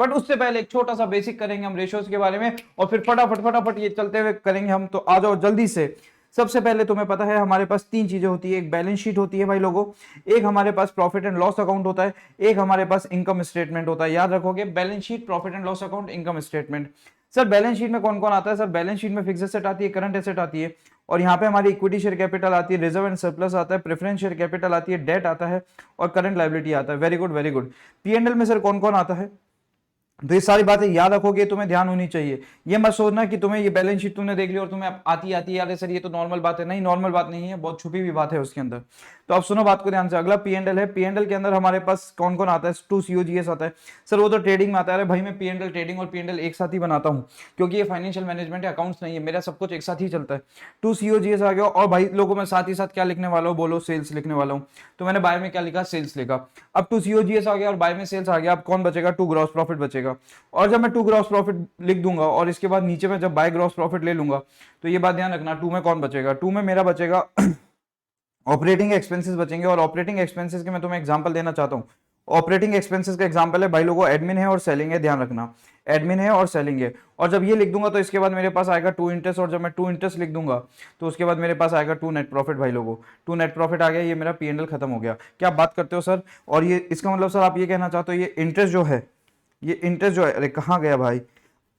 But उससे पहले एक छोटा सा बेसिक करेंगे हम रेशियोज के बारे में, और फिर फटाफट फटाफट ये चलते हुए करेंगे हम। तो आ जाओ जल्दी से। सबसे पहले तुम्हें पता है हमारे पास तीन चीजें होती है, एक बैलेंस शीट होती है भाई लोगों, एक हमारे पास प्रॉफिट एंड लॉस अकाउंट होता है, एक हमारे पास इनकम स्टेटमेंट होता है। याद रखोगे, balance sheet, profit and loss account, income statement. Sir balance sheet में कौन कौन आता है? सर बैलेंस शीट में फिक्स एसेट आती है, करंट एसेट आती है, और यहाँ पे हमारी इक्विटी शेयर कैपिटल आती है, रिजर्व एंड सरप्लस आता है, प्रेफरेंस शेयर कैपिटल आती है, डेट आता है, और करंट लायबिलिटी आता है। Very good very good. P and L में सर कौन कौन आता है? तो ये सारी बातें याद रखोगे, तुम्हें ध्यान होनी चाहिए। ये मत सोचना कि तुम्हें ये बैलेंस शीट तुमने देख ली और तुम्हें आती आती याद है सर ये तो नॉर्मल बात है। नहीं, नॉर्मल बात नहीं है, बहुत छुपी हुई बात है उसके अंदर। तो अब सुनो बात को ध्यान से। अगला पी&एल है। पी&एल के अंदर हमारे पास कौन कौन आता है? 2 COGS आता है। सर वो तो ट्रेडिंग में आता है। अरे भाई मैं पी&एल ट्रेडिंग और पी&एल एक साथ ही बनाता हूँ, क्योंकि ये फाइनेंशियल मैनेजमेंट है, अकाउंट्स नहीं है, मेरा सब कुछ एक साथ ही चलता है। 2 COGS आ गया। और भाई लोगों में साथ ही साथ क्या लिखने वाला हूँ? बोलो, सेल्स लिखने वाला हूँ। तो मैंने बाय में क्या लिखा? सेल्स लिखा। अब 2 COGS आ गया और बाय में सेल्स आ गया। अब कौन बचेगा? 2 ग्रॉस प्रॉफिट बचेगा। और जब मैं 2 ग्रॉस प्रॉफिट लिख दूंगा और इसके बाद नीचे में जब बाय ग्रॉस प्रॉफिट ले लूंगा, तो ये बात ध्यान रखना, 2 में कौन बचेगा? 2 में मेरा बचेगा ऑपरेटिंग एक्सपेंसेस बचेंगे। और ऑपरेटिंग एक्सपेंसेस के मैं तुम्हें एग्जांपल देना चाहता हूँ। ऑपरेटिंग एक्सपेंसेस का एग्जांपल है भाई लोगों, एडमिन है और सेलिंग है। ध्यान रखना, एडमिन है और सेलिंग है। और जब ये लिख दूंगा तो इसके बाद मेरे पास आएगा 2 इंटरेस्ट, और जब मैं 2 इंटरेस्ट लिख दूंगा तो उसके बाद मेरे पास आएगा 2 नेट प्रॉफिट। भाई लोगों 2 नेट प्रॉफिट आ गया, ये मेरा पी&एल खत्म हो गया। क्या आप बात करते हो सर? और ये इसका मतलब सर आप ये कहना चाहते हो ये इंटरेस्ट जो है, ये इंटरेस्ट जो है, अरे कहाँ गया भाई?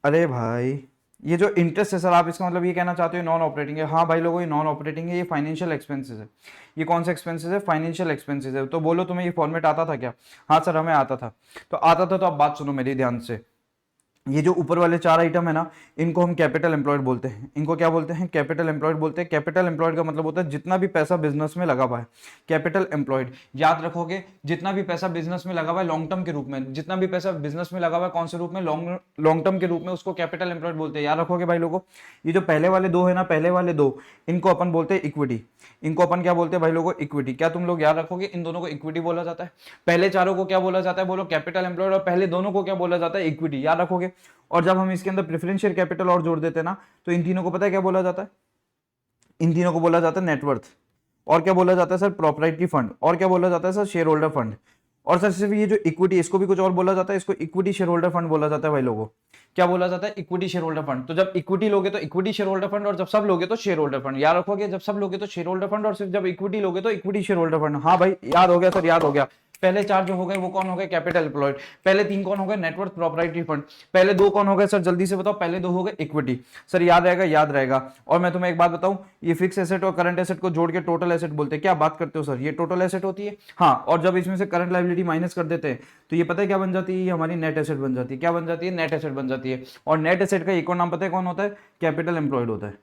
अरे भाई ये जो इंटरेस्ट है सर, आप इसका मतलब ये कहना चाहते हो नॉन ऑपरेटिंग है? हाँ भाई लोगों ये नॉन ऑपरेटिंग है, ये फाइनेंशियल एक्सपेंसेस है। ये कौन से एक्सपेंसेस है? फाइनेंशियल एक्सपेंसेस है। तो बोलो तुम्हें ये फॉर्मेट आता था क्या? हाँ सर हमें आता था। तो आता था, तो आप बात सुनो मेरी ध्यान से। ये जो ऊपर वाले 4 आइटम है ना, इनको हम कैपिटल एम्प्लॉयड बोलते हैं। इनको क्या बोलते हैं? कैपिटल एम्प्लॉयड बोलते हैं। कैपिटल एम्प्लॉयड का मतलब होता है जितना भी पैसा बिजनेस में लगा हुआ है, कैपिटल एम्प्लॉयड। याद रखोगे, जितना भी पैसा बिजनेस में लगा हुआ है लॉन्ग टर्म के रूप में, जितना भी पैसा बिजनेस में लगा हुआ है कौन से रूप में? लॉन्ग टर्म के रूप में, उसको कैपिटल एम्प्लॉयड बोलते हैं। याद रखोगे भाई लोगों, ये जो पहले वाले 2 है ना, पहले वाले 2, इनको अपन बोलते हैं इक्विटी। इनको अपन क्या बोलते हैं भाई लोगों? इक्विटी। क्या तुम लोग याद रखोगे? इन दोनों को इक्विटी बोला जाता है। पहले चारों को क्या बोला जाता है? बोलो, कैपिटल एम्प्लॉयड। और पहले दोनों को क्या बोला जाता है? इक्विटी। याद रखोगे। और जब हम इसके अंदर प्रेफरेंशियल कैपिटल और जोड़ देते हैं ना, तो इन तीनों को पता है क्या बोला जाता है? इन तीनों को बोला जाता है नेटवर्थ। और क्या बोला जाता है सर? Property fund. और क्या बोला जाता है सर? Share holder fund. और सर सिर्फ ये जो इक्विटी, इसको भी कुछ और बोला जाता है, इसको इक्विटी शेयर होल्डर फंड बोला जाता है भाई लोगों। क्या बोला जाता है? Equity share holder fund. तो जब इक्विटी लोगे तो इक्विटी शेयर होल्डर फंड, और जब सब लोगे तो शेयर होल्डर फंड। याद रखोगे, जब सब लोगे तो शेयर होल्डर फंड, और सिर्फ जब इक्विटी लोगे तो इक्विटी शेयर होल्डर फंड। हाँ भाई याद हो गया सर, याद हो गया। पहले 4 जो हो गए वो कौन हो गए? Capital employed. पहले 3 कौन हो गए? Net worth property fund. पहले 2 कौन हो गए सर? जल्दी से बताओ। पहले 2 हो गए इक्विटी। सर याद रहेगा, याद रहेगा। और मैं तुम्हें एक बात बताऊं, ये फिक्स एसेट और करंट एसेट को जोड़ के टोटल एसेट बोलते हैं। क्या बात करते हो सर? ये टोटल एसेट होती है। हाँ, और जब इसमें से करंट लायबिलिटी माइनस कर देते हैं तो ये पता है क्या बन जाती है? ये हमारी नेट एसेट बन जाती है। क्या बन जाती है? नेट एसेट बन जाती है। और नेट एसेट का एक और नाम पता है कौन होता है? कैपिटल एम्प्लॉयड होता है।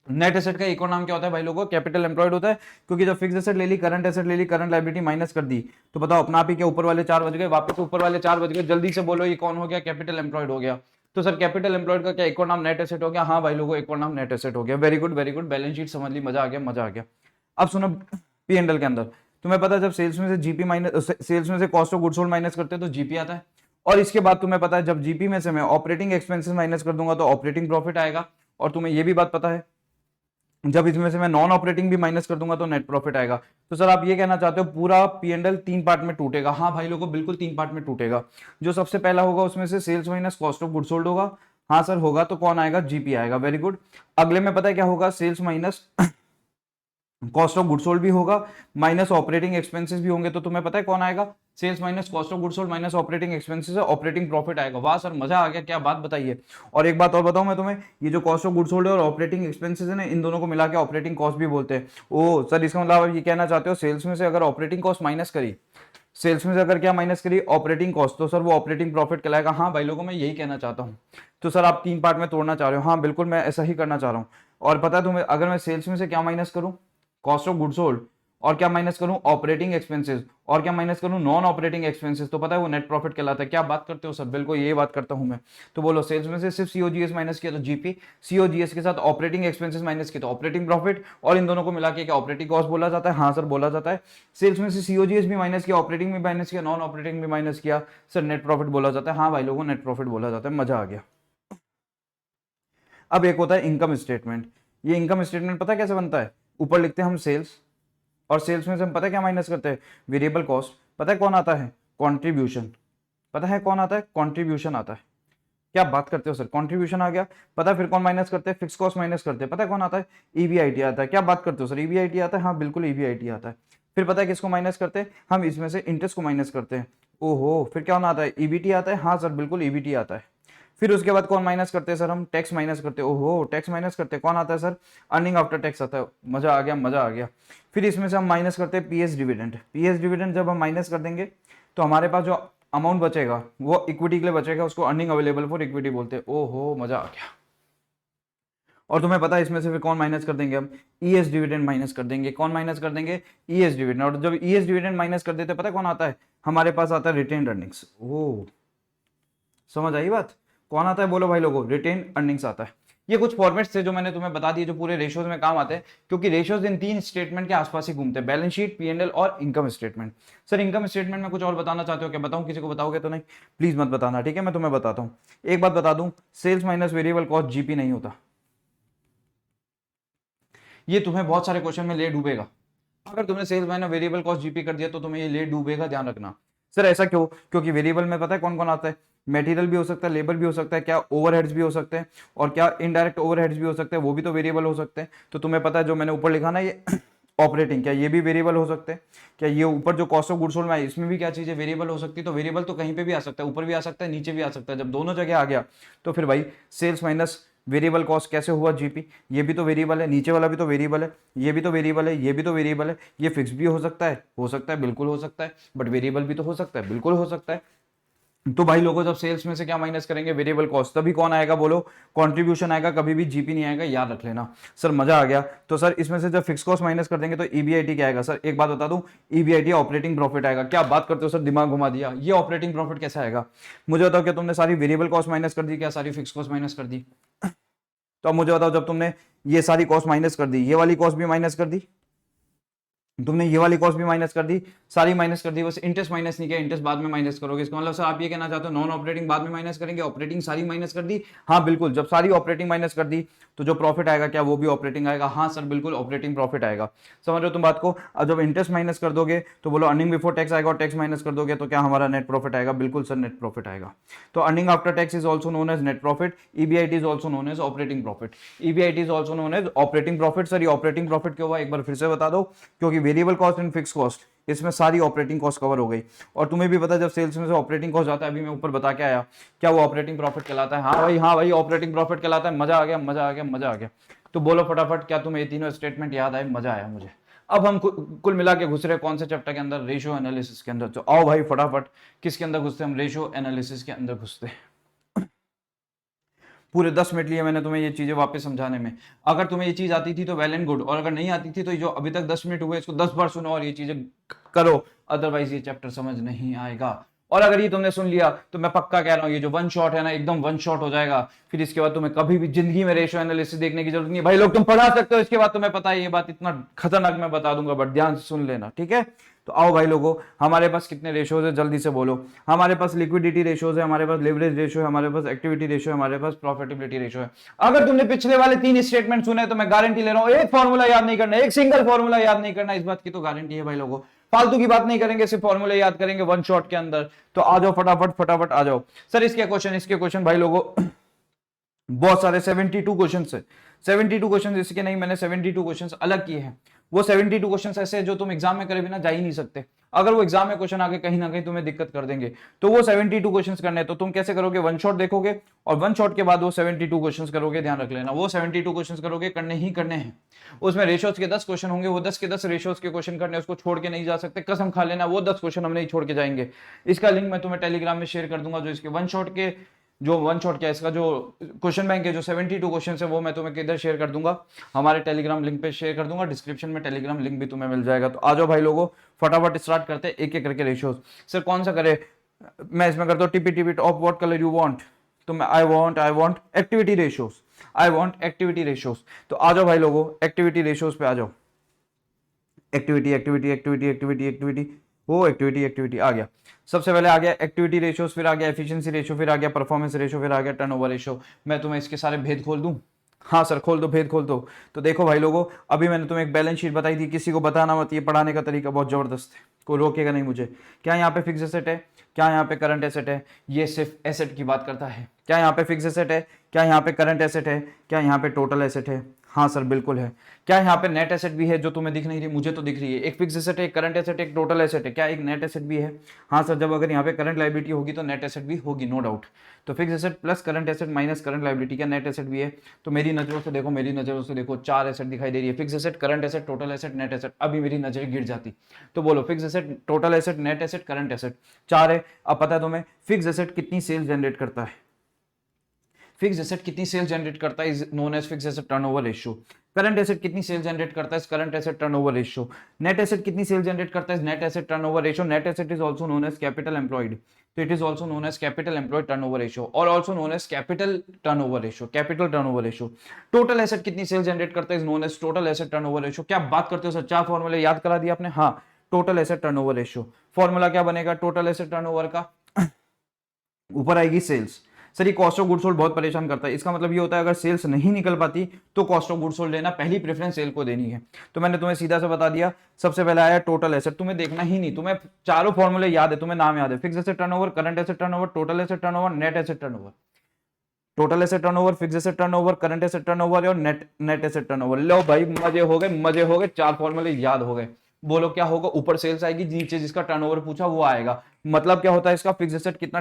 नेट एसेट का एक और नाम क्या होता है भाई लोगों? कैपिटल एम्प्लॉयड होता है। क्योंकि जब फिक्स एसेट ले ली, करंट एसेट ले ली, करंट लायबिलिटी माइनस कर दी, तो बताओ अपना आप ही क्या ऊपर वाले 4 बज गए? वापस ऊपर वाले 4 बज गए। जल्दी से बोलो ये कौन हो गया? कैपिटल एम्प्लॉयड हो गया। तो सर कैपिटल एम्प्लॉयड का क्या एक और नाम नेट एसेट हो गया? हाँ भाई लोगों, एक और नाम नेट एसेट हो गया। Very good very good. Balance sheet समझ ली, मजा आ गया, मजा आ गया। अब सुनो, पी&एल के अंदर तुम्हें पता है जब सेल्स में से जीपी माइनस, सेल्स में से cost of goods sold minus करते हैं तो जीपी आता है। और इसके बाद तुम्हें पता है जब जीपी में से मैं ऑपरेटिंग एक्सपेंसेस माइनस कर दूंगा तो ऑपरेटिंग प्रॉफिट आएगा। और तुम्हें यह भी बात पता है जब इसमें से मैं नॉन ऑपरेटिंग भी माइनस कर दूंगा तो नेट प्रॉफिट आएगा। तो सर आप ये कहना चाहते हो पूरा पी&एल 3 पार्ट में टूटेगा? हाँ भाई लोगों, बिल्कुल 3 पार्ट में टूटेगा। जो सबसे पहला होगा उसमें से sales minus cost of goods sold होगा। हाँ सर होगा। तो कौन आएगा? जीपी आएगा। Very good. अगले में पता है क्या होगा? Sales minus cost of good sold भी होगा, माइनस ऑपरेटिंग एक्सपेंसेस भी होंगे। तो तुम्हें पता है कौन आएगा? Sales minus cost of good sold minus operating expenses है, ऑपरेटिंग प्रॉफिट आएगा। वाह सर मजा आ गया, क्या बात बताइए। और एक बात और बताऊं मैं तुम्हें, ये जो कॉस्ट ऑफ गुड सोल्ड है और ऑपरेटिंग एक्सपेंसेस है ना, इन दोनों को मिला के ऑपरेटिंग कॉस्ट भी बोलते हैं। ओ सर इसका मतलब आप ये कहना चाहते हो सेल्स में से अगर ऑपरेटिंग कॉस्ट माइनस करी, सेल्स में से अगर क्या माइनस करी? ऑपरेटिंग कॉस्ट, तो सर वो ऑपरेटिंग प्रॉफिट कहलाएगा। हाँ भाई लोगों, मैं यही कहना चाहता हूँ। तो सर आप 3 पार्ट में तोड़ना चाह रहे हो? हाँ बिल्कुल, मैं ऐसा ही करना चाह रहा हूँ। और पता है तुम्हें, अगर मैं सेल्स में से क्या माइनस करूँ? Cost of good sold. और क्या माइनस करूं? Operating expenses. और क्या माइनस करूं? Non operating expenses. तो पता है वो नेट प्रॉफिट कहलाता है। क्या बात करते हो सर? बिल्कुल यही बात करता हूं मैं। तो बोलो, सेल्स में से सिर्फ सीओजीएस माइनस किया तो जीपी, सीओजीएस के साथ ऑपरेटिंग एक्सपेंसेस माइनस किया तो ऑपरेटिंग प्रॉफिट, और इन दोनों को मिला के क्या ऑपरेटिंग कॉस्ट बोला जाता है? हाँ सर बोला जाता है। सेल्स में से सीओजीएस भी माइनस किया, ऑपरेटिंग भी माइनस किया, नॉन ऑपरेटिंग भी माइनस किया, सर नेट प्रॉफिट बोला जाता है। हाँ भाई लोगों, नेट प्रॉफिट बोला जाता है। मजा आ गया। अब एक होता है इनकम स्टेटमेंट। ये इनकम स्टेटमेंट पता है कैसे बनता है? ऊपर लिखते हैं हम सेल्स, और सेल्स में से हम पता है क्या माइनस करते हैं? Variable cost. पता है कौन आता है? कंट्रीब्यूशन। पता है कौन आता है? कंट्रीब्यूशन आता है। क्या बात करते हो सर, कंट्रीब्यूशन आ गया। पता है फिर कौन माइनस करते हैं? फिक्स कॉस्ट माइनस करते हैं। पता है कौन आता है? ईबीआईटी आता है। क्या बात करते हो सर, ईबीआईटी आता है? हाँ बिल्कुल ईबीआईटी आता है। फिर पता है किसको माइनस करते हैं? हम इसमें से इंटरेस्ट को माइनस करते हैं। ओहो, फिर क्या आता है? ईबीटी आता है। हाँ सर बिल्कुल ईबीटी आता है। फिर उसके बाद कौन माइनस करते हैं सर? हम टैक्स माइनस करते हैं। ओहो, टैक्स माइनस करते हैं। कौन आता है सर? अर्निंग आफ्टर टैक्स आता है। मजा आ गया, मजा आ गया। फिर इसमें से हम माइनस करते हैं पीएस डिविडेंड। पीएस डिविडेंड जब हम माइनस कर देंगे तो हमारे पास जो अमाउंट बचेगा वो इक्विटी के लिए बचेगा, उसको अर्निंग अवेलेबल फॉर इक्विटी बोलते हैं। ओहो, मजा आ गया। और तुम्हें पता है इसमें से फिर कौन माइनस कर देंगे? हम ईएस डिविडेंड माइनस कर देंगे। कौन माइनस कर देंगे? ES dividend. और जब ईएस डिविडेंड माइनस कर देते, पता है कौन आता है? हमारे पास आता है रिटेन अर्निंग्स। ओह, समझ आई बात? कौन आता है बोलो भाई लोगों? रिटेन अर्निंग्स आता है। ये कुछ फॉर्मेट्स थे जो मैंने तुम्हें बता दिए, जो पूरे रेशियोज में काम आते हैं, क्योंकि रेशियोज इन तीन स्टेटमेंट के आसपास ही घूमते हैं, बैलेंस शीट, पीएनएल और income statement. Sir income statement में कुछ और बताना चाहते हो क्या? बताऊं? किसी को बताओगे तो नहीं? प्लीज मत बताना, ठीक है? मैं तुम्हें बताता हूं। एक बात बता दूं, sales minus variable cost GP नहीं होता। ये तुम्हें बहुत सारे क्वेश्चन में ले डूबेगा। अगर तुमने sales minus variable cost GP कर दिया तो तुम्हें ये ले डूबेगा, ध्यान रखना। सर ऐसा क्यों? क्योंकि वेरिएबल में पता है कौन कौन आता है? मटेरियल भी हो सकता है, लेबर भी हो सकता है, क्या ओवरहेड्स भी हो सकते हैं, और क्या इनडायरेक्ट ओवरहेड्स भी हो सकते हैं, वो भी तो वेरिएबल हो सकते हैं। तो तुम्हें पता है जो मैंने ऊपर लिखा ना ये ऑपरेटिंग, क्या ये भी वेरिएबल हो सकते हैं? क्या ये ऊपर जो कॉस्ट ऑफ गुड्स सोल्ड में है इसमें भी क्या चीजें वेरिएबल हो सकती है? तो वेरिएबल तो कहीं पे भी आ सकता है, ऊपर भी आ सकता है, नीचे भी आ सकता है। जब दोनों जगह आ गया तो फिर भाई सेल्स माइनस वेरिएबल कॉस्ट कैसे हुआ जीपी? ये भी तो वेरिएबल है, नीचे वाला भी तो वेरिएबल है, ये भी तो वेरिएबल है, ये भी तो वेरिएबल है। ये फिक्स भी हो सकता है, बिल्कुल हो सकता है, बट वेरिएबल भी तो हो सकता है, बिल्कुल हो सकता है। तो भाई लोगों जब सेल्स में से क्या माइनस करेंगे? वेरिएबल कॉस्ट, तभी कौन आएगा बोलो? कंट्रीब्यूशन आएगा, कभी भी जीपी नहीं आएगा, याद रख लेना। सर मजा आ गया। तो सर इसमें से जब फिक्स कॉस्ट माइनस कर देंगे तो ईबीआईटी क्या आएगा? सर एक बात बता दूं, ईबीआईटी ऑपरेटिंग प्रॉफिट आएगा। क्या बात करते हो सर, दिमाग घुमा दिया। ये ऑपरेटिंग प्रॉफिट कैसे आएगा? मुझे बताओ, क्या तुमने सारी वेरिएबल कॉस्ट माइनस कर दी? क्या सारी फिक्स कॉस्ट माइनस कर दी? तो अब मुझे बताओ, जब तुमने ये सारी कॉस्ट माइनस कर दी, ये वाली कॉस्ट भी माइनस कर दी, तुमने ये वाली कॉस्ट भी माइनस कर दी, सारी माइनस कर दी, बस इंटरेस्ट माइनस नहीं किया, इंटरेस्ट बाद में माइनस करोगे। इसका मतलब सर आप ये कहना चाहते हो नॉन ऑपरेटिंग बाद में माइनस करेंगे, ऑपरेटिंग सारी माइनस कर दी? हाँ बिल्कुल, जब सारी ऑपरेटिंग माइनस कर दी तो जो प्रॉफिट आएगा क्या वो भी ऑपरेटिंग आएगा? हाँ सर बिल्कुल ऑपरेटिंग प्रॉफिट आएगा। समझ रहे हो तुम बात को? अब जब इंटरेस्ट माइनस कर दोगे तो बोलो अर्निंग बिफोर टैक्स आएगा, और टैक्स माइनस कर दोगे तो क्या हमारा नेट प्रॉफिट आएगा? बिल्कुल सर नेट प्रॉफिट आएगा। तो earning after tax is also known as net profit, EBIT is also known as operating profit, EBIT is also known as operating profit. Sir ये ऑपरेटिंग प्रॉफिट क्यों हुआ, एक बार फिर से बता दो। क्योंकि variable cost and fix cost, इसमें सारी ऑपरेटिंग कॉस्ट कवर हो गई। और तुम्हें भी पता है जब सेल्स में से ऑपरेटिंग कॉस्ट जाता है, अभी मैं ऊपर बता के आया, क्या वो ऑपरेटिंग प्रॉफिट कहलाता है? हाँ भाई ऑपरेटिंग प्रॉफिट कहलाता है। मजा आ गया, मजा आ गया, मजा आ गया। तो बोलो फटाफट, क्या तुम्हें ये तीनों स्टेटमेंट याद आए? मजा आया मुझे। अब हम कुल मिला के घुस रहे कौन से चैप्टर के अंदर? रेशियो एनालिसिस के अंदर। तो आओ भाई फटाफट, किसके अंदर घुसते हम? रेशियो एनालिसिस के अंदर घुसते हैं। पूरे 10 मिनट लिए मैंने तुम्हें ये चीजें वापस समझाने में। अगर तुम्हें ये चीज आती थी तो वेल एंड गुड, और अगर नहीं आती थी तो जो अभी तक 10 मिनट हुए इसको 10 बार सुनो और ये चीजें करो, अदरवाइज ये चैप्टर समझ नहीं आएगा। और अगर ये तुमने सुन लिया तो मैं पक्का कह रहा हूँ ये जो वन शॉट है ना, एकदम वन शॉट हो जाएगा। फिर इसके बाद तुम्हें कभी भी जिंदगी में रेशियो एनालिसिस देखने की जरूरत नहीं है। भाई लोग तुम पढ़ा सकते हो इसके बाद, तुम्हें पता है ये बात इतना खतरनाक मैं बता दूंगा, बट ध्यान से सुन लेना, ठीक है? तो आओ भाई लोगों, हमारे पास कितने रेशियोज है जल्दी से बोलो। हमारे पास लिक्विडिटी रेशियोज है, हमारे पास लेवरेज रेशियो है, हमारे पास एक्टिविटी रेशियो है, हमारे पास प्रॉफिटेबिलिटी रेशियो है। अगर तुमने पिछले वाले 3 स्टेटमेंट सुने तो मैं गारंटी ले रहा हूं एक फॉर्मूला याद नहीं करना, एक सिंगल फॉर्मूला याद नहीं करना, इस बात की तो गारंटी है भाई लोगों। फालतू की बात नहीं करेंगे, सिर्फ फॉर्मूले याद करेंगे वन शॉट के अंदर। तो आ जाओ फटाफट फटाफट आ जाओ। सर इसके क्वेश्चन भाई लोगों बहुत सारे 72 क्वेश्चन है। 72 क्वेश्चन इसके नहीं, मैंने 72 क्वेश्चन अलग किए हैं। वो 72 क्वेश्चन ऐसे जो तुम एग्जाम में करे बिना जा ही नहीं सकते। अगर वो एग्जाम में क्वेश्चन आगे कहीं ना कहीं तुम्हें दिक्कत कर देंगे, तो वो 72 क्वेश्चन करने हैं। तो तुम कैसे करोगे? वन शॉट देखोगे और वन शॉट के बाद वो 72 क्वेश्चन करोगे। ध्यान रख लेना, वो 72 क्वेश्चन करोगे, करने ही करने हैं। उसमें रेशियोज के 10 क्वेश्चन होंगे, वो 10 के 10 रेशियोज के क्वेश्चन करने, उसको छोड़ के नहीं जा सकते, कसम खा लेना वो 10 क्वेश्चन हम नहीं छोड़ के जाएंगे। इसका लिंक मैं तुम्हें टेलीग्राम में शेयर कर दूंगा। जो इसके वन शॉट के जो वन शॉट क्या इसका जो क्वेश्चन बैंक है, जो 72 क्वेश्चन है, वो मैं तुम्हें किधर शेयर कर दूंगा? हमारे टेलीग्राम लिंक पे शेयर कर दूंगा, डिस्क्रिप्शन में टेलीग्राम लिंक भी तुम्हें मिल जाएगा। तो आ जाओ भाई लोगों, फटाफट स्टार्ट करते हैं एक एक करके रेशियोज। सर कौन सा करे? मैं इसमें करता हूँ टिपी टिपी ऑफ व्हाट कलर यू वांट। तो मैं I want activity ratios, I want activity ratios. तो आ जाओ भाई लोगों, एक्टिविटी रेशियोज पे आ जाओ। Activity activity activity activity activity वो एक्टिविटी आ गया। सबसे पहले आ गया एक्टिविटी रेशियोज, फिर आ गया एफिशिएंसी रेशियो, फिर आ गया परफॉर्मेंस रेशियो, फिर आ गया टर्नओवर रेशियो। मैं तुम्हें इसके सारे भेद खोल दूं? हाँ सर खोल दो, भेद खोल दो। तो देखो भाई लोगों, अभी मैंने तुम्हें एक बैलेंस शीट बताई थी, किसी को बताना मत, ये पढ़ाने का तरीका बहुत जबरदस्त है, कोई रोकेगा नहीं मुझे। क्या यहाँ पे फिक्स एसेट है, क्या यहाँ पे करंट एसेट है, ये सिर्फ एसेट की बात करता है। क्या यहाँ पे फिक्स एसेट है, क्या यहाँ पे करंट एसेट है, क्या यहाँ पे टोटल एसेट है? हाँ सर बिल्कुल है। क्या यहाँ पे नेट एसेट भी है जो तुम्हें दिख नहीं रही, मुझे तो दिख रही है। एक फिक्स एसेट है, एक करंट एसेट है, एक टोटल एसेट है, क्या एक नेट एसेट भी है? हाँ सर, जब अगर यहाँ पे करंट लाइबिलिटी होगी तो नेट एसेट भी होगी, नो डाउट। तो fix asset plus current asset minus current liability, क्या नेट एसेट भी है? तो मेरी नजरों से देखो, मेरी नजरों से देखो, 4 एसेट दिखाई दे रही है, fix asset, current asset, total asset, net asset. अभी मेरी नजर गिर जाती। तो बोलो fix asset, total asset, net asset, current asset, 4 है। अब पता है तुम्हें फिक्स एसेट कितनी सेल्स जनरेट करता है? फिक्स एसेट कितनी सेल जनरेट करता है is known as fix asset turnover ratio. Current asset कितनी सेल जनरेट करता है, current asset turnover ratio. Net asset कितनी सेल जनरेट करता है, net asset turnover ratio. Net asset is also known as capital employed, तो it is also known as capital employed turnover ratio, और also known as capital turnover ratio, capital turnover ratio. Total asset कितनी sale generate करता है is known as total asset turnover ratio. क्या बात करते हो sir, 4 फॉर्मूले याद करा दिया आपने। हाँ, total asset turnover ratio, formula क्या बनेगा टोटल एसेट टर्नओवर का? ऊपर आएगी सेल्स। सर ये कॉस्ट ऑफ गुड्स सोल्ड बहुत परेशान करता है, इसका मतलब ये होता है अगर सेल्स नहीं निकल पाती तो कॉस्ट ऑफ गुड्स सोल्ड लेना, पहली प्रेफरेंस सेल को देनी है। तो मैंने तुम्हें सीधा से बता दिया, सबसे पहले आया टोटल एसेट, तुम्हें देखना ही नहीं, तुम्हें चारों फॉर्मूले याद है, तुम्हें नाम याद है, fix asset turnover, current asset turnover, total asset turnover, net asset turnover. Total asset turnover, fix asset turnover, current asset turnover और नेट एसेट टर्नओवर। लो भाई मजे हो गए, मजे हो गए, 4 फॉर्मूले याद हो गए। बोलो क्या होगा, ऊपर सेल्स आएगी, नीचे जिसका टर्नओवर पूछा वो आएगा। मतलब क्या होता है इसका, फिक्स एसेट कितना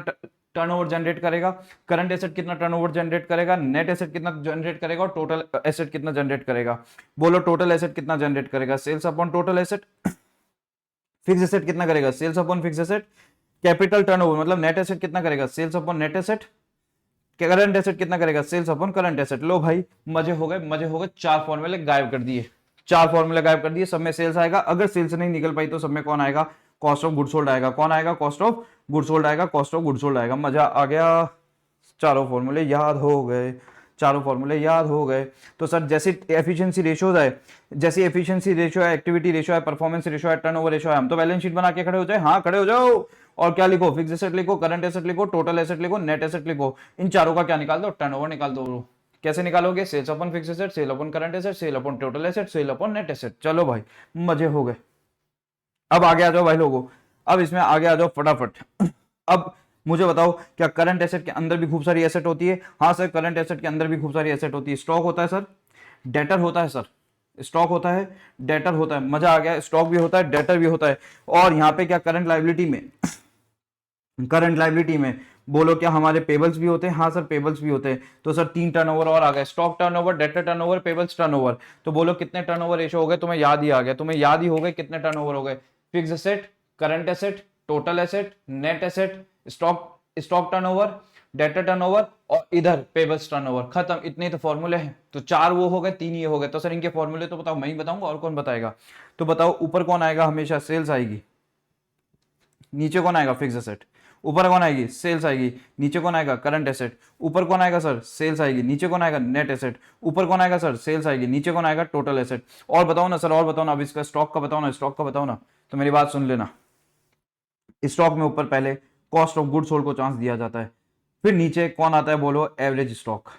टर्नओवर जनरेट करेगा, करंट एसेट कितना टर्नओवर जनरेट करेगा, नेट एसेट कितना जनरेट करेगा और टोटल एसेट कितना जनरेट करेगा। बोलो टोटल एसेट कितना जनरेट करेगा, sales upon total asset. Fix asset कितना करेगा, sales upon fix asset. Capital turnover मतलब नेट एसेट कितना करेगा, sales upon net asset. Current asset कितना करेगा, सेल्स अपॉन करंट एसेट। लो भाई मजे हो गए, मजे हो गए, 4 फॉर्मूले गायब कर दिए, 4 फॉर्मूले गायब कर दिए, सब में सेल्स आएगा। अगर सेल्स नहीं निकल पाई तो सब में कौन आएगा, कॉस्ट ऑफ गुड्स सोल्ड आएगा। कौन आएगा, कॉस्ट ऑफ गुड्स सोल्ड आएगा, कॉस्ट ऑफ गुड्स सोल्ड आएगा। मजा आ गया, चारों फॉर्मूले याद हो गए, चारों फॉर्मूले याद हो गए। तो सर जैसे एफिशिएंसी रेशियोज है, जैसे एफिशिएंसी रेशियो है, एक्टिविटी रेशियो है, परफॉर्मेंस रेशियो है, टर्नओवर रेशियो है, हम तो बैलेंस शीट बना के खड़े हो जाए। हाँ खड़े हो जाओ, और क्या लिखो, फिक्स एसेट लिखो, करंट एसेट लिखो, टोटल एसेट लिखो, नेट एसेट लिखो। इन चारों का क्या निकाल दो, टर्नओवर निकाल दो। कैसे निकालोगे, sales upon fix asset, sale upon current asset, sale upon total asset, sale upon net asset. चलो भाई मजे हो गए। अब आगे आ जाओ भाई लोगों, अब इसमें आगे आ जाओ फटाफट। अब मुझे बताओ क्या करंट एसेट के अंदर भी खूब सारी एसेट होती है? हाँ सर, करंट एसेट के अंदर भी खूब सारी एसेट होती है। स्टॉक होता है सर, डेटर होता है सर, स्टॉक होता है, डेटर होता है। मजा आ गया, स्टॉक भी होता है, डेटर भी होता है। और यहाँ पे क्या करंट लाइबिलिटी में, करंट लाइबिलिटी में बोलो क्या हमारे पेबल्स भी होते हैं? हाँ सर पेबल्स भी होते हैं। तो सर 3 टर्नओवर और आ गए, stock turnover, debtor turnover, payables turnover. तो बोलो कितने टर्नओवर रेशियो हो गए, तुम्हें याद ही आ गया, तुम्हें याद ही हो गए कितने टर्नओवर हो गए। Fix asset, current asset, total asset, net asset, stock turnover, debtor turnover और इधर पेबल्स टर्नओवर। खत्म, इतने तो फॉर्मूले हैं। तो 4 वो हो गए, 3 ये हो गए। तो सर इनके फॉर्मूले तो बताओ, मैं ही बताऊंगा और कौन बताएगा? तो बताओ ऊपर कौन आएगा, हमेशा सेल्स आएगी। नीचे कौन आएगा, फिक्स एसेट। ऊपर कौन आएगी, सेल्स आएगी। नीचे कौन आएगा, करंट एसेट। ऊपर कौन आएगा सर, सेल्स आएगी। नीचे कौन आएगा, नेट एसेट। ऊपर कौन आएगा सर, सेल्स आएगी। नीचे कौन आएगा, टोटल एसेट। और बताओ ना सर, और बताओ ना, अब इसका स्टॉक का बताओ ना, स्टॉक का बताओ ना। तो मेरी बात सुन लेना, स्टॉक में ऊपर पहले कॉस्ट ऑफ गुड्स सोल्ड को चांस दिया जाता है, फिर नीचे कौन आता है बोलो, एवरेज स्टॉक,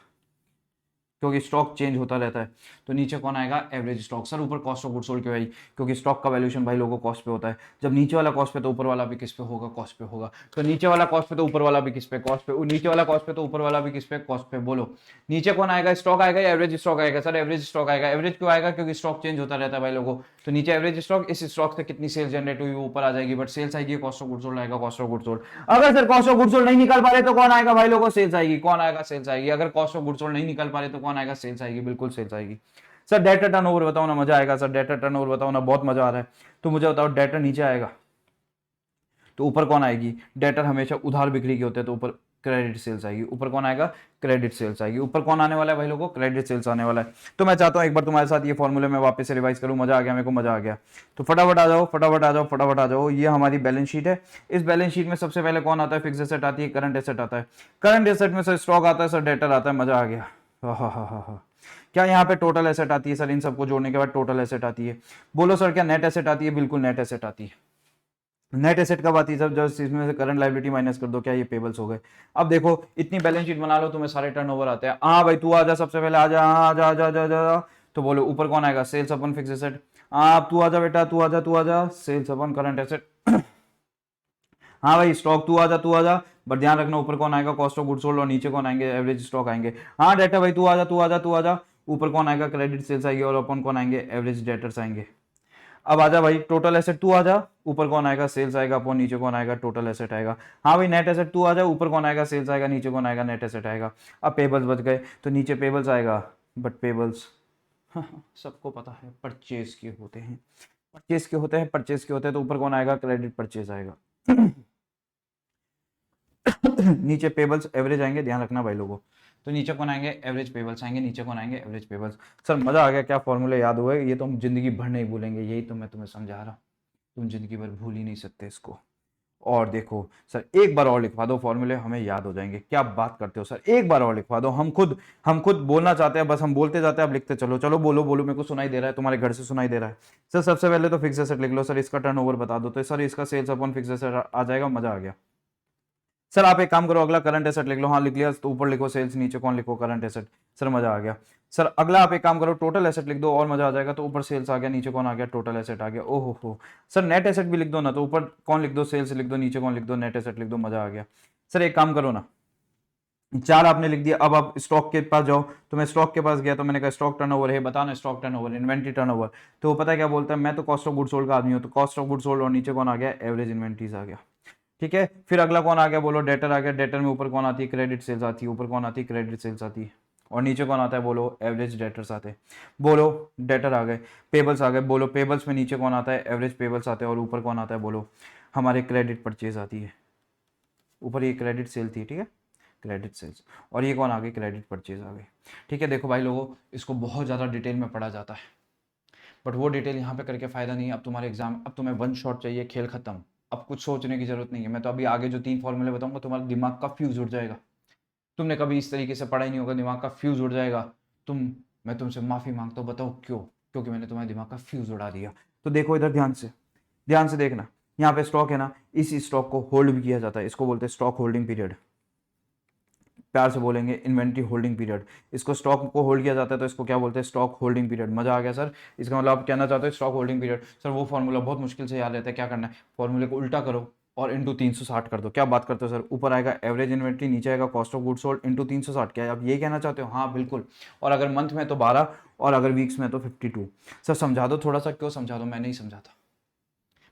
क्योंकि स्टॉक चेंज होता रहता है। तो नीचे कौन आएगा, एवरेज स्टॉक। सर ऊपर कॉस्ट ऑफ गुड्स सोल्ड क्यों आई, क्योंकि स्टॉक का वैल्यूएशन भाई लोगों कॉस्ट पे होता है। जब नीचे वाला कॉस्ट पे तो ऊपर वाला भी किस पे होगा, कॉस्ट पे होगा। तो नीचे वाला कॉस्ट पे तो ऊपर वाला भी किस पे, कॉस्ट पे। नीचे वाला कॉस्ट पे तो ऊपर वाला भी किस पे, कॉस्ट पे। बोलो नीचे कौन आएगा, स्टॉक आएगा या एवरेज स्टॉक आएगा? सर एवरेज स्टॉक आएगा। एवरेज क्यों आएगा, क्योंकि स्टॉक चेंज होता रहता है भाई लोगों। तो नीचे एवरेज स्टॉक, इस स्टॉक से कितनी सेल जनरेट हुई वो ऊपर आ जाएगी, बट सेल्स आएगी, कॉस्ट ऑफ गुड्स सोल्ड आएगा, कॉस्ट ऑफ गुड्स सोल्ड। अगर sir cost of goods sold नहीं निकाल पा रहे तो कौन आएगा भाई लोगों, सेल्स आएगी। कौन आएगा, सेल्स आएगी। अगर कॉस्ट ऑफ गुड्स सोल्ड नहीं निकाल पा रहे तो कौन आएगा, सेल्स आएगी, बिल्कुल सेल्स आएगी। सर डेटा टर्नओवर बताओ ना, मजा आएगा। सर डेटा टर्नओवर बताओ ना, बहुत मजा आ रहा है। तो मुझे बताओ डेटा नीचे आएगा तो ऊपर कौन आएगी, डेटर हमेशा उधार बिक्री के होते हैं तो ऊपर क्रेडिट सेल्स आएगी। ऊपर कौन आएगा, क्रेडिट सेल्स आएगी। ऊपर कौन आने वाला है भाई लोगों, क्रेडिट सेल्स आने वाला है। तो मैं चाहता हूं एक बार तुम्हारे साथ ये फॉर्मूले में वापस से रिवाइज करूं। मजा आ गया, मेरे को मजा आ गया। तो फटाफट आ जाओ, फटाफट आ जाओ, फटाफट आ जाओ। ये हमारी बैलेंस शीट है। इस बैलेंस शीट में सबसे पहले कौन आता है, फिक्स एसेट आती है, करंट एसेट आता है। करंट एसेट में सर स्टॉक आता है, सर डेटर आता है। मजा आ गया। हाँ। क्या यहाँ पे टोटल एसेट आती है? सर इन सबको जोड़ने के बाद टोटल एसेट आती है। बोलो सर क्या नेट एसेट आती है? बिल्कुल नेट एसेट आती है। नेट एसेट कब आती है? जब जब इसमें से करंट लायबिलिटी माइनस कर दो, क्या ये पेबल्स हो गए। अब देखो इतनी बैलेंस शीट बना लो, तुम्हें सारे टर्नओवर आते हैं। हाँ भाई तू आजा, सबसे पहले आजा, हाँ आजा आजा आजा आजा। तो बोलो ऊपर कौन आएगा? सेल्स अपन फिक्स एसेट। हाँ तू आजा बेटा, तू आजा तू आजा, सेल्स अपन करंट एसेट। हाँ भाई स्टॉक तू आजा तू आजा, बट ध्यान रखना ऊपर कौन आएगा? कॉस्ट ऑफ गुड्स सोल्ड, और नीचे कौन आएंगे? एवरेज स्टॉक आएंगे। हाँ डेटा भाई तू आजा तू आजा तू आजा, ऊपर कौन आएगा? क्रेडिट सेल्स आएगी, और अपन कौन आएंगे? एवरेज डेटर्स आएंगे। अब आजा भाई टोटल एसेट तू आजा, ऊपर कौन आएगा? सेल्स आएगा, अपन नीचे कौन आएगा? टोटल एसेट आएगा। हाँ भाई नेट एसेट तू आजा, ऊपर कौन आएगा? सेल्स आएगा, नीचे कौन आएगा? नेट एसेट आएगा। अब पेबल्स बच गए, तो नीचे पेबल्स आएगा, बट पेबल्स सबको पता है परचेज के होते हैं, परचेज के होते हैं, परचेज के होते हैं, तो ऊपर कौन आएगा? क्रेडिट परचेज आएगा। नीचे पेबल्स एवरेज आएंगे, ध्यान रखना भाई लोगों। तो नीचे कौन आएंगे? एवरेज पेबल्स आएंगे, नीचे कौन आएंगे? Average pebbles. सर मजा आ गया, क्या फॉर्मूले याद हुए, ये तो हम जिंदगी भर नहीं भूलेंगे, यही तो मैं तुम्हें समझा रहा हूँ, तुम जिंदगी भर भूल ही नहीं सकते इसको। और देखो सर एक बार और लिखवा दो फॉर्मूले, हमें याद हो जाएंगे। क्या बात करते हो सर, एक बार और लिखवा दो, हम खुद बोलना चाहते हैं, बस हम बोलते जाते हैं, आप लिखते चलो। चलो बोलो बोलो, मेरे को सुनाई दे रहा है, तुम्हारे घर से सुनाई दे रहा है। सर सबसे पहले तो फिक्स एसेट लिख लो सर, इसका टर्नओवर बता दो, तो सर इसका सेल्स अपॉन फिक्स एसेट आ जाएगा, मजा आ गया। सर आप एक काम करो, अगला करंट एसेट लिख लो। हाँ लिख लिया, तो ऊपर लिखो सेल्स, नीचे कौन लिखो? Current asset. सर मजा आ गया। सर अगला आप एक काम करो, टोटल एसेट लिख दो, और मजा आ जाएगा। तो ऊपर सेल्स आ गया, नीचे कौन आ गया? टोटल एसेट आ गया। ओहो हो। सर नेट एसेट भी लिख दो ना, तो ऊपर कौन लिख दो? सेल्स लिख दो, नीचे कौन लिख दो? नेट एसेट लिख दो, मजा आ गया। सर एक काम करो ना, चार आपने लिख दिया, अब आप स्टॉक के पास जाओ। तो मैं स्टॉक के पास गया, तो मैंने कहा स्टॉक टर्नओवर है, बताना स्टॉक टर्नओवर, इन्वेंट्री टर्नओवर। तो वो पता है क्या बोलता है? मैं तो कॉस्ट ऑफ गुड्स सोल्ड का आदमी हूँ, तो कॉस्ट ऑफ गुड्स सोल्ड, और नीचे कौन आ गया? एवरेज इन्वेंट्रीज आ गया। ठीक है, फिर अगला कौन आ गया? बोलो डेटर आ गया। डेटर में ऊपर कौन आती है? क्रेडिट सेल्स आती है। ऊपर कौन आती है? क्रेडिट सेल्स आती है। और नीचे कौन आता है? बोलो एवरेज डेटर्स आते हैं। बोलो डेटर आ गए। पेबल्स आ गए। बोलो पेबल्स में नीचे कौन आता है? एवरेज पेबल्स आते हैं। और ऊपर कौन आता है? बोलो हमारे क्रेडिट परचेज आती है। ऊपर ये क्रेडिट सेल थी, ठीक है, क्रेडिट सेल्स, और ये कौन आ गई? क्रेडिट परचेज आ गई। ठीक है, देखो भाई लोगों, इसको बहुत ज़्यादा डिटेल में पढ़ा जाता है, बट वो डिटेल यहाँ पे करके फायदा नहीं है। अब तुम्हारे एग्जाम, अब तुम्हें वन शॉट चाहिए, खेल खत्म। अब कुछ सोचने की जरूरत नहीं है। मैं तो अभी आगे जो तीन फॉर्मूले बताऊंगा, तुम्हारा दिमाग का फ्यूज उड़ जाएगा। तुमने कभी इस तरीके से पढ़ा ही नहीं होगा, दिमाग का फ्यूज उड़ जाएगा। तुम मैं तुमसे माफी मांगता हूँ, बताओ क्यों? क्योंकि मैंने तुम्हारे दिमाग का फ्यूज उड़ा दिया। तो देखो इधर ध्यान से देखना। यहाँ पे स्टॉक है ना, इस स्टॉक को होल्ड भी किया जाता है, इसको बोलते हैं स्टॉक होल्डिंग पीरियड। प्यार से बोलेंगे इन्वेंट्री होल्डिंग पीरियड। इसको स्टॉक को होल्ड किया जाता है, तो इसको क्या बोलते हैं? Stock holding period. मजा आ गया सर, इसका मतलब आप कहना चाहते हो स्टॉक होल्डिंग पीरियड। सर वो फॉर्मूला बहुत मुश्किल से याद रहता है, क्या करना है? फॉर्मूले को उल्टा करो और इंटू 360 कर दो। क्या बात करते हो सर? ऊपर आएगा एवरेज इन्वेंट्री, नीचे आएगा cost of goods sold, into 360। क्या आप ये कहना चाहते हो? हाँ बिल्कुल। और अगर मंथ में तो 12, और अगर वीक्स में तो 52। सर समझा दो थोड़ा सा। क्यों समझा दो? मैं नहीं समझाता,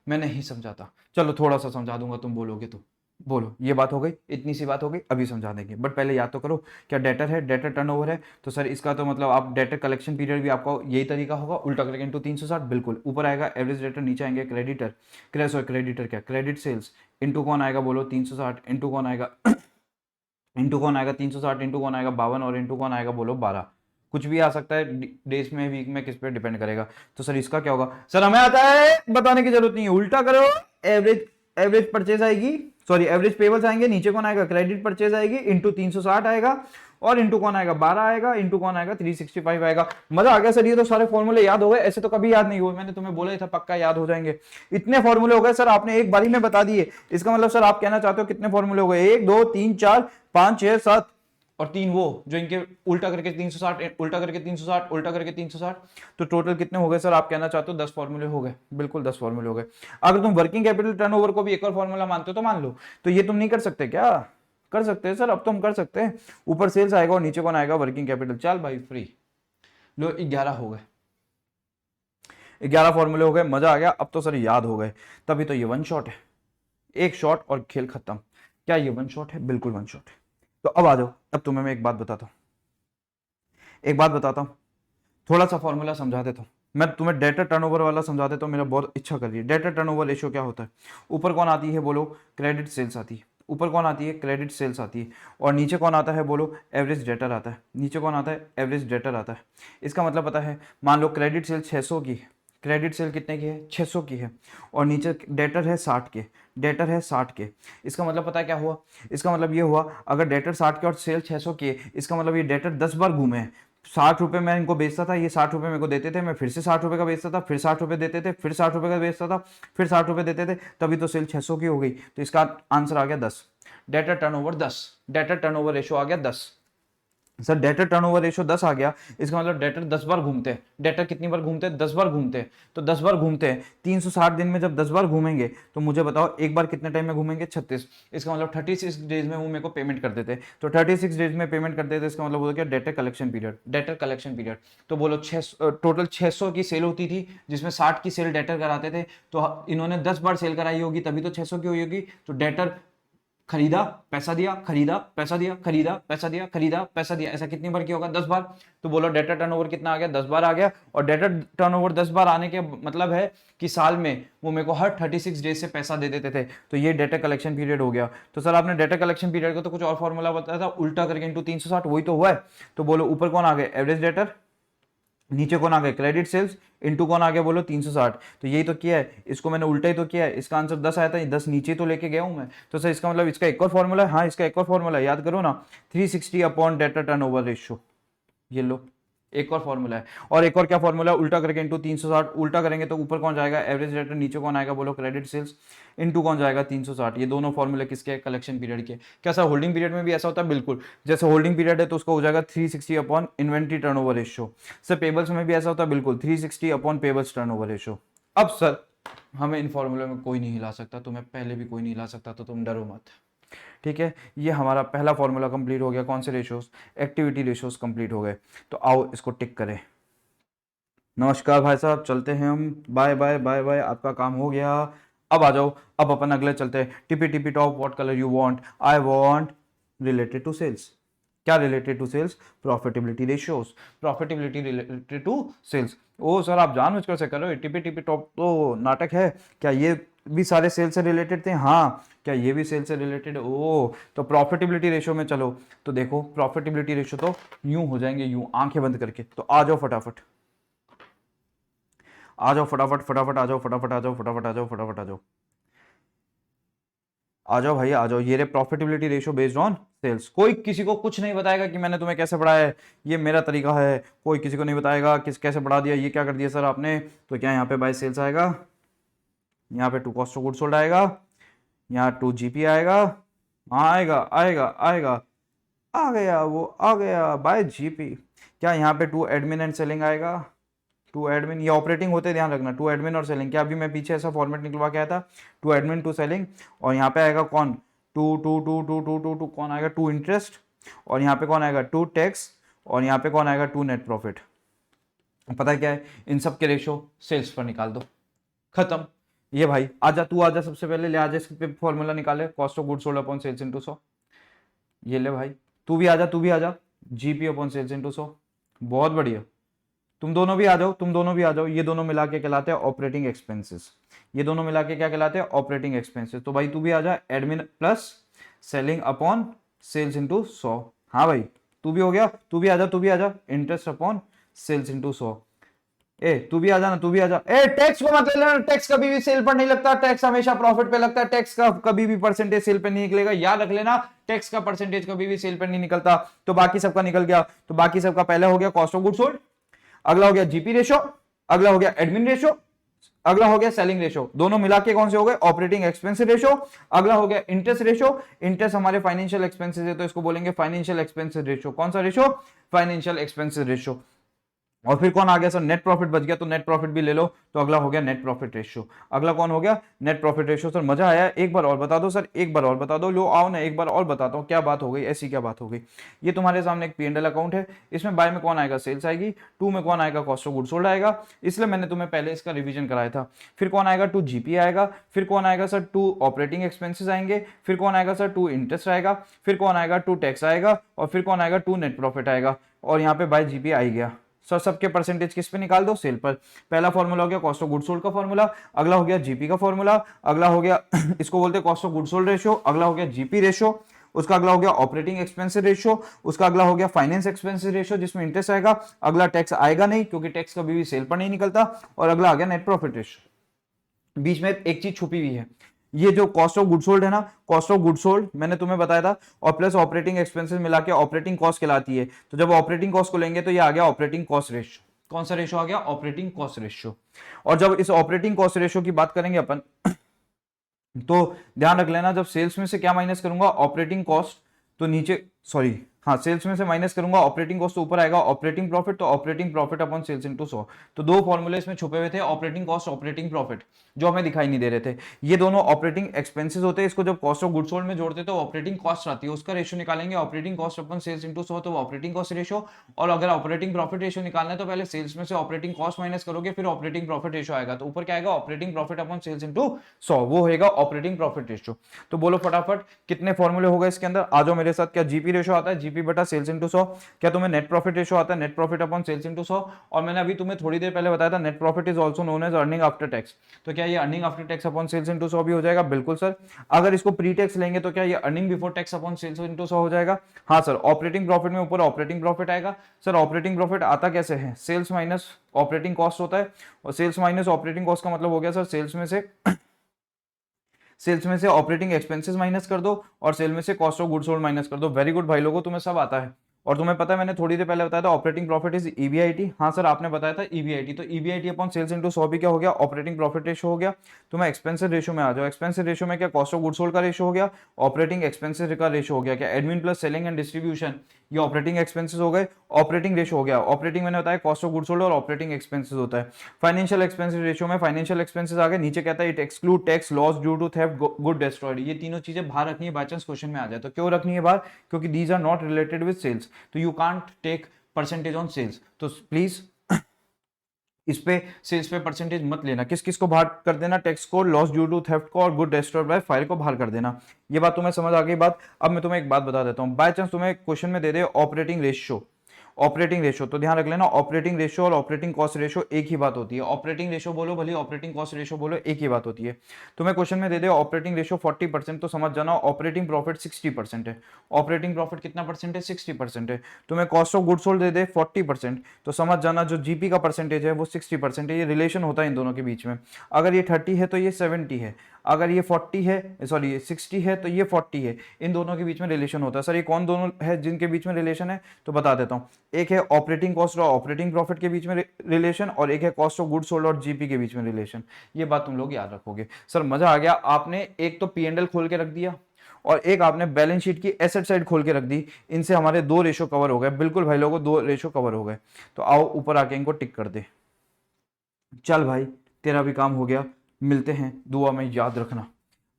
मैं नहीं समझाता। चलो थोड़ा सा समझा दूंगा, तुम बोलोगे तो। बोलो ये बात हो गई, इतनी सी बात हो गई, अभी समझा देंगे, बट पहले याद तो करो। क्या डेटर है? डेटर टर्नओवर है, तो सर इसका तो मतलब आप डेटर कलेक्शन पीरियड भी आपका यही तरीका होगा, उल्टा करके इंटू 360। बिल्कुल, ऊपर आएगा एवरेज डेटर, नीचे आएंगे क्रेडिटर। क्रेडिटर क्या? Credit sales. इंटू कौन आएगा? बोलो 360। इंटू कौन आएगा? इंटू कौन आएगा? 360। इंटू कौन आएगा? 52। और इंटू कौन आएगा? बोलो 12। कुछ भी आ सकता है, डेज में, वीक में, किस पे डिपेंड करेगा। तो सर इसका क्या होगा? सर हमें आता है, बताने की जरूरत नहीं है, उल्टा करो। एवरेज एवरेज परचेज आएगी, सॉरी एवरेज पेबल्स आएंगे, नीचे कौन आएगा? क्रेडिट परचेज आएगी, इंटू 360 आएगा, और इंटू कौन आएगा? 12 आएगा, इंटू कौन आएगा? 365 आएगा। मजा आ गया सर, ये तो सारे फॉर्मूले याद हो गए, ऐसे तो कभी याद नहीं हुए। मैंने तुम्हें बोला ही था पक्का याद हो जाएंगे। इतने फॉर्मूले हो गए सर, आपने एक बारी में बता दिए। इसका मतलब सर आप कहना चाहते हो कितने फॉर्मूले हो गए? 1 2 3 4 5 6 7, और 3 वो जो इनके उल्टा करके 360, उल्टा करके 360, उल्टा करके 360। तो टोटल कितने हो गए सर? आप कहना चाहते हो 10 फॉर्मूले हो गए। बिल्कुल 10 फॉर्मूले हो गए। अगर तुम वर्किंग कैपिटल टर्नओवर को भी एक और फॉर्मूला मानते हो तो मान लो। तो ये तुम नहीं कर सकते क्या? कर सकते हैं सर, अब तो हम कर सकते हैं। ऊपर सेल्स आएगा और नीचे कौन आएगा? Working capital. चल भाई फ्री। लो 11 हो गए, 11 फॉर्मूले हो गए, मजा आ गया। अब तो सर याद हो गए, तभी तो ये वन शॉट है, एक शॉट और खेल खत्म। क्या ये वन शॉट है? बिल्कुल वन शॉट है। तो अब आ जाओ, अब तुम्हें मैं एक बात बताता हूं, एक बात बताता हूं, थोड़ा सा फॉर्मूला समझा देता हूं। मैं तुम्हें डेटा टर्नओवर वाला समझा देता हूं, मेरा बहुत इच्छा कर रही है। डेटा टर्नओवर रेशियो क्या होता है? ऊपर कौन आती है? बोलो क्रेडिट सेल्स आती है। ऊपर कौन आती है? क्रेडिट सेल्स आती है। और नीचे कौन आता है? बोलो एवरेज डेटर आता है। नीचे कौन आता है? एवरेज डेटर आता है। इसका मतलब पता है, मान लो क्रेडिट सेल 600 की, क्रेडिट सेल कितने की है? 600 की है, और नीचे डेटर है 60 के, डेटर है 60 के। इसका मतलब पता है क्या हुआ? इसका मतलब ये हुआ, अगर डेटर 60 के और सेल 600 की है, इसका मतलब ये डेटर 10 बार घूमे हैं। 60 रुपए मैं इनको बेचता था, ये 60 रुपए मेरे को देते थे, मैं फिर से 60 रुपए का बेचता था, फिर 60 रुपए देते थे, फिर 60 रुपए का बेचता था, फिर 60 रुपए देते थे, तभी तो सेल 600 की हो गई। तो इसका आंसर आ गया 10। Debtor turnover 10, debtor turnover ratio आ गया 10। सर डेटर टर्नओवर रेशो 10 आ गया, इसका मतलब डेटर 10 बार घूमते हैं। डेटर कितनी बार घूमते हैं? 10 बार घूमते हैं। तो 10 बार घूमते हैं, 360 दिन में जब 10 बार घूमेंगे तो मुझे बताओ एक बार कितने टाइम में घूमेंगे? 36। इसका मतलब 36 डेज में वो मेरे को पेमेंट कर देते। तो 36 डेज में पेमेंट कर देते, इसका मतलब हो गया debtor collection period. Debtor collection period तो बोलो टोटल 600 की सेल होती थी, जिसमें 60 की सेल डेटर कराते थे। तो इन्होंने 10 बार सेल कराई होगी, तभी तो 600 की हुई होगी। तो डेटर खरीदा, पैसा दिया, खरीदा, पैसा दिया, खरीदा, पैसा दिया, खरीदा, पैसा दिया, ऐसा कितनी बार किया होगा? 10 बार। तो बोलो डेटा टर्नओवर कितना आ गया? 10 बार आ गया। और डेटा टर्नओवर 10 बार आने के मतलब है कि साल में वो मेरे को हर 36 डेज से पैसा दे देते थे। तो ये डेटा कलेक्शन पीरियड हो गया। तो सर आपने डेटा कलेक्शन पीरियड को तो कुछ और फॉर्मूला बताया था, उल्टा करके इंटू 360, वही तो हुआ है। तो बोलो ऊपर कौन आ गए? एवरेज डेटर, नीचे कौन आ गया? क्रेडिट सेल्स, इनटू कौन आ गया? बोलो 360। तो यही तो किया है, इसको मैंने उल्टा ही तो किया है। इसका आंसर 10 आया था, 10 नीचे तो लेके गया हूं मैं। तो सर इसका मतलब इसका एक और फॉर्मूला है। हाँ, इसका एक और फॉर्मूला याद करो ना, 360 अपॉन डेटा टर्नओवर रेशियो। ये लो एक और फॉर्मूला है। और एक और क्या फॉर्मूला है? उल्टा करके इंटू 360। उल्टा करेंगे तो ऊपर कौन जाएगा? एवरेज डेटर, नीचे कौन आएगा? बोलो क्रेडिट सेल्स, इनटू कौन जाएगा? 360। ये दोनों फॉर्मूले किसके? कलेक्शन पीरियड के। क्या सर होल्डिंग पीरियड में भी ऐसा होता है? बिल्कुल। जैसे होल्डिंग पीरियड है तो उसका हो जाएगा 360 upon inventory turnover ratio. Sir payables में भी ऐसा होता है? बिल्कुल, 360 अपॉन पेबल्स टर्नओवर रेशियो। अब सर हमें इन फॉर्मूले में कोई नहीं हिला सकता, तुम्हें पहले भी कोई नहीं हिला सकता, तो तुम डरो मत। ठीक है, ये हमारा पहला फॉर्मूला कंप्लीट हो गया। कौन से रेशियोज? एक्टिविटी रेशियोज कंप्लीट हो गए। तो आओ इसको टिक करें। नमस्कार भाई साहब, चलते हैं हम। बाय बाय बाय बाय, आपका काम हो गया। अब आ जाओ, अब अपन अगले चलते हैं। Tippy tippy top, what colour you want? I want related to sales. क्या related to sales? Profitability ratios. Profitability related to sales. ओ सर आप जानबूझकर से कर रहे हो, टिपी टिपी टॉप तो नाटक है क्या? ये भी सारे सेल्स से रिलेटेड थे? हाँ। क्या ये भी सेल्स से रिलेटेड है? ओ तो प्रॉफिटेबिलिटी रेशियो में चलो। तो देखो प्रॉफिटेबिलिटी रेशियो तो यूं हो जाएंगे, यूं आंखें बंद करके। तो आ जाओ फटाफट, आ जाओ फटाफट, फटाफट आ जाओ, फटाफट आ जाओ, फटाफट आ जाओ, फटाफट आ जाओ, आ जाओ भैया आ जाओ। ये रे profitability ratio based on sales. कोई किसी को कुछ नहीं बताएगा कि मैंने तुम्हें कैसे पढ़ाया है, ये मेरा तरीका है। कोई किसी को नहीं बताएगा किस कैसे पढ़ा दिया, ये क्या कर दिया सर आपने। तो क्या यहाँ पे बाय सेल्स आएगा, यहाँ पे to cost of goods sold आएगा, यहाँ टू जीपी आएगा। हाँ आएगा आएगा आएगा, आ गया वो आ गया बाय जीपी। क्या यहाँ पे टू एडमिन एंड सेलिंग आएगा? टू एडमिन, ये ऑपरेटिंग होते ध्यान रखना, टू एडमिन और सेलिंग। क्या अभी मैं पीछे ऐसा फॉर्मेट निकलवा के आया था? टू एडमिन टू सेलिंग, और यहाँ पे आएगा कौन? To to to to to to to कौन आएगा? To interest. और यहाँ पे कौन आएगा? To tax. और यहाँ पे कौन आएगा? To net profit. पता है क्या है? इन सब के रेशो सेल्स पर निकाल दो, खत्म। ये भाई आजा, तू आजा, सबसे पहले ले आजा, इस पे फॉर्मूला निकाले, cost of goods sold upon sales into 100। ये ले भाई, तू भी आजा, तू भी आजा, जीपी अपॉन सेल्स इनटू 100। बहुत बढ़िया, तुम दोनों भी आ जाओ, तुम दोनों भी आ जाओ। ये दोनों मिला के कहलाते हैं ऑपरेटिंग एक्सपेंसेस। ये दोनों मिला के क्या कहलाते हैं? Operating expenses. तो भाई तू भी आ जा, admin plus selling upon sales into 100। हाँ भाई तू भी हो गया, तू भी आ जा, तू भी आ जा, इंटरेस्ट अपॉन सेल्स इनटू 100। ए तू भी आ जा ना, तू भी आ जा। ए टैक्स को मत ले लेना, टैक्स कभी भी सेल पर नहीं लगता, टैक्स हमेशा प्रॉफिट पे लगता है। टैक्स का कभी भी परसेंटेज सेल पे नहीं निकलेगा, याद रख लेना। टैक्स का परसेंटेज कभी भी सेल पर नहीं निकलता। तो बाकी सबका निकल गया। तो बाकी सबका पहले हो गया कॉस्ट ऑफ गुड्स सोल्ड, अगला हो गया जीपी रेशो, अगला हो गया एडमिन रेशो, अगला हो गया सेलिंग रेशो। दोनों मिला के कौन से हो गए? Operating expense ratio. अगला हो गया इंटरेस्ट रेशो। इंटरेस्ट हमारे फाइनेंशियल एक्सपेंसेस है, तो इसको बोलेंगे फाइनेंशियल एक्सपेंसेस रेशो। कौन सा रेशो? Financial expenses ratio. और फिर कौन आ गया सर? नेट प्रॉफिट बच गया, तो नेट प्रॉफिट भी ले लो। तो अगला हो गया नेट प्रॉफिट रेशियो। अगला कौन हो गया? Net profit ratio. सर मजा आया, एक बार और बता दो सर, एक बार और बता दो। लो आओ ना, एक बार और बताता हूँ क्या बात हो गई, ऐसी क्या बात हो गई। ये तुम्हारे सामने एक P&L अकाउंट है, इसमें बाय में कौन आएगा? सेल्स आएगी। टू में कौन आएगा? कॉस्ट ऑफ गुड्स सोल्ड आएगा, इसलिए मैंने तुम्हें पहले इसका रिवीजन कराया था। फिर कौन आएगा? टू जीपी आएगा। फिर कौन आएगा सर? टू ऑपरेटिंग एक्सपेंसेस आएंगे। फिर कौन आएगा सर? टू इंटरेस्ट आएगा। फिर कौन आएगा? टू टैक्स आएगा। और फिर कौन आएगा? टू नेट प्रॉफिट आएगा। और यहाँ पे बाय जीपी आ गया। सर सबके परसेंटेज किस पे निकाल दो? सेल पर। पहला फॉर्मूला हो गया कॉस्ट ऑफ गुड्स सोल्ड का फॉर्मूला, अगला हो गया जीपी का फॉर्मूला, अगला हो गया इसको बोलते हैं cost of goods sold ratio, अगला हो गया जीपी रेशियो, उसका अगला हो गया ऑपरेटिंग एक्सपेंसेस रेशियो, उसका अगला हो गया फाइनेंस एक्सपेंसेस रेशियो जिसमें इंटरेस्ट आएगा, अगला टैक्स आएगा नहीं क्योंकि टैक्स कभी भी सेल पर नहीं निकलता, और अगला आ गया नेट प्रॉफिट रेशियो। बीच में एक चीज छुपी हुई है, ये जो कॉस्ट ऑफ गुड सोल्ड है ना, कॉस्ट ऑफ गुड सोल्ड मैंने तुम्हें बताया था, और प्लस ऑपरेटिंग एक्सपेंसेस मिला के ऑपरेटिंग कॉस्ट कहलाती है। तो जब ऑपरेटिंग कॉस्ट को लेंगे तो ये आ गया ऑपरेटिंग कॉस्ट रेशियो। कौन सा रेशियो आ गया? Operating cost ratio. और जब इस ऑपरेटिंग कॉस्ट रेशियो की बात करेंगे अपन तो ध्यान रख लेना, जब सेल्स में से क्या माइनस करूंगा? ऑपरेटिंग कॉस्ट, तो नीचे सॉरी हाँ, सेल्स में से माइनस करूंगा ऑपरेटिंग कॉस्ट, तो ऊपर आएगा ऑपरेटिंग प्रॉफिट। तो operating profit upon sales into 100। तो दो फॉर्मूले इसमें छुपे हुए थे, ऑपरेटिंग कॉस्ट, ऑपरेटिंग प्रॉफिट, जो हमें दिखाई नहीं दे रहे थे। ये दोनों ऑपरेटिंग एक्सपेंसेस होते हैं, इसको जब कॉस्ट ऑफ गुड्स सोल्ड में जोड़ते तो ऑपरेटिंग कॉस्ट आती है, उसका रेशियो निकालेंगे operating cost upon sales into 100, तो ऑपरेटिंग कॉस्ट रेशियो। और अगर ऑपरेटिंग प्रॉफिट रेशियो निकालना है तो पहले सेल्स में से ऑपरेटिंग कॉस्ट माइनस करोगे, फिर ऑपरेटिंग प्रॉफिट रेशियो आएगा। तो ऊपर क्या आएगा? Operating profit upon sales into 100, वो होगा ऑपरेटिंग प्रॉफिट रेशियो। तो बोलो फटाफट कितने फॉर्मूले हो गए इसके अंदर? आ जाओ मेरे साथ। क्या जीपी रेशियो आता है? जीपी बटा सेल्स इनटू 100। क्या तुम्हें नेट प्रॉफिट रेशियो आता है? Net profit upon sales into 100। और मैंने अभी तुम्हें थोड़ी देर पहले बताया था net profit is also known as earning after tax. तो क्या ये earning after tax upon sales into 100 भी हो जाएगा? बिल्कुल सर। अगर इसको प्री टैक्स लेंगे तो क्या ये earning before tax upon sales into 100 हो जाएगा? हाँ सर। ऑपरेटिंग प्रॉफिट में ऊपर ऑपरेटिंग प्रॉफिट आएगा। सर ऑपरेटिंग प्रॉफिट आता कैसे है? सेल्स माइनस ऑपरेटिंग कॉस्ट होता है, और सेल्स माइनस ऑपरेटिंग कॉस्ट का मतलब हो गया सर सेल्स में से ऑपरेटिंग एक्सपेंसेस माइनस कर दो, और सेल में से cost of goods sold minus कर दो। वेरी गुड भाई लोगों, तुम्हें सब आता है। और तुम्हें पता है मैंने थोड़ी देर पहले बताया था ऑपरेटिंग प्रॉफिट इज ईबीआईटी। हाँ सर, आपने बताया था ईबीआईटी। तो ईबीआईटी अपॉन सेल्स इनटू 100 भी क्या हो गया? ऑपरेटिंग प्रॉफिट रेशियो हो गया। तो मैं एक्सपेंसेस रेशियो में आ जाओ। एक्सपेंसेस रेशियो में क्या? कॉस्ट ऑफ गुड्स सोल्ड का रेशियो हो गया, ऑपरेटिंग एक्सपेंसेस का रेशियो हो गया। क्या admin plus selling and distribution, ये ऑपरेटिंग एक्सपेंसेस हो गए। ऑपरेटिंग रेशियो हो गया, ऑपरेटिंग मैंने बताया कॉस्ट ऑफ गुड्स सोल्ड और ऑपरेटिंग एक्सपेंसेस होता है। फाइनेंशियल एक्सपेंसेस रेशियो में फाइनेंशियल एक्सपेंसेस आ गए। नीचे कहता है it exclude tax loss due to theft good destroyed. ये तीनों चीजें बाहर रखनी है, बाय चांस क्वेश्चन में आ जाए तो। क्यों रखनी है बाहर? क्योंकि these are not related with sales, तो you can't take percentage on sales. तो प्लीज इस पे सेल्स पे परसेंटेज मत लेना। किस किस को बाहर कर देना? टैक्स को, लॉस ड्यू टू थेफ्ट को, और गुड डिस्ट्रॉयड बाय फायर को बाहर कर देना। ये बात तुम्हें समझ आ गई बात? अब मैं तुम्हें एक बात बता देता हूं। बाय चांस तुम्हें क्वेश्चन में दे they operating ratio, operating ratio, तो ध्यान रख लेना ऑपरेटिंग रेशियो और ऑपरेटिंग कॉस्ट रेशियो एक ही बात होती है। ऑपरेटिंग रेशियो बोलो भले ऑपरेटिंग कॉस्ट रेशियो बोलो, एक ही बात होती है। तुम्हें क्वेश्चन में दे दे ऑपरेटिंग रेशियो 40%, तो समझ जाना ऑपरेटिंग प्रॉफिट 60% है। ऑपरेटिंग प्रॉफिट कितना परसेंट है? 60% है। तुम्हें कॉस्ट ऑफ गुड्स सोल्ड दे दे 40%, तो समझ जाना जो जीपी का परसेंटेज है वो 60% है। ये रिलेशन होता है इन दोनों के बीच में। अगर ये 30 है तो ये 70 है, अगर ये 40 है, सॉरी ये 60 है तो ये 40 है। इन दोनों के बीच में रिलेशन होता है। सर ये कौन दोनों है जिनके बीच में रिलेशन है? तो बता देता हूं। एक है ऑपरेटिंग कॉस्ट और ऑपरेटिंग प्रॉफिट के बीच में रिलेशन, और एक है कॉस्ट ऑफ गुड्स सोल्ड और जीपी के बीच में रिलेशन। ये बात तुम लोग याद रखोगे। सर मजा आ गया। आपने एक तो पी&एल खोल के रख दिया, और एक आपने बैलेंस शीट की एसेट साइड खोल के रख दी। इनसे हमारे दो रेशो कवर हो गए। बिल्कुल भाई लोगों, दो रेशो कवर हो गए। तो आओ ऊपर आके इनको टिक कर दे। चल भाई तेरा भी काम हो गया। मिलते हैं, दुआ में याद रखना।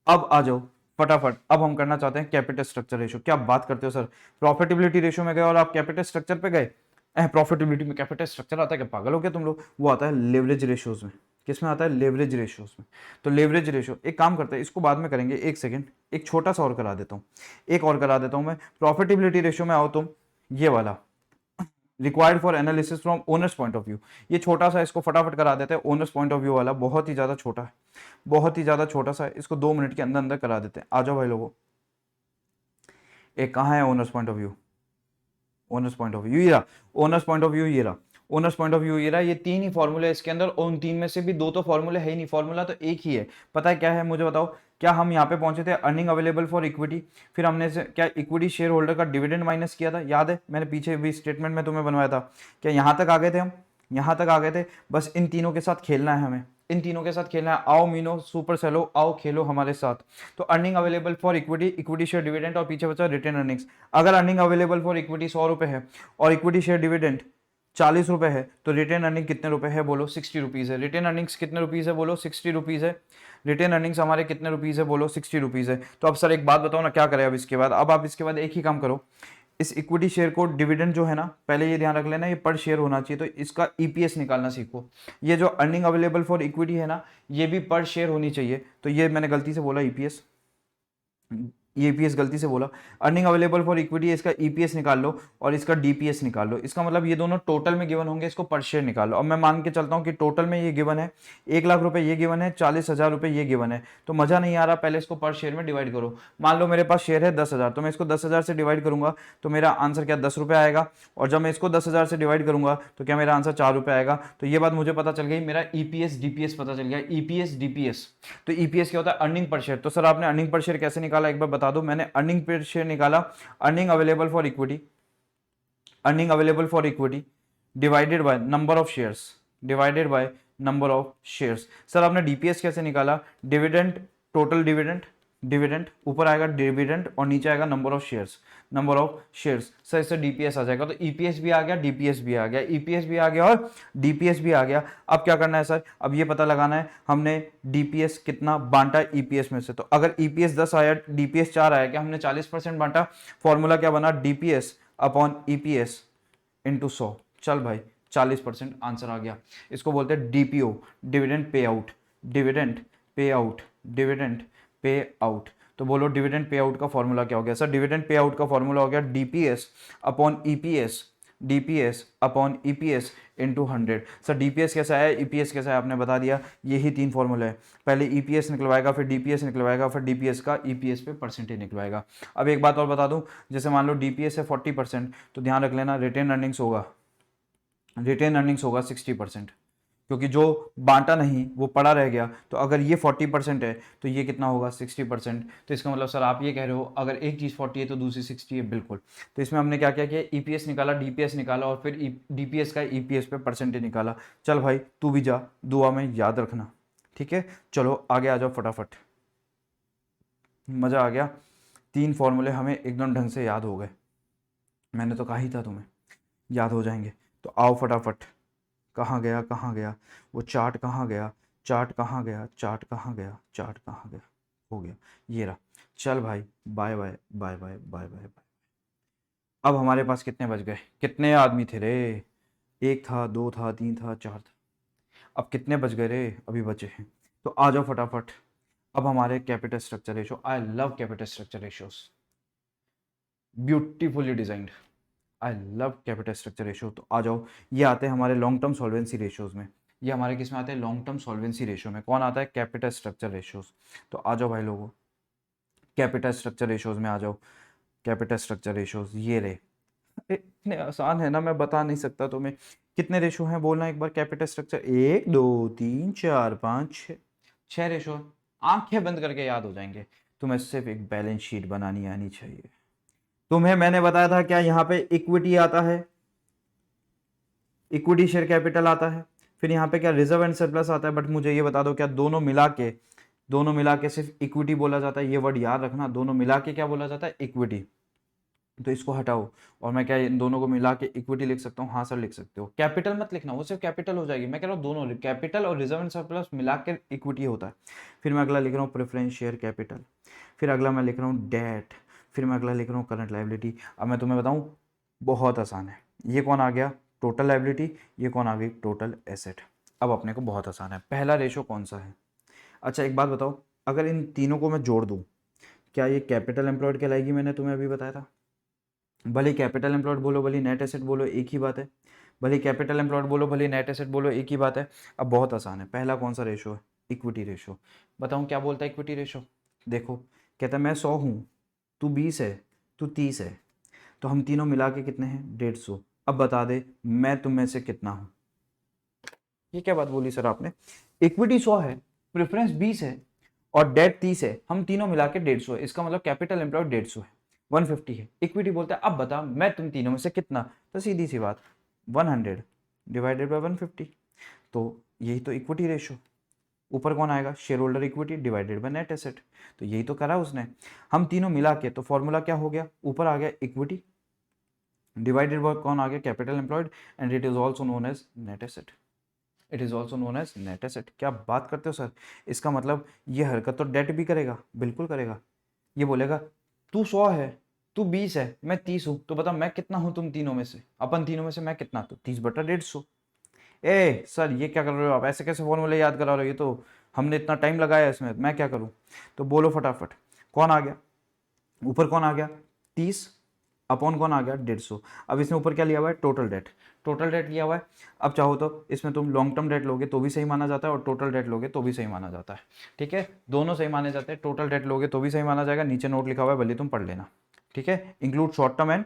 अब आ जाओ फटाफट। अब हम करना चाहते हैं कैपिटल स्ट्रक्चर रेशियो। क्या बात करते हो सर, प्रॉफिटेबिलिटी रेशियो में गए और आप कैपिटल स्ट्रक्चर पे गए? प्रॉफिटेबिलिटी में कैपिटल स्ट्रक्चर आता है क्या? पागल हो क्या तुम लोग? वो आता है लेवरेज रेशियोज में। किस में आता है? लेवरेज रेशियोज में। तो लेवरेज रेशियो, एक काम करते हैं इसको बाद में करेंगे, एक सेकेंड, एक छोटा सा और करा देता हूँ, एक और करा देता हूँ मैं। प्रॉफिटेबिलिटी रेशियो में आओ तुम, ये वाला required for analysis from owners point of view. ये छोटा सा, इसको फटाफट करा देते हैं। ओनर्स पॉइंट ऑफ व्यू वाला बहुत ही ज्यादा छोटा है, बहुत ही ज्यादा छोटा सा है। इसको 2 मिनट के अंदर अंदर करा देते हैं। आ जाओ भाई लोगों। एक कहाँ है owners point of view? Owners point of view ये रहा। ओनर्स पॉइंट ऑफ व्यू ये रहा। ओनर्स पॉइंट ऑफ व्यू ये रहा। ये 3 ही फॉर्मूले है इसके अंदर, और उन 3 में से भी 2 तो फॉर्मूले है ही नहीं। फॉर्मूला तो एक ही है। पता है क्या है? मुझे बताओ। क्या हम यहाँ पे पहुंचे थे अर्निंग अवेलेबल फॉर इक्विटी, फिर हमने से क्या इक्विटी शेयर होल्डर का डिविडेंड माइनस किया था? याद है? मैंने पीछे भी स्टेटमेंट में तुम्हें बनवाया था। क्या यहाँ तक आ गए थे हम? यहाँ तक आ गए थे। बस इन तीनों के साथ खेलना है हमें, इन तीनों के साथ खेलना है। आओ मीनो सुपर सेलो, आओ खेलो हमारे साथ। तो earning available for equity, equity share dividend, और पीछे बचा रिटेन अर्निंग्स। अगर अर्निंग अवेलेबल फॉर इक्विटी 100 रुपए है और इक्विटी शेयर डिविडेंड 40 रुपए है, तो रिटेन अर्निंग कितने रुपए है? बोलो 60 रुपीज है। रिटेन अर्निंग्स कितने रुपीज है? बोलो 60 रुपीज है। रिटेन अर्निंग्स हमारे कितने रुपीज है? बोलो 60 रुपीज है। तो अब सर एक बात बताओ ना, क्या करें अब इसके बाद? अब आप इसके बाद एक ही काम करो, इस इक्विटी शेयर को डिविडेंड जो है ना, पहले ये ध्यान रख लेना ये पर शेयर होना चाहिए, तो इसका ईपीएस निकालना सीखो। ये जो अर्निंग अवेलेबल फॉर इक्विटी है ना, ये भी पर शेयर होनी चाहिए। तो ये मैंने गलती से बोला ईपीएस, ईपीएस गलती से बोला, अर्निंग अवेलेबल फॉर इक्विटी, इसका ईपीएस निकाल लो और इसका डीपीएस निकाल लो। इसका मतलब ये दोनों टोटल में गिवन होंगे, इसको पर शेयर निकाल लो। अब मैं मान के चलता हूँ कि टोटल में ये गिवन है 1 लाख रुपए, ये गिवन है 40,000 रुपए, ये गिवन है। तो मजा नहीं आ रहा, पहले इसको पर शेयर में डिवाइड करो। मान लो मेरे पास शेयर है 10,000, तो मैं इसको 10,000 से डिवाइड करूंगा तो मेरा आंसर क्या 10 रुपये आएगा। और जब मैं इसको 10,000 से डिवाइड करूंगा तो क्या मेरा आंसर 4 रुपये आएगा। तो ये बात मुझे पता चल गई, मेरा ईपीएस डीपीएस पता चल गया, ईपीएस डीपीएस। तो ईपीएस क्या होता है, अर्निंग पर शेयर। तो सर आपने अर्निंग पर शेयर कैसे निकाला, एक बार बता दो। मैंने अर्निंग पर शेयर निकाला, earning available for equity, earning available for equity divided by number of shares, divided by number of shares. Sir आपने डीपीएस कैसे निकाला, डिविडेंड, टोटल डिविडेंड, डिविडेंड ऊपर आएगा डिविडेंड और नीचे आएगा number of shares, number of shares. Sir इससे DPS आ जाएगा। तो ईपीएस भी आ गया, डीपीएस भी आ गया, ईपीएस भी आ गया और डीपीएस भी आ गया। अब क्या करना है सर, अब ये पता लगाना है हमने डीपीएस कितना बांटा ईपीएस में से। तो अगर ईपीएस 10 आया, डीपीएस 4 आया, क्या हमने 40% बांटा। फॉर्मूला क्या बना, डीपीएस अपॉन ईपीएस इंटू 100। चल भाई 40% आंसर आ गया। इसको बोलते हैं DPO, dividend pay out, dividend pay out, dividend pay out. तो बोलो डिविडेंड पे आउट का फॉर्मूला क्या हो गया। सर डिविडेंड पे आउट का फॉर्मूला हो गया DPS upon EPS, DPS upon EPS into 100। Sir DPS कैसा है, ईपीएस कैसा है, आपने बता दिया। यही 3 फॉर्मूले हैं, पहले ईपीएस निकलवाएगा, फिर डीपीएस निकलवाएगा, फिर डीपीएस का ईपीएस पे परसेंटेज निकलवाएगा। अब एक बात और बता दूं, जैसे मान लो डीपीएस है 40%, तो ध्यान रख लेना रिटेन अर्निंग्स होगा, रिटेन अर्निंग्स होगा 60%, क्योंकि जो बांटा नहीं वो पड़ा रह गया। तो अगर ये 40% है तो ये कितना होगा 60%। तो इसका मतलब सर आप ये कह रहे हो अगर एक चीज़ 40 है तो दूसरी 60 है, बिल्कुल। तो इसमें हमने क्या क्या किया, ईपीएस निकाला, डीपीएस निकाला और फिर डीपीएस का ईपीएस पे परसेंटेज निकाला। चल भाई तू भी जा, दुआ में याद रखना, ठीक है। चलो आगे आ जाओ फटाफट, मज़ा आ गया। 3 फॉर्मूले हमें एकदम ढंग से याद हो गए, मैंने तो कहा ही था तुम्हें याद हो जाएंगे। तो आओ फटाफट, कहाँ गया कहाँ गया वो चार्ट, कहाँ गया चार्ट, कहाँ गया चार्ट, कहाँ गया चार्ट, कहाँ गया, हो गया ये रहा। चल भाई bye bye bye bye bye bye bye. अब हमारे पास कितने बच गए, कितने आदमी थे रे, 1 था, 2 था, 3 था, 4 था। अब कितने बच गए रे, अभी बचे हैं। तो आ जाओ फटाफट। अब हमारे capital structure ratio, I love capital structure ratios, beautifully designed, I love capital structure ratio. तो आ जाओ, ये आते हैं हमारे लॉन्ग टर्म सॉल्वेंसी रेशियोज में। ये हमारे किस में आते हैं, लॉन्ग टर्म सॉल्वेंसी रेशियो में। कौन आता है, कैपिटल स्ट्रक्चर रेशियोज। तो आ जाओ भाई लोगों, कैपिटल स्ट्रक्चर रेशियोज में आ जाओ। कैपिटल स्ट्रक्चर रेशियोज ये रहे, इतने आसान है ना, मैं बता नहीं सकता तुम्हें। कितने रेशो हैं बोलना एक बार, कैपिटल स्ट्रक्चर 1 2 3 4 5 6, 6 रेशो। आंखें बंद करके याद हो जाएंगे। तुम्हें सिर्फ एक बैलेंस शीट बनानी आनी चाहिए। तुम्हें मैंने बताया था क्या, यहाँ पे इक्विटी आता है, इक्विटी शेयर कैपिटल आता है, फिर यहाँ पे क्या रिजर्व एंड सरप्लस आता है। बट मुझे ये बता दो क्या दोनों मिला के सिर्फ इक्विटी बोला जाता है, ये वर्ड याद रखना, दोनों मिला के क्या बोला जाता है, इक्विटी। तो इसको हटाओ और मैं क्या इन दोनों को मिला के इक्विटी लिख सकता हूँ, हाँ सर लिख सकते हो। कैपिटल मत लिखना, वो सिर्फ कैपिटल हो जाएगी। मैं कह रहा हूँ दोनों, कैपिटल और रिजर्व एंड सरप्लस मिला के इक्विटी होता है। फिर मैं अगला लिख रहा हूँ प्रेफरेंस शेयर कैपिटल, फिर अगला मैं लिख रहा हूँ डेट, फिर मैं अगला लिख रहा हूँ करंट लाइबिलिटी। अब मैं तुम्हें बताऊँ, बहुत आसान है। ये कौन आ गया, टोटल लाइबिलिटी, ये कौन आ गई, टोटल एसेट। अब अपने को बहुत आसान है, पहला रेशो कौन सा है। अच्छा एक बात बताओ, अगर इन तीनों को मैं जोड़ दूँ, क्या ये कैपिटल एम्प्लॉयड कहलाएगी, मैंने तुम्हें अभी बताया था। भले कैपिटल एम्प्लॉयड बोलो, भले नेट एसेट बोलो, एक ही बात है। भले कैपिटल एम्प्लॉयड बोलो, भले नेट एसेट बोलो, एक ही बात है। अब बहुत आसान है, पहला कौन सा रेशो है, इक्विटी रेशो। बताऊं क्या बोलता है इक्विटी रेशो, देखो कहता है मैं 100 हूँ, तू 20 है, तू 30 है, तो हम तीनों मिला के कितने हैं, 150। अब बता दे मैं तुम में से कितना हूँ। ये क्या बात बोली सर आपने, इक्विटी 100 है, प्रेफरेंस 20 है और डेट 30 है, हम तीनों मिला के 150 है। इसका मतलब कैपिटल एम्प्लॉयड 150 है, 150 है। इक्विटी बोलता है अब बता मैं तुम तीनों में से कितना। तो सीधी सी बात, 100 डिवाइडेड बाय 150। तो यही तो इक्विटी रेशो। ऊपर कौन आएगा, share holder equity divided by net asset. तो यही तो करा उसने, हम तीनों मिला के। तो फॉर्मूला क्या हो गया, ऊपर आ गया इक्विटी डिवाइडेड बाय कौन आ गया, capital employed, and it is also known as net asset, it is also known as net asset. क्या बात करते हो सर, इसका मतलब ये हरकत तो डेट भी करेगा, बिल्कुल करेगा। ये बोलेगा तू 100 है, तू 20 है, मैं 30 हूं, तो बता मैं कितना हूं तुम तीनों में से, अपन तीनों में से मैं कितना, तो 30/150। ए सर ये क्या कर रहे हो आप, ऐसे कैसे फॉर्मूले याद करा रहे हो, ये तो हमने इतना टाइम लगाया इसमें, मैं क्या करूं। तो बोलो फटाफट कौन आ गया, ऊपर कौन आ गया 30 अपॉन कौन आ गया 150। अब इसने ऊपर क्या लिया हुआ है टोटल डेट, टोटल डेट लिया हुआ है। अब चाहो तो इसमें तुम लॉन्ग टर्म डेट लोगे तो भी सही माना जाता है और टोटल डेट लोगे तो भी सही माना जाता है। ठीक है, दोनों सही माने जाते हैं, टोटल डेट लोगे तो भी सही माना जाएगा, नीचे नोट लिखा हुआ है भले तुम पढ़ लेना। ठीक है, include short term and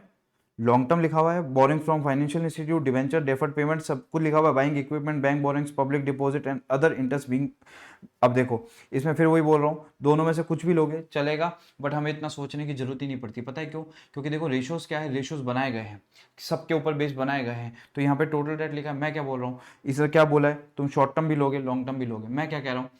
long term लिखा हुआ है, boring from financial institute, debenture, deferred payment, सब कुछ लिखा हुआ है, buying equipment, bank borings, public deposit and other interest being. अब देखो इसमें फिर वही बोल रहा हूँ, दोनों में से कुछ भी लोगे चलेगा, बट हमें इतना सोचने की जरूरत ही नहीं पड़ती। पता है क्यों? क्योंकि देखो रेशियोज क्या है, रेशियोज बनाए गए हैं, सबके ऊपर बेस बनाए गए हैं। तो यहाँ पे टोटल डेट लिखा है, मैं क्या बोल रहा हूँ, इससे क्या बोला है, तुम शॉर्ट टर्म भी लोगे लॉन्ग टर्म भी लोगे। मैं क्या कह रहा हूँ,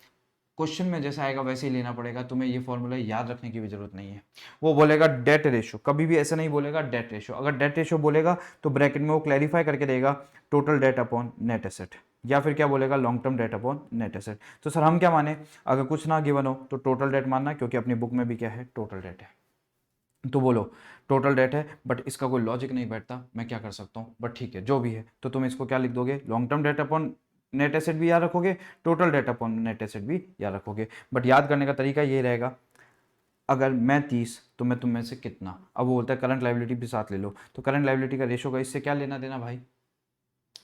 क्वेश्चन में जैसा आएगा वैसे ही लेना पड़ेगा, तुम्हें ये फॉर्मूला याद रखने की भी जरूरत नहीं है। वो बोलेगा डेट रेशो, कभी भी ऐसा नहीं बोलेगा डेट रेशो। अगर डेट रेशो बोलेगा तो ब्रैकेट में वो क्लैरिफाई करके देगा total debt upon net asset, या फिर क्या बोलेगा long term date upon net asset. तो सर हम क्या माने, अगर कुछ ना गिवन हो तो टोटल डेट मानना, क्योंकि अपनी बुक में भी क्या है टोटल डेट है। तो बोलो टोटल डेट है, बट इसका कोई लॉजिक नहीं बैठता, मैं क्या कर सकता हूँ, बट ठीक है जो भी है। तो तुम इसको क्या लिख दोगे, long term date upon net asset भी याद रखोगे, total debt upon net asset भी याद रखोगे। बट याद करने का तरीका ये रहेगा, अगर मैं 30 तो मैं तुम में से कितना। अब वो बोलता है करंट लाइबिलिटी भी साथ ले लो, तो करंट लाइबिलिटी का रेशो का इससे क्या लेना देना भाई,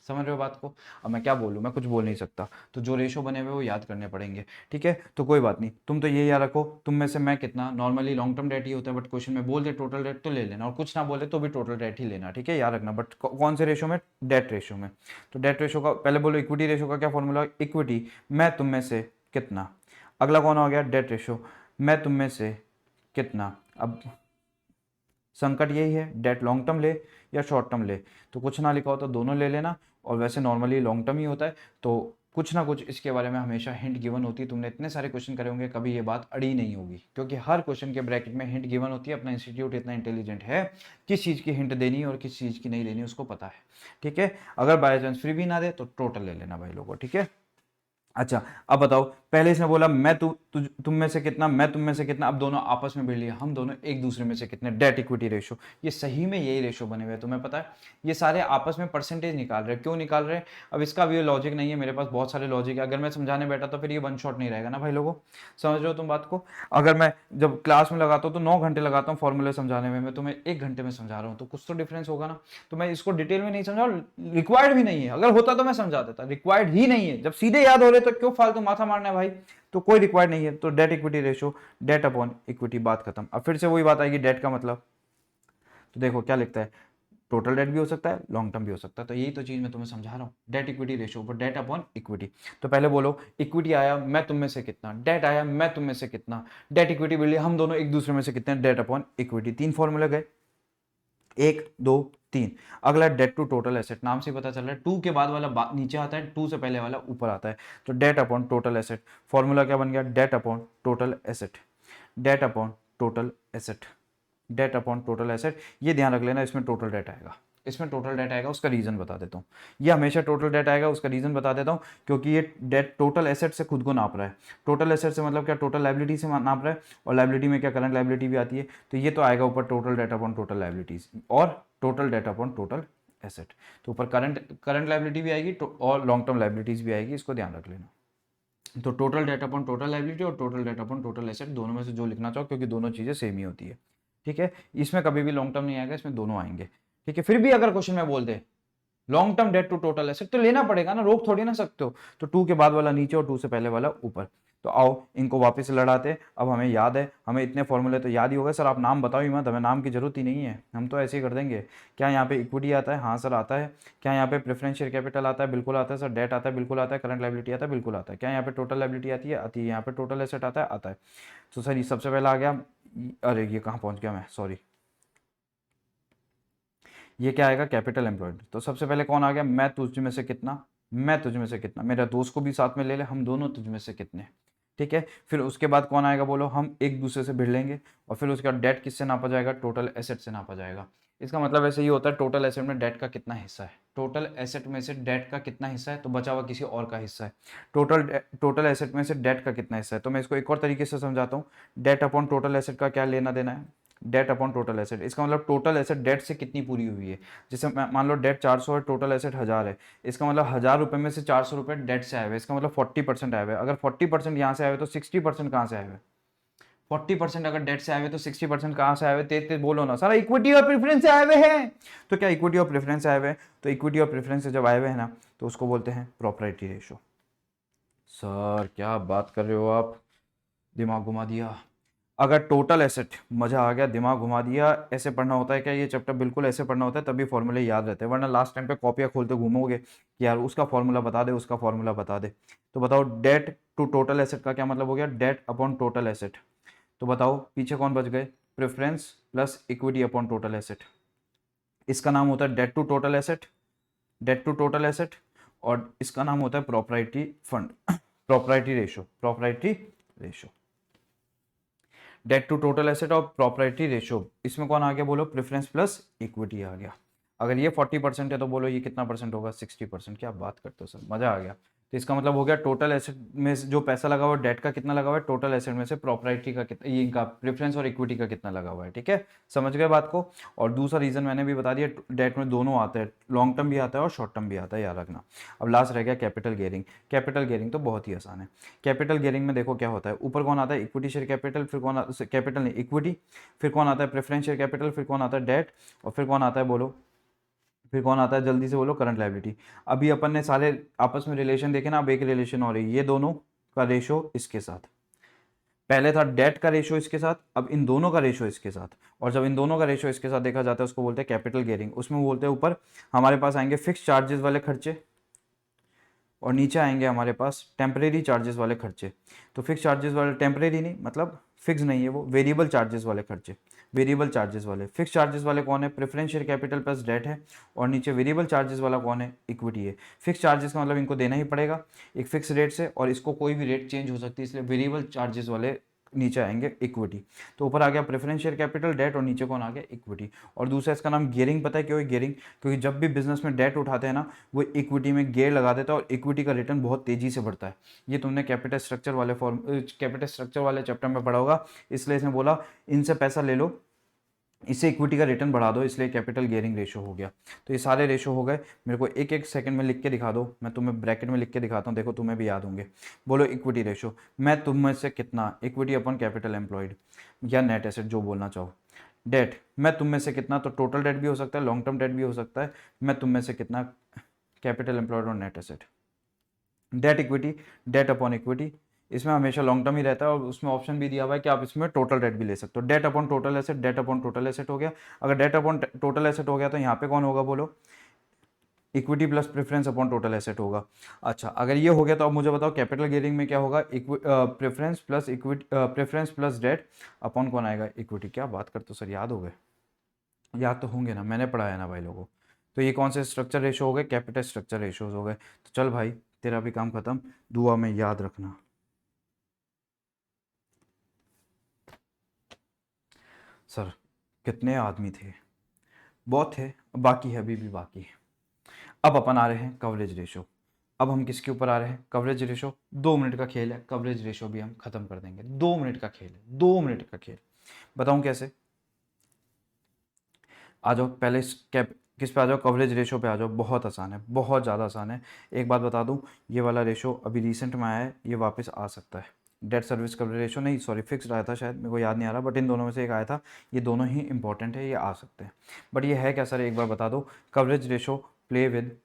समझ रहे हो बात को? अब मैं क्या बोलूँ, मैं कुछ बोल नहीं सकता, तो जो रेशो बने हुए वो याद करने पड़ेंगे। ठीक है, तो कोई बात नहीं, तुम तो ये याद रखो तुम में से मैं कितना। नॉर्मली लॉन्ग टर्म डेट ही होता है, बट क्वेश्चन में बोल दे टोटल डेट तो ले लेना, और कुछ ना बोले तो भी टोटल डेट ही लेना। ठीक है, याद रखना, बट कौन से रेशो में, डेट रेशो में। तो डेट रेशो का पहले बोलो, इक्विटी रेशो का क्या फॉर्मूला, इक्विटी मैं तुम में से कितना। अगला कौन हो गया, डेट रेशो मैं तुम में से कितना। अब संकट यही है, डेट लॉन्ग टर्म ले या शॉर्ट टर्म ले, तो कुछ ना लिखा हो तो दोनों ले लेना। और वैसे नॉर्मली लॉन्ग टर्म ही होता है, तो कुछ ना कुछ इसके बारे में हमेशा हिंट गिवन होती है। तुमने इतने सारे क्वेश्चन करे होंगे, कभी ये बात अड़ी नहीं होगी, क्योंकि हर क्वेश्चन के ब्रैकेट में हिंट गिवन होती है। अपना इंस्टीट्यूट इतना इंटेलिजेंट है, किस चीज़ की हिंट देनी और किस चीज़ की नहीं देनी उसको पता है। ठीक है, अगर बाय चांस फ्री भी ना दे तो टोटल ले लेना भाई लोगों। ठीक है, अच्छा अब बताओ, पहले इसने बोला मैं तुम में से कितना, मैं तुम में से कितना। अब दोनों आपस में भिड़ लिया, हम दोनों एक दूसरे में से कितने, डेट इक्विटी रेशो। ये सही में यही रेशो बने हुए हैं, तुम्हें पता है। ये सारे आपस में परसेंटेज निकाल रहे हैं, क्यों निकाल रहे हैं? अब इसका भी लॉजिक नहीं है, मेरे पास बहुत सारे लॉजिक है। अगर मैं समझाने बैठा तो फिर ये वन शॉट नहीं रहेगा ना भाई लोगों, समझ रहे हो तुम बात को? अगर मैं जब क्लास में लगाता हूँ तो 9 घंटे लगाता हूँ फॉर्मूले समझाने में, मैं तुम्हें 1 घंटे में समझा रहा हूँ, तो कुछ तो डिफरेंस होगा ना। तो मैं इसको डिटेल में नहीं समझा, रिक्वायर्ड भी नहीं है। अगर होता तो मैं समझा देता, रिक्वायर्ड ही नहीं है। जब सीधे याद हो रहे तो क्यों फालतू माथा मारना है भाई, तो कोई रिक्वायर्ड नहीं है। तो debt equity ratio, debt upon equity, बात खत्म। अब फिर से वही बात आएगी, डेट का मतलब, तो देखो क्या लिखता है, टोटल डेट भी हो सकता है लॉन्ग टर्म भी हो सकता है। तो यही तो चीज मैं तुम्हें समझा रहा हूँ, डेट इक्विटी रेशो पर डेट अपॉन इक्विटी। तो पहले बोलो इक्विटी आया मैं तुम में से कितना, डेट आया मैं तुम में से कितना, डेट इक्विटी बिल्ली हम दोनों एक दूसरे में से कितने, डेट अपॉन इक्विटी। 3 फॉर्मूले गए, 1 2 3। अगला डेट टू टोटल एसेट, नाम से पता चल रहा है टू के बाद वाला नीचे आता है, टू से पहले वाला ऊपर आता है। तो debt upon total asset, formula क्या बन गया, debt upon total asset, debt upon total asset, debt upon total asset. ये ध्यान रख लेना, इसमें टोटल डेट आएगा, इसमें टोटल डेट आएगा। उसका रीजन बता देता हूँ, ये हमेशा टोटल डेट आएगा, उसका रीजन बता देता हूँ। क्योंकि ये डेट टोटल एसेट से खुद को नाप रहा है। टोटल एसेट से मतलब क्या, टोटल लाइबिलिटी से नाप रहा है, और लाइबिलिटी में क्या करंट लाइबिलिटी भी आती है। तो ये तो आएगा ऊपर total debt upon total liabilities, और total debt upon total asset. तो ऊपर करंट लाइबिलिटी भी आएगी और लॉन्ग टर्म लाइबिलिटीज भी आएगी, इसको ध्यान रख लेना। तो total debt upon total liability और total debt upon total asset, दोनों में से जो लिखना चाहो, क्योंकि दोनों चीजें सेम ही होती है। ठीक है, इसमें कभी भी लॉन्ग टर्म नहीं आएगा, इसमें दोनों आएंगे। ठीक है, फिर भी अगर क्वेश्चन में बोल दे long term debt to total asset, तो लेना पड़ेगा ना, रोक थोड़ी ना सकते हो। तो 2 के बाद वाला नीचे और 2 से पहले वाला ऊपर। तो आओ इनको वापस से लड़ाते। अब हमें याद है, हमें इतने फॉर्मूले तो याद ही होगा। सर आप नाम बताओ ही मत, हमें नाम की जरूरत ही नहीं है, हम तो ऐसे ही कर देंगे। क्या यहाँ पे इक्विटी आता है? हाँ सर आता है। क्या यहाँ पे प्रेफरेंस शेयर कैपिटल आता है? बिल्कुल आता है सर। डेट आता है? बिल्कुल आता है। करंट लाइबिलिटी आता है? बिल्कुल आता है। क्या यहाँ पे टोटल लाइबिलिटी आती है? आती है। यहाँ पे टोटल एसेट आता है? आता है। तो सर ये सबसे पहला आ गया, अरे ये कहाँ पहुँच गया मैं, सॉरी। ये क्या आएगा, कैपिटल एम्प्लॉयड। तो सबसे पहले कौन आ गया, मैं तुझ में से कितना, मैं तुझ में से कितना। मेरा दोस्त को भी साथ में ले ले, हम दोनों तुझ में से कितने। ठीक है, फिर उसके बाद कौन आएगा बोलो, हम एक दूसरे से भिड़ लेंगे। और फिर उसके बाद डेट किससे नापा जाएगा, टोटल एसेट से नापा जाएगा। इसका मतलब ऐसे ही होता है, टोटल एसेट में डेट का कितना हिस्सा है, टोटल एसेट में से डेट का कितना हिस्सा है, तो बचा हुआ किसी और का हिस्सा है। टोटल एसेट में से डेट का कितना हिस्सा है। तो मैं इसको एक और तरीके से समझाता हूँ, डेट अपॉन टोटल एसेट का क्या लेना देना है, डेट अपॉन टोटल एसेट। इसका मतलब टोटल एसेट डेट से कितनी पूरी हुई है। जैसे मान लो डेट 400 है, टोटल एसेट 1000 है। इसका मतलब 1000 रुपये में से 400 रुपये डेट से आए हुए, इसका मतलब 40% आए हुए। अगर 40% यहाँ से आए हुए तो 60% कहाँ से आए हुए, 40% अगर डेट से आए हुए तो 60% कहाँ से आए हुए? तेज तेज बोलो ना सारा, इक्विटी और प्रेफरेंस से आए हुए हैं। तो क्या इक्विटी और प्रेफरेंस से आए हुए हैं? तो इक्विटी और प्रेफरेंस से जब आए हुए हैं ना, तो उसको बोलते हैं प्रॉपर्टी रेशो। सर क्या बात कर रहे हो आप, दिमाग घुमा दिया। अगर टोटल एसेट, मजा आ गया, दिमाग घुमा दिया। ऐसे पढ़ना होता है क्या ये चैप्टर? बिल्कुल ऐसे पढ़ना होता है, तभी फॉर्मूले याद रहते हैं, वरना लास्ट टाइम पे कॉपियां खोलते घूमोगे कि यार उसका फॉर्मूला बता दे, उसका फॉर्मूला बता दे। तो बताओ डेट टू टोटल एसेट का क्या मतलब हो गया? Debt upon total asset. तो बताओ पीछे कौन बच गए? Preference plus equity upon total asset. इसका नाम होता है debt to total asset, debt to total asset. और इसका नाम होता है property fund, property ratio, property ratio. Debt to total asset और प्रॉपर्टी रेशो, इसमें कौन आ गया बोलो? प्रेफरेंस प्लस इक्विटी आ गया। अगर ये 40% है तो बोलो ये कितना परसेंट होगा? 60%। क्या बात करते हो सर, मजा आ गया। तो इसका मतलब हो गया टोटल एसेट में से जो पैसा लगा हुआ है, डेट का कितना लगा हुआ है, टोटल एसेट में से प्रॉपर्टी का कितना, ये इनका प्रेफरेंस और इक्विटी का कितना लगा हुआ है। ठीक है, समझ गए बात को। और दूसरा रीजन मैंने भी बता दिया, डेट में दोनों आते हैं, लॉन्ग टर्म भी आता है और शॉर्ट टर्म भी आता है, याद रखना। अब लास्ट रह गया कैपिटल गेयरिंग। कैपिटल गेयरिंग तो बहुत ही आसान है। कैपिटल गेयरिंग में देखो क्या होता है, ऊपर कौन आता है? इक्विटी शेयर कैपिटल, फिर कौन कैपिटल नहीं इक्विटी, फिर कौन आता है? प्रेफरेंस शेयर कैपिटल, फिर कौन आता है? डेट, और फिर कौन आता है बोलो? फिर कौन आता है? जल्दी से बोलो, करंट लायबिलिटी। अभी अपन ने सारे आपस में रिलेशन देखे ना, अब एक रिलेशन और है, ये दोनों का रेशो इसके साथ। पहले था डेट का रेशो इसके साथ, अब इन दोनों का रेशो इसके साथ। और जब इन दोनों का रेशो इसके साथ देखा जाता है उसको बोलते हैं कैपिटल गेयरिंग। उसमें बोलते हैं ऊपर हमारे पास आएंगे फिक्स चार्जेस वाले खर्चे, और नीचे आएंगे हमारे पास टेम्परेरी चार्जेस वाले खर्चे। तो फिक्स चार्जेस वाले, टेम्परेरी नहीं मतलब फिक्स नहीं है वो, वेरिएबल चार्जेस वाले खर्चे। वेरिएबल चार्जेस वाले, फिक्स चार्जेस वाले कौन है? Preference share capital plus debt है। और नीचे वेरिएबल चार्जेस वाला कौन है? इक्विटी है। फिक्स चार्जेस का मतलब इनको देना ही पड़ेगा एक फिक्स रेट से, और इसको कोई भी रेट चेंज हो सकती है, इसलिए वेरिएबल चार्जेस वाले नीचे आएंगे इक्विटी। तो ऊपर आ गया प्रेफरेंस शेयर कैपिटल, डेट, और नीचे कौन आ गया? इक्विटी। और दूसरा इसका नाम गियरिंग, पता है क्यों है गियरिंग? क्योंकि जब भी बिजनेस में डेट उठाते हैं ना, वो इक्विटी में गियर लगा देता है और इक्विटी का रिटर्न बहुत तेजी से बढ़ता है। ये तुमने कैपिटल स्ट्रक्चर वाले कैपिटल स्ट्रक्चर वाले चैप्टर में पढ़ा होगा, इसलिए इसने बोला इनसे पैसा ले लो, इससे इक्विटी का रिटर्न बढ़ा दो, इसलिए कैपिटल गियरिंग रेशो हो गया। तो ये सारे रेशो हो गए। मेरे को एक एक सेकंड में लिख के दिखा दो, मैं तुम्हें ब्रैकेट में लिख के दिखाता हूँ, देखो तुम्हें भी याद होंगे। बोलो इक्विटी रेशो, मैं तुम में से कितना? इक्विटी अपॉन कैपिटल एम्प्लॉयड या नेट एसेट, जो बोलना चाहो। डेट, मैं तुम में से कितना, तो टोटल डेट भी हो सकता है, लॉन्ग टर्म डेट भी हो सकता है। मैं तुम में से कितना, कैपिटल एम्प्लॉयड और net asset. Debt equity, debt upon equity, इसमें हमेशा लॉन्ग टर्म ही रहता है, और उसमें ऑप्शन भी दिया हुआ है कि आप इसमें टोटल डेट भी ले सकते हो। Debt upon total asset, debt upon total asset हो गया। अगर डेट अपॉन टोटल एसेट हो गया तो यहाँ पे कौन होगा बोलो? Equity plus preference upon total asset होगा। अच्छा, अगर ये हो गया तो अब मुझे बताओ कैपिटल गियरिंग में क्या होगा? Preference plus equity, preference plus debt upon कौन आएगा? इक्विटी। क्या बात करते हो सर, याद हो गए? याद तो होंगे ना, मैंने पढ़ाया ना भाई लोगों। तो ये कौन से स्ट्रक्चर रेशो हो गए? कैपिटल स्ट्रक्चर रेशोज हो गए। तो चल भाई, तेरा भी काम खत्म, दुआ में याद रखना। सर कितने आदमी थे? बहुत थे, बाकी है, अभी भी बाकी है। अब अपन आ रहे हैं कवरेज रेशो। अब हम किसके ऊपर आ रहे हैं? Coverage ratio. 2 मिनट का खेल है, कवरेज रेशो भी हम खत्म कर देंगे। 2 मिनट का खेल है, 2 मिनट का खेल। बताऊं कैसे? आ जाओ पहले कैप किस पे आ जाओ? कवरेज रेशो पे आ जाओ। बहुत आसान है, बहुत ज़्यादा आसान है। एक बात बता दूं, ये वाला रेशो अभी रिसेंट में आया है, ये वापस आ सकता है। डेट सर्विस कवरेज रेशो नहीं, सॉरी, फिक्स आया था शायद, मेरे को याद नहीं आ रहा, बट इन दोनों में से एक आया था। ये दोनों ही इंपॉर्टेंट है, ये आ सकते हैं। बट ये है क्या सर, एक बार बता दो। Coverage ratio play with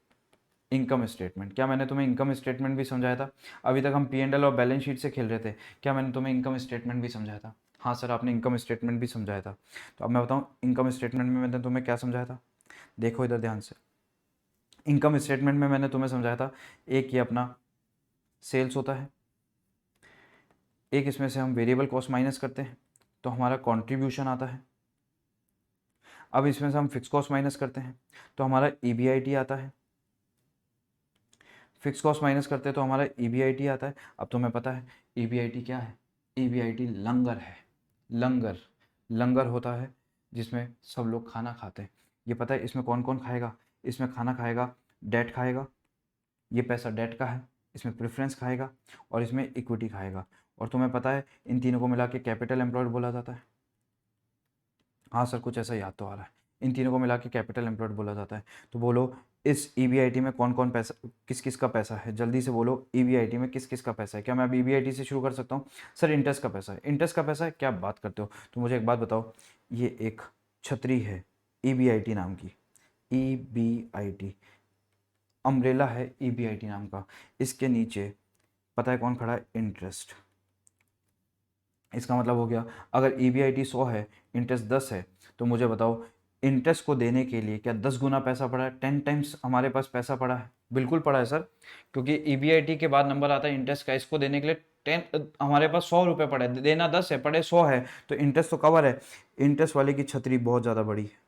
income statement. क्या मैंने तुम्हें इनकम स्टेटमेंट भी समझाया था? अभी तक हम P&L और बैलेंस शीट से खेल रहे थे, क्या मैंने तुम्हें इनकम स्टेटमेंट भी समझाया था? हाँ सर, आपने इनकम स्टेटमेंट भी समझाया था। तो अब मैं बताऊँ इनकम स्टेटमेंट में मैंने तुम्हें क्या समझाया था? देखो इधर ध्यान से। इनकम स्टेटमेंट में मैंने तुम्हें समझाया था, एक ये अपना सेल्स होता है, एक इसमें से हम वेरिएबल कॉस्ट माइनस करते हैं तो हमारा कंट्रीब्यूशन आता है। अब इसमें से हम फिक्स कॉस्ट माइनस करते हैं तो हमारा EBIT आता है। फिक्स कॉस्ट माइनस करते हैं तो हमारा EBIT आता है। अब तुम्हें पता है EBIT क्या है? EBIT लंगर है। लंगर, लंगर होता है जिसमें सब लोग खाना खाते हैं। ये पता है इसमें कौन कौन खाएगा? इसमें खाना खाएगा डेट खाएगा, ये पैसा डेट का है। इसमें प्रेफरेंस खाएगा और इसमें इक्विटी खाएगा। और तुम्हें पता है इन तीनों को मिला के कैपिटल एम्प्लॉयड बोला जाता है। हाँ सर, कुछ ऐसा याद तो आ रहा है। इन तीनों को मिला के कैपिटल एम्प्लॉयड बोला जाता है। तो बोलो इस ईबीआईटी में कौन कौन पैसा, किस किस का पैसा है, जल्दी से बोलो। ईबीआईटी में किस किस का पैसा है? क्या मैं अब ईबीआईटी से शुरू कर सकता हूँ? सर इंटरेस्ट का पैसा है। इंटरेस्ट का पैसा है, क्या बात करते हो? तो मुझे एक बात बताओ, ये एक छतरी है ईबीआईटी नाम की, ईबीआईटी अम्ब्रेला है ईबीआईटी नाम का। इसके नीचे पता है कौन खड़ा है? इंटरेस्ट। इसका मतलब हो गया, अगर ईबीआईटी 100 है, इंटरेस्ट 10 है, तो मुझे बताओ इंटरेस्ट को देने के लिए क्या 10 गुना पैसा पड़ा है? 10 टाइम्स हमारे पास पैसा पड़ा है। बिल्कुल पड़ा है सर, क्योंकि ईबीआईटी के बाद नंबर आता है इंटरेस्ट का। इसको देने के लिए 10 हमारे पास 100 रुपये पड़े, देना 10 है, पड़े 100 है, तो इंटरेस्ट तो कवर है। इंटरेस्ट वाले की छतरी बहुत ज़्यादा बड़ी है,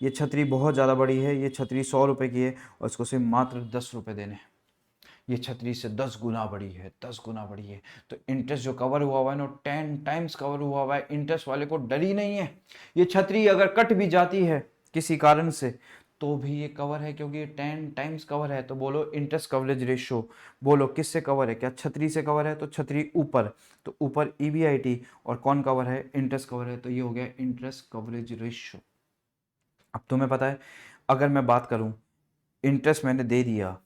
ये छतरी बहुत ज़्यादा बड़ी है। ये छतरी 100 रुपये की है और इसको सिर्फ मात्र 10 रुपये देने हैं। ये छतरी से 10 गुना बड़ी है, 10 गुना बड़ी है। तो इंटरेस्ट जो कवर हुआ है ना, 10 टाइम्स कवर हुआ है। इंटरेस्ट वाले को डर ही नहीं है। ये छतरी अगर कट भी जाती है किसी कारण से तो भी ये कवर है, क्योंकि ये 10 टाइम्स कवर है। तो बोलो इंटरेस्ट कवरेज रेशियो, बोलो किससे कवर है? क्या छतरी से कवर है? तो छतरी ऊपर, तो ऊपर ईबीआईटी, और कौन कवर है? इंटरेस्ट कवर है। तो ये हो गया इंटरेस्ट कवरेज रेशियो। अब तुम्हें पता है, अगर मैं बात करूं, इंटरेस्ट मैंने दे दिया,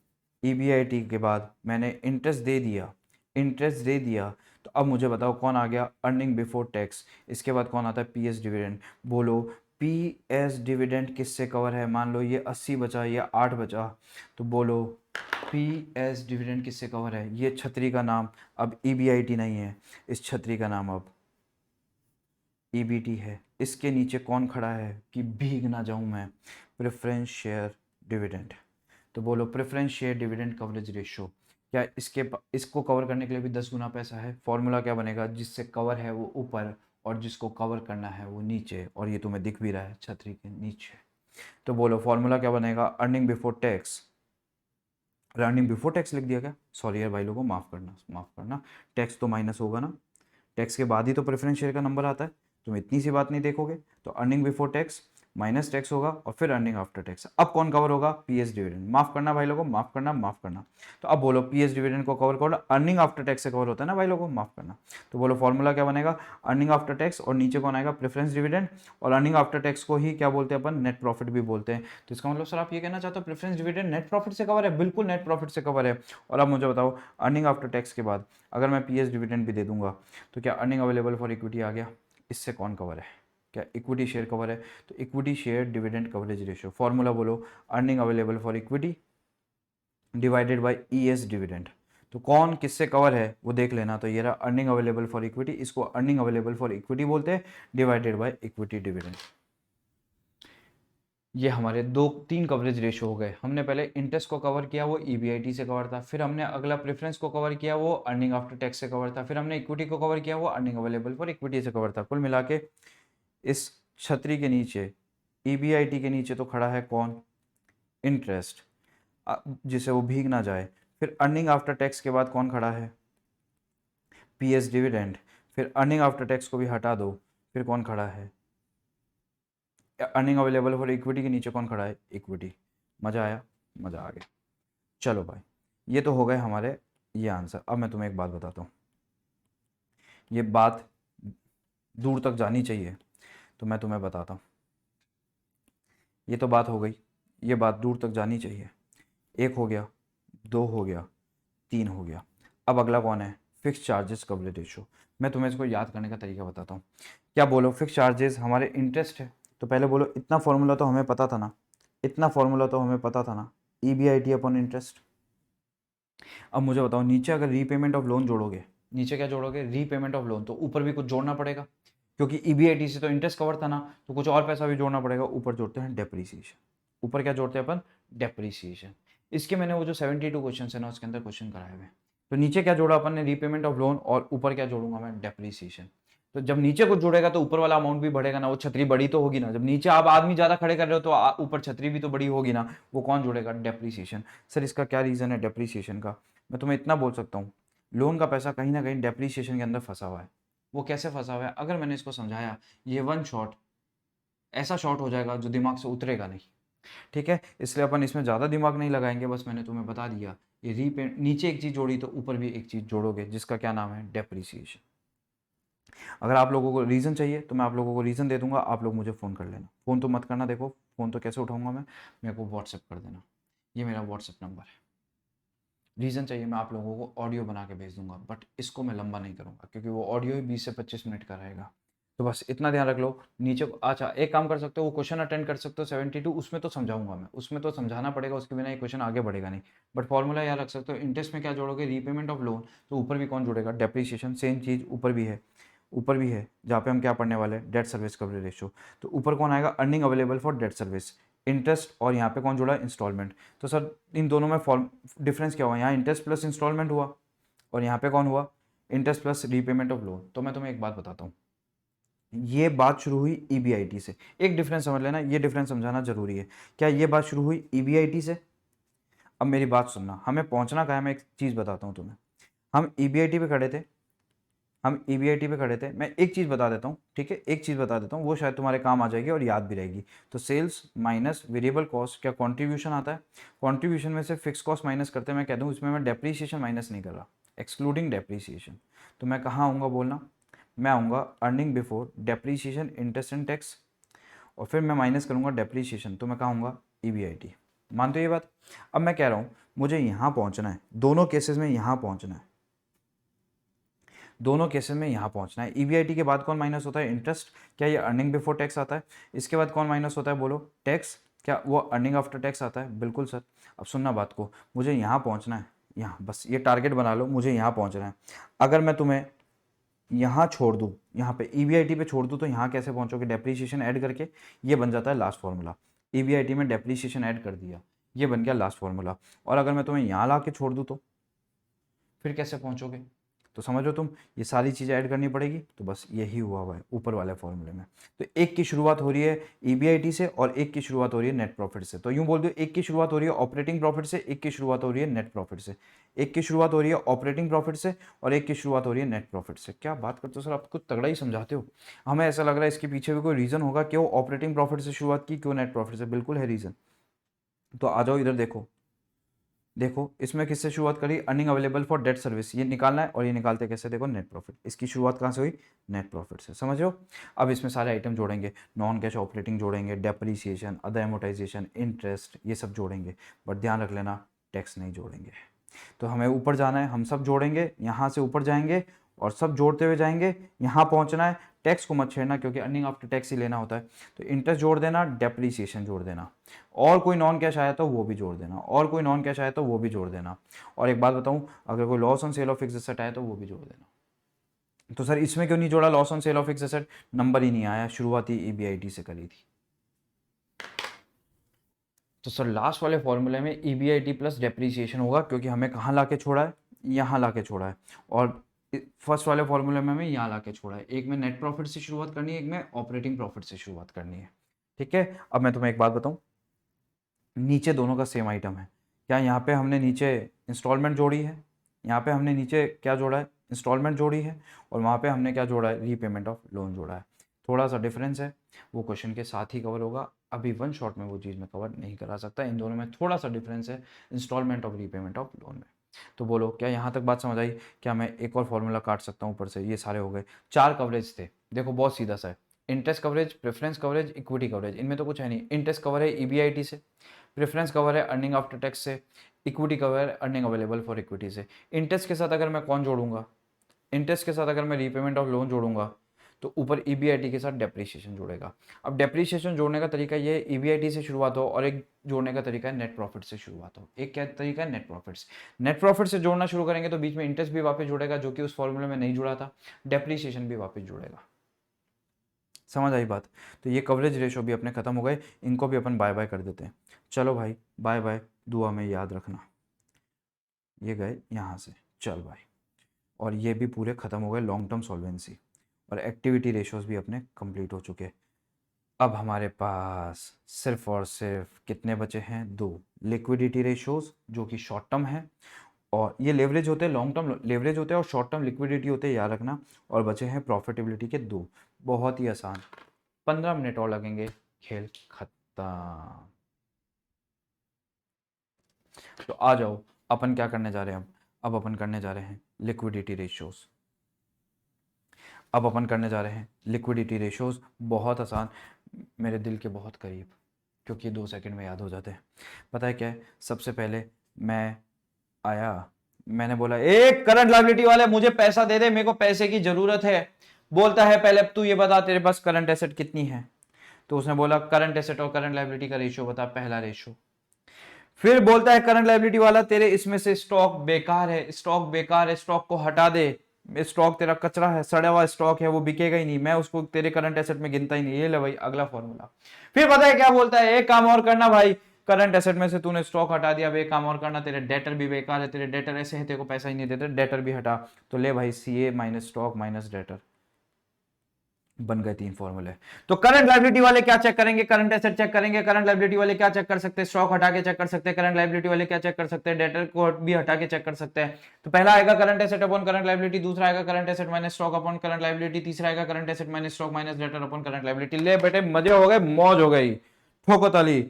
ईबीआईटी के बाद मैंने इंटरेस्ट दे दिया, इंटरेस्ट दे दिया, तो अब मुझे बताओ कौन आ गया? Earning before tax. इसके बाद कौन आता है? PS dividend. बोलो पीएस डिविडेंड किससे कवर है? मान लो ये 80 बचा या 8 बचा, तो बोलो पीएस डिविडेंड किससे कवर है? ये छतरी का नाम अब ईबीआईटी नहीं है, इस छतरी का नाम अब ईबीटी है। इसके नीचे कौन खड़ा है कि भीग ना जाऊं मैं? Preference share dividend. तो बोलो preference share dividend coverage ratio. क्या इसको कवर करने के लिए भी 10 गुना पैसा है? फॉर्मूला क्या बनेगा? जिससे कवर है वो ऊपर और जिसको कवर करना है वो नीचे, और ये तुम्हें दिख भी रहा है छतरी के नीचे। तो बोलो फॉर्मूला क्या बनेगा? Earning before tax. Earning before tax लिख दिया क्या? सॉरी यार भाई लोगों, माफ़ करना माफ़ करना। टैक्स तो माइनस होगा ना, टैक्स के बाद ही तो प्रेफरेंस शेयर का नंबर आता है। तुम इतनी सी बात नहीं देखोगे। तो earning before tax minus tax होगा और फिर अर्निंग आफ्टर टैक्स। अब कौन कवर होगा? PS dividend. माफ करना भाई लोगों, माफ करना, माफ करना। तो अब बोलो पीएस डिविडेंड को कवर करो, अर्निंग आफ्टर टैक्स से कवर होता है ना भाई लोगों, माफ करना। तो बोलो फॉर्मूला क्या बनेगा? अर्निंग आफ्टर टैक्स, और नीचे कौन आएगा? Preference dividend. और अर्निंग आफ्टर टैक्स को ही क्या बोलते हैं अपन? नेट प्रॉफिट भी बोलते हैं। तो इसका मतलब सर आप ये कहना चाहते हो प्रेफरेंस डिविडेंड नेट प्रॉफिट से कवर है? बिल्कुल नेट प्रॉफिट से कवर है। और अब मुझे बताओ अर्निंग आफ्टर टैक्स के बाद अगर मैं पीएस डिविडेंड भी दे दूंगा तो क्या अर्निंग अवेलेबल फॉर इक्विटी आ गया? इससे कौन कवर है? क्या इक्विटी शेयर कवर है? तो equity share dividend coverage ratio, formula बोलो earning available for equity divided by ES dividend. तो कौन किससे कवर है वो देख लेना। तो ये रहा अर्निंग अवेलेबल फॉर इक्विटी, इसको अर्निंग अवेलेबल फॉर इक्विटी बोलते हैं, डिवाइडेड बाय इक्विटी डिविडेंड। ये हमारे 2-3 कवरेज रेशियो हो गए। हमने पहले इंटरेस्ट को कवर किया, वो ईबीआईटी से कवर था। फिर हमने अगला प्रेफरेंस को कवर किया, वो अर्निंग आफ्टर टैक्स से कवर था। फिर हमने इक्विटी को कवर किया, वो अर्निंग अवेलेबल फॉर इक्विटी से कवर था। कुल मिला के इस छतरी के नीचे, ईबीआईटी के नीचे तो खड़ा है कौन? इंटरेस्ट, जिसे वो भीग ना जाए। फिर अर्निंग आफ्टर टैक्स के बाद कौन खड़ा है? PS dividend. फिर अर्निंग आफ्टर टैक्स को भी हटा दो, फिर कौन खड़ा है? अर्निंग अवेलेबल फॉर इक्विटी के नीचे कौन खड़ा है? इक्विटी। मज़ा आया? मज़ा आ गया। चलो भाई, ये तो हो गए हमारे ये आंसर। अब मैं तुम्हें एक बात बताता हूँ, ये बात दूर तक जानी चाहिए तो मैं तुम्हें बताता हूँ। ये तो बात हो गई, ये बात दूर तक जानी चाहिए। 1 हो गया, 2 हो गया, 3 हो गया। अब अगला कौन है? Fix charges coverage ratio. मैं तुम्हें इसको याद करने का तरीका बताता हूँ। क्या बोलो फिक्स चार्जेस हमारे इंटरेस्ट है, तो पहले बोलो इतना फॉर्मूला तो हमें पता था ना, इतना फॉर्मूला तो हमें पता था ना, ईबीआईटी अपॉन इंटरेस्ट। अब मुझे बताओ नीचे अगर रीपेमेंट ऑफ लोन जोड़ोगे, नीचे क्या जोड़ोगे? रीपेमेंट ऑफ लोन, तो ऊपर भी कुछ जोड़ना पड़ेगा, क्योंकि ईबीआईटी से तो इंटरेस्ट कवर था ना, तो कुछ और पैसा भी जोड़ना पड़ेगा। ऊपर जोड़ते हैं डेप्रीसिएशन। ऊपर क्या जोड़ते हैं अपन? डेप्रीसिएशन। इसके मैंने वो जो 72 क्वेश्चन है ना उसके अंदर क्वेश्चन कराए हुए हैं। तो नीचे क्या जोड़ा अपन ने? रीपेमेंट ऑफ लोन, और ऊपर क्या जोड़ूंगा मैं? डेप्रीसिएशन। तो जब नीचे कुछ जुड़ेगा तो ऊपर वाला अमाउंट भी बढ़ेगा ना, वो छतरी बड़ी तो होगी ना। जब नीचे आप आदमी ज्यादा खड़े कर रहे हो तो ऊपर छतरी भी तो बड़ी होगी ना, वो कौन जुड़ेगा? डेप्रीसिएशन। सर इसका क्या रीजन है डेप्रीसिएशन का? मैं तुम्हें इतना बोल सकता हूँ, लोन का पैसा कहीं ना कहीं डेप्रीसिएशन के अंदर फंसा हुआ है। वो कैसे फंसा हुआ है? अगर मैंने इसको समझाया, ये वन शॉट ऐसा शॉट हो जाएगा जो दिमाग से उतरेगा नहीं। ठीक है, इसलिए अपन इसमें ज़्यादा दिमाग नहीं लगाएंगे, बस मैंने तुम्हें बता दिया। ये रीपेंट नीचे एक चीज़ जोड़ी तो ऊपर भी एक चीज़ जोड़ोगे, जिसका क्या नाम है? डेप्रीसिएशन। अगर आप लोगों को रीज़न चाहिए तो मैं आप लोगों को रीज़न दे दूंगा, आप लोग मुझे फ़ोन कर लेना। फ़ोन तो मत करना, देखो फ़ोन तो कैसे उठाऊंगा मैं, मेरे को व्हाट्सएप कर देना। ये मेरा व्हाट्सएप नंबर है। रीज़न चाहिए मैं आप लोगों को ऑडियो बना के भेज दूंगा, बट इसको मैं लंबा नहीं करूंगा क्योंकि वो ऑडियो ही 20 से 25 मिनट का रहेगा। तो बस इतना ध्यान रख लो। नीचे अच्छा एक काम कर सकते हो, वो क्वेश्चन अटेंड कर सकते हो 72, उसमें तो समझाऊंगा मैं, उसमें तो समझाना पड़ेगा, उसके बिना ये क्वेश्चन आगे बढ़ेगा नहीं। बट फॉर्मूला याद रख सकते हो। इंटरेस्ट में क्या जोड़ोगे, रीपेमेंट ऑफ लोन, तो ऊपर भी कौन जोड़ेगा, डेप्रीशिएशन, सेम चीज़ ऊपर भी है, ऊपर भी है जहाँ पे हम क्या पढ़ने वाले हैं, डेट सर्विस कवरेज रेशियो। तो ऊपर कौन आएगा, earning available for debt service, interest, और यहाँ पे कौन जुड़ा है, इंस्टॉलमेंट। तो सर इन दोनों में फॉर्म डिफरेंस क्या हुआ, यहाँ इंटरेस्ट प्लस इंस्टॉलमेंट हुआ और यहाँ पे कौन हुआ, interest plus repayment of loan. तो मैं तुम्हें एक बात बताता हूँ, ये बात शुरू हुई ईबीआईटी से। एक डिफरेंस समझ लेना, ये डिफरेंस समझाना जरूरी है। क्या ये बात शुरू हुई ईबीआईटी से? अब मेरी बात सुनना, हमें पहुंचना कहाँ है, मैं एक चीज़ बताता हूँ तुम्हें। हम ईबीआईटी पे खड़े थे, मैं एक चीज़ बता देता हूँ, ठीक है, एक चीज़ बता देता हूँ, वो शायद तुम्हारे काम आ जाएगी और याद भी रहेगी। तो सेल्स माइनस वेरिएबल कॉस्ट, क्या कंट्रीब्यूशन आता है, कंट्रीब्यूशन में से फिक्स कॉस्ट माइनस करते हैं। मैं कह दूँ इसमें मैं डेप्रीसिएशन माइनस नहीं कर रहा, एक्सक्लूडिंग डेप्रीसिएशन। तो मैं कहाँ आऊँगा बोलना, मैं आऊँगा earning before depreciation interest and tax, और फिर मैं माइनस करूँगा डेप्रीसिएशन, तो मैं कहाँ आऊँगा, ईबीआईटी। मानते हो ये बात? अब मैं कह रहा हूँ मुझे यहाँ पहुँचना है, दोनों केसेस में यहाँ पहुँचना है, दोनों केसेस में यहाँ पहुँचना है। ईबीआईटी के बाद कौन माइनस होता है, इंटरेस्ट। क्या ये अर्निंग बिफोर टैक्स आता है? इसके बाद कौन माइनस होता है बोलो, टैक्स। क्या वो अर्निंग आफ्टर टैक्स आता है? बिल्कुल सर। अब सुनना बात को, मुझे यहाँ पहुँचना है, यहाँ बस ये टारगेट बना लो, मुझे यहाँ पहुँचना है। अगर मैं तुम्हें यहाँ छोड़ दूँ, यहाँ पे ईबीआईटी पे छोड़ दूँ, तो यहाँ कैसे पहुँचोगे, डेप्रीसिएशन ऐड करके, ये बन जाता है लास्ट फार्मूला। ईबीआईटी में डेप्रीसिएशन ऐड कर दिया, ये बन गया लास्ट फार्मूला। और अगर मैं तुम्हें यहाँ ला के छोड़ दूँ तो फिर कैसे पहुँचोगे? तो समझो तुम, ये सारी चीज़ें ऐड करनी पड़ेगी। तो बस यही हुआ है ऊपर वाले फॉर्मूले में। तो एक की शुरुआत हो रही है ईबीआईटी से और एक की शुरुआत हो रही है नेट प्रॉफिट से। तो यूँ बोल दो, एक की शुरुआत हो रही है ऑपरेटिंग प्रॉफिट से, एक की शुरुआत हो रही है नेट प्रॉफिट से। एक की शुरुआत हो रही है ऑपरेटिंग प्रॉफिट से और एक की शुरुआत हो रही है नेट प्रॉफिट से। क्या बात करते हो सर, आप कुछ तगड़ा ही समझाते हो। हमें ऐसा लग रहा है इसके पीछे भी कोई रीज़न होगा, क्यों ऑपरेटिंग प्रॉफिट से शुरुआत की, क्यों नेट प्रॉफिट से। बिल्कुल है रीज़न। तो आ जाओ इधर, देखो देखो इसमें किससे शुरुआत करी, earning available for debt service, ये निकालना है। और ये निकालते कैसे, देखो नेट प्रॉफिट, इसकी शुरुआत कहाँ से हुई, नेट प्रॉफिट से, समझ लो। अब इसमें सारे आइटम जोड़ेंगे, नॉन कैश ऑपरेटिंग जोड़ेंगे, डेप्रीसिएशन, अदर एमोटाइजेशन, इंटरेस्ट, ये सब जोड़ेंगे। बट ध्यान रख लेना, टैक्स नहीं जोड़ेंगे। तो हमें ऊपर जाना है, हम सब जोड़ेंगे, यहाँ से ऊपर जाएंगे और सब जोड़ते हुए जाएंगे, यहाँ पहुँचना है। टैक्स को मत छेड़ना क्योंकि अर्निंग आफ्टर टैक्स ही लेना होता है। तो इंटरेस्ट जोड़ देना, डेप्रीसिएशन जोड़ देना, और कोई नॉन कैश आया तो वो भी जोड़ देना, और कोई नॉन कैश आया तो वो भी जोड़ देना। और एक बात बताऊं, अगर कोई loss on sale of fixed asset आया तो वो भी जोड़ देना। तो सर इसमें क्यों नहीं जोड़ा loss on sale of fixed asset, number ही नहीं आया, शुरुआती ईबीआईटी से करी थी। तो सर लास्ट वाले फॉर्मूले में ईबीआईटी प्लस डेप्रीसिएशन होगा, क्योंकि हमें कहाँ ला के छोड़ा है, यहाँ ला के छोड़ा है। और फर्स्ट वाले फॉर्मूले में हमें यहाँ ला के छोड़ा है। एक में नेट प्रॉफिट से शुरुआत करनी है, एक में ऑपरेटिंग प्रॉफिट से शुरुआत करनी है। ठीक है, अब मैं तुम्हें एक बात बताऊं, नीचे दोनों का सेम आइटम है। क्या यहाँ पे हमने नीचे इंस्टॉलमेंट जोड़ी है, यहाँ पे हमने नीचे क्या जोड़ा है, इंस्टॉलमेंट जोड़ी है, और वहाँ पे हमने क्या जोड़ा है, रीपेमेंट ऑफ लोन जोड़ा है। थोड़ा सा डिफरेंस है, वो क्वेश्चन के साथ ही कवर होगा। अभी वन शॉट में वो चीज़ मैं कवर नहीं करा सकता। इन दोनों में थोड़ा सा डिफरेंस है, instalment of repayment of loan में। तो बोलो क्या यहाँ तक बात समझ आई? क्या मैं एक और फॉर्मूला काट सकता हूँ ऊपर से? ये सारे हो गए, 4 कवरेज थे। देखो बहुत सीधा सा है, interest coverage, preference coverage, equity coverage. इनमें तो कुछ है नहीं। इंटरेस्ट कवर है ईबीआईटी से, प्रेफरेंस कवर है अर्निंग आफ्टर टैक्स से, इक्विटी कवर है अर्निंग अवेलेबल फॉर इक्विटी से। इंटरेस्ट के साथ अगर मैं कौन जोड़ूंगा, इंटरेस्ट के साथ अगर मैं रीपेमेंट ऑफ लोन जोड़ूंगा तो ऊपर ईबीआईटी के साथ डेप्रीसिएशन जोड़ेगा। अब डेप्रीसिएशन जोड़ने का तरीका ये है, ईबीआईटी से शुरुआत हो, और एक जोड़ने का तरीका है नेट प्रॉफिट से शुरुआत हो। एक क्या तरीका है, नेट प्रॉफिट से। नेट प्रॉफिट से जोड़ना शुरू करेंगे तो बीच में इंटरेस्ट भी वापस जुड़ेगा, जो कि उस फॉर्मूले में नहीं जुड़ा था। डेप्रीसिएशन भी वापस जुड़ेगा। समझ आई बात? तो ये कवरेज रेशो भी अपने खत्म हो गए, इनको भी अपन बाय बाय कर देते हैं। चलो भाई बाय बाय, दुआ में याद रखना। ये गए यहाँ से, चल भाई। और ये भी पूरे खत्म हो गए लॉन्ग टर्म सॉल्वेंसी, और एक्टिविटी रेशोज भी अपने कंप्लीट हो चुके। अब हमारे पास सिर्फ और सिर्फ कितने बचे हैं, 2 लिक्विडिटी रेशोज जो कि शॉर्ट टर्म है, और ये लेवरेज होते हैं, लॉन्ग टर्म लेवरेज होते हैं और शॉर्ट टर्म लिक्विडिटी होते हैं, याद रखना। और बचे हैं प्रॉफिटेबिलिटी के 2। बहुत ही आसान, 15 मिनट और लगेंगे, खेल खत्म। तो आ जाओ, अपन क्या करने जा रहे हैं अब अपन करने जा रहे हैं लिक्विडिटी रेशियोज। अब अपन करने जा रहे हैं लिक्विडिटी रेशियोज। बहुत आसान, मेरे दिल के बहुत करीब, क्योंकि 2 सेकंड में याद हो जाते हैं। पता है क्या है, सबसे पहले मैं आया, मैंने बोला एक करंट लायबिलिटी वाले मुझे पैसा दे दे, मेरे को पैसे की जरूरत है। बोलता है पहले अब तू ये बता तेरे पास करंट एसेट कितनी है। तो उसने बोला करंट एसेट और करंट लायबिलिटी का रेशियो बता, पहला रेशियो। फिर बोलता है करंट लायबिलिटी वाला तेरे इसमें से स्टॉक बेकार है, स्टॉक बेकार है, स्टॉक को हटा दे, स्टॉक तेरा कचरा है, सड़ा हुआ स्टॉक है, वो बिकेगा ही नहीं, मैं उसको तेरे करंट एसेट में गिनता ही नहीं। ये ले भाई अगला फॉर्मूला। फिर पता है क्या बोलता है, एक काम और करना भाई, करंट एसेट में से तूने स्टॉक हटा दिया, अब एक काम और करना, तेरे डेटर भी बेकार है, तेरे डेटर ऐसे है तेरे को पैसा ही नहीं देते, डेटर भी हटा। तो ले भाई CA minus stock minus debtor, बन गए 3 फॉर्मूले। तो करंट लायबिलिटी वाले क्या चेक करेंगे, करंट एसेट चेक करेंगे। करंट लायबिलिटी वाले क्या चेक कर सकते हैं, स्टॉक हटा के चेक कर सकते हैं। करंट लायबिलिटी वाले क्या चेक कर सकते हैं, डेटर को भी हटा के चेक कर सकते हैं। तो पहला आएगा current asset upon current liability, दूसरा आएगा current asset minus stock upon current liability, तीसरा आएगा current asset minus stock minus debtor upon current liability. ले बेटे मजे हो गए, मौज हो गई, ठोको ताली।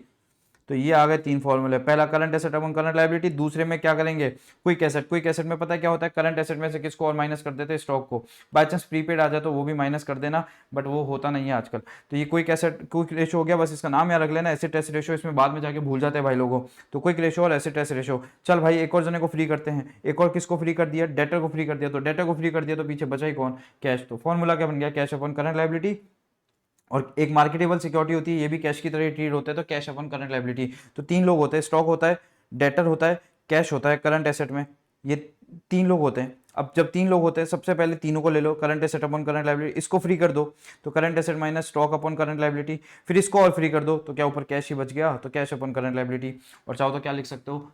तो ये आ गए 3 फॉर्मूले। पहला current asset upon current liability, दूसरे में क्या करेंगे क्विक एसेट। क्विक एसेट में पता है क्या होता है, करंट एसेट में से किसको और माइनस कर देते हैं, स्टॉक को। बाय चांस प्रीपेड आ जाए तो वो भी माइनस कर देना, बट वो होता नहीं है आजकल। तो ये क्विक एसेट क्विक रेशो हो गया, बस इसका नाम याद रख लेना, एसेट टेस्ट रेशो, इसमें बाद में जाके भूल जाते हैं भाई लोगों। तो क्विक रेशो और एसेट टेस्ट रेशो। चल भाई एक और जने को फ्री करते हैं, एक और किसको फ्री कर दिया, डेटर को फ्री कर दिया। तो डेटर को फ्री कर दिया तो पीछे बचा ही कौन, कैश। तो फॉर्मूला क्या बन गया, कैश अपॉन करंट लायबिलिटी। और एक मार्केटेबल सिक्योरिटी होती है, ये भी कैश की तरह ट्रीट होता है, तो कैश अपन करंट लायबिलिटी। तो 3 लोग होते हैं, स्टॉक होता है, डेटर होता है, कैश होता है करंट एसेट में। ये 3 लोग होते हैं। अब जब 3 लोग होते हैं, सबसे पहले तीनों को ले लो, current asset upon current liability, इसको फ्री कर दो तो current asset minus stock upon current liability. फिर इसको और फ्री कर दो तो क्या ऊपर कैश ही बच गया, तो कैश अपॉन करंट लायबिलिटी। और चाहो तो क्या लिख सकते हो,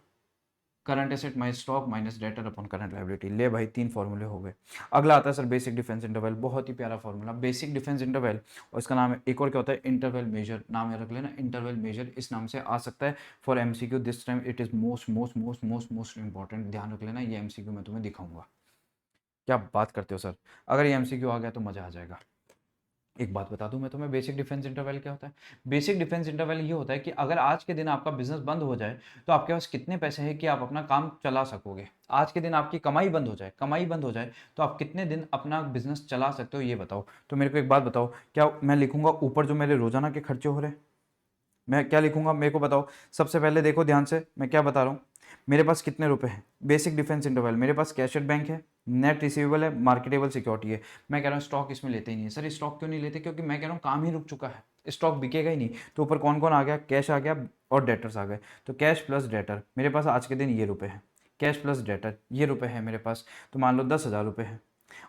current asset minus stock minus debtor upon current liability. ले भाई 3 फॉर्मूले हो गए। अगला आता है सर बेसिक डिफेंस इंटरवल, बहुत ही प्यारा फॉर्मूला बेसिक डिफेंस इंटरवल। और इसका नाम है, एक और क्या होता है, इंटरवल मेजर, नाम याद रख लेना, इंटरवल मेजर इस नाम से आ सकता है for MCQ. This time it is most most most most most important, ध्यान रख लेना, ये एमसीक्यू मैं तुम्हें दिखाऊंगा। क्या बात करते हो सर, अगर ये एमसीक्यू आ गया तो मजा आ जाएगा। एक बात बता दूं मैं तुम्हें, बेसिक डिफेंस इंटरवल क्या होता है। बेसिक डिफेंस इंटरवल ये होता है कि अगर आज के दिन आपका बिजनेस बंद हो जाए तो आपके पास कितने पैसे हैं कि आप अपना काम चला सकोगे। आज के दिन आपकी कमाई बंद हो जाए, कमाई बंद हो जाए तो आप कितने दिन अपना बिजनेस चला सकते हो, ये बताओ। तो मेरे को एक बात बताओ, क्या मैं लिखूंगा ऊपर जो मेरे रोजाना के खर्चे हो रहे हैं, मैं क्या लिखूंगा मेरे को बताओ। सबसे पहले देखो ध्यान से मैं क्या बता रहा हूँ, मेरे पास कितने रुपए हैं, बेसिक डिफेंस इंटरवल, मेरे पास कैश एट बैंक है, नेट रिसीवेबल है, मार्केटेबल सिक्योरिटी है। मैं कह रहा हूँ स्टॉक इसमें लेते ही नहीं है। सर स्टॉक क्यों नहीं लेते, क्योंकि मैं कह रहा हूँ काम ही रुक चुका है, स्टॉक बिकेगा ही नहीं। तो ऊपर कौन कौन आ गया, कैश आ गया और डेटर्स आ गए। तो कैश प्लस डेटर, मेरे पास आज के दिन ये रुपए हैं, कैश प्लस डेटर ये रुपए हैं मेरे पास। तो मान लो 10,000 रुपये है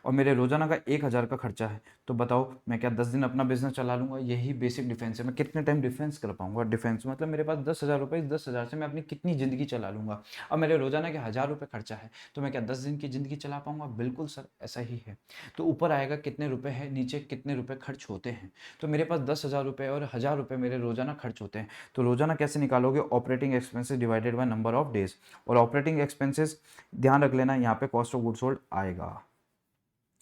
और मेरे रोजाना का 1,000 का खर्चा है। तो बताओ मैं क्या 10 दिन अपना बिजनेस चला लूंगा, यही बेसिक डिफेंस है। मैं कितने टाइम डिफेंस कर पाऊंगा, डिफेंस मतलब मेरे पास 10,000 रुपये, 10,000 से मैं अपनी कितनी ज़िंदगी चला लूंगा। अब मेरे रोजाना के 1,000 रुपये खर्चा है, तो मैं क्या 10 दिन की ज़िंदगी चला पाऊंगा, बिल्कुल सर ऐसा ही है। तो ऊपर आएगा कितने रुपए है, नीचे कितने रुपए खर्च होते हैं। तो मेरे पास 10,000 रुपये और 1,000 रुपये मेरे रोजाना खर्च होते हैं। तो रोजाना कैसे निकालोगे, operating expenses divided by number of days. और ऑपरेटिंग एक्सपेंसेस ध्यान रख लेना, यहाँ पे कॉस्ट ऑफ गुड सोल्ड आएगा।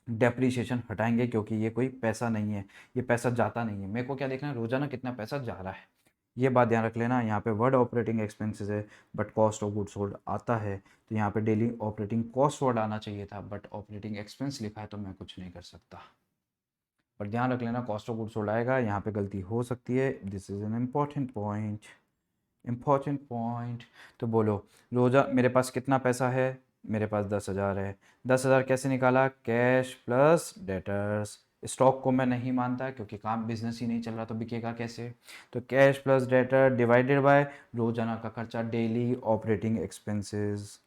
डेप्रीशिएशन हटाएंगे क्योंकि ये कोई पैसा नहीं है, ये पैसा जाता नहीं है। मेरे को क्या देखना है, रोजाना कितना पैसा जा रहा है, ये बात ध्यान रख लेना। यहाँ पे वर्ड ऑपरेटिंग एक्सपेंसेस है but cost of good sold आता है, तो यहाँ पे डेली ऑपरेटिंग कॉस्ट वर्ड आना चाहिए था, बट ऑपरेटिंग एक्सपेंस लिखा है तो मैं कुछ नहीं कर सकता। पर ध्यान रख लेना कॉस्ट ऑफ गुड सोल्ड आएगा, यहाँ पे गलती हो सकती है। This is an important point, important point. तो बोलो रोजा मेरे पास कितना पैसा है, मेरे पास 10,000 है। 10,000 कैसे निकाला, कैश प्लस डेटर्स। स्टॉक को मैं नहीं मानता क्योंकि काम बिजनेस ही नहीं चल रहा, तो बिकेगा कैसे। तो cash plus debtor divided by रोजाना का खर्चा, डेली ऑपरेटिंग एक्सपेंसेस।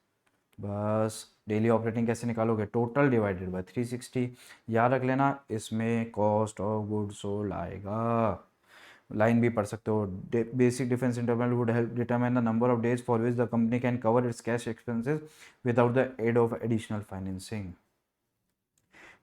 बस डेली ऑपरेटिंग कैसे निकालोगे, टोटल डिवाइडेड बाय 360। याद रख लेना इसमें कॉस्ट ऑफ गुड सोल्ड आएगा। लाइन भी पढ़ सकते हो, basic defence interval would help determine the number of days for which the company can cover its cash expenses without the aid of additional financing.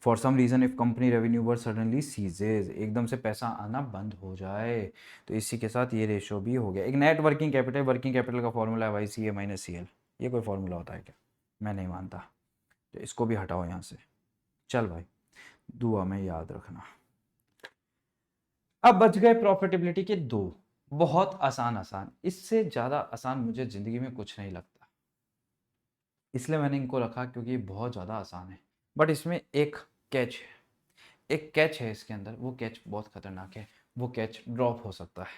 For some reason if company revenue were suddenly ceases, एकदम से पैसा आना बंद हो जाए। तो इसी के साथ ये रेशो भी हो गया। एक net working capital, working capital का फॉर्मूला है वाई सी ए माइनस सी एल। ये कोई फॉर्मूला होता है क्या, मैं नहीं मानता। तो इसको भी हटाओ यहाँ से। चल भाई दुआ में याद रखना। अब बच गए प्रॉफिटेबिलिटी के 2, बहुत आसान आसान, इससे ज़्यादा आसान मुझे ज़िंदगी में कुछ नहीं लगता, इसलिए मैंने इनको रखा क्योंकि ये बहुत ज़्यादा आसान है। बट इसमें एक कैच है, एक कैच है इसके अंदर, वो कैच बहुत खतरनाक है, वो कैच ड्रॉप हो सकता है।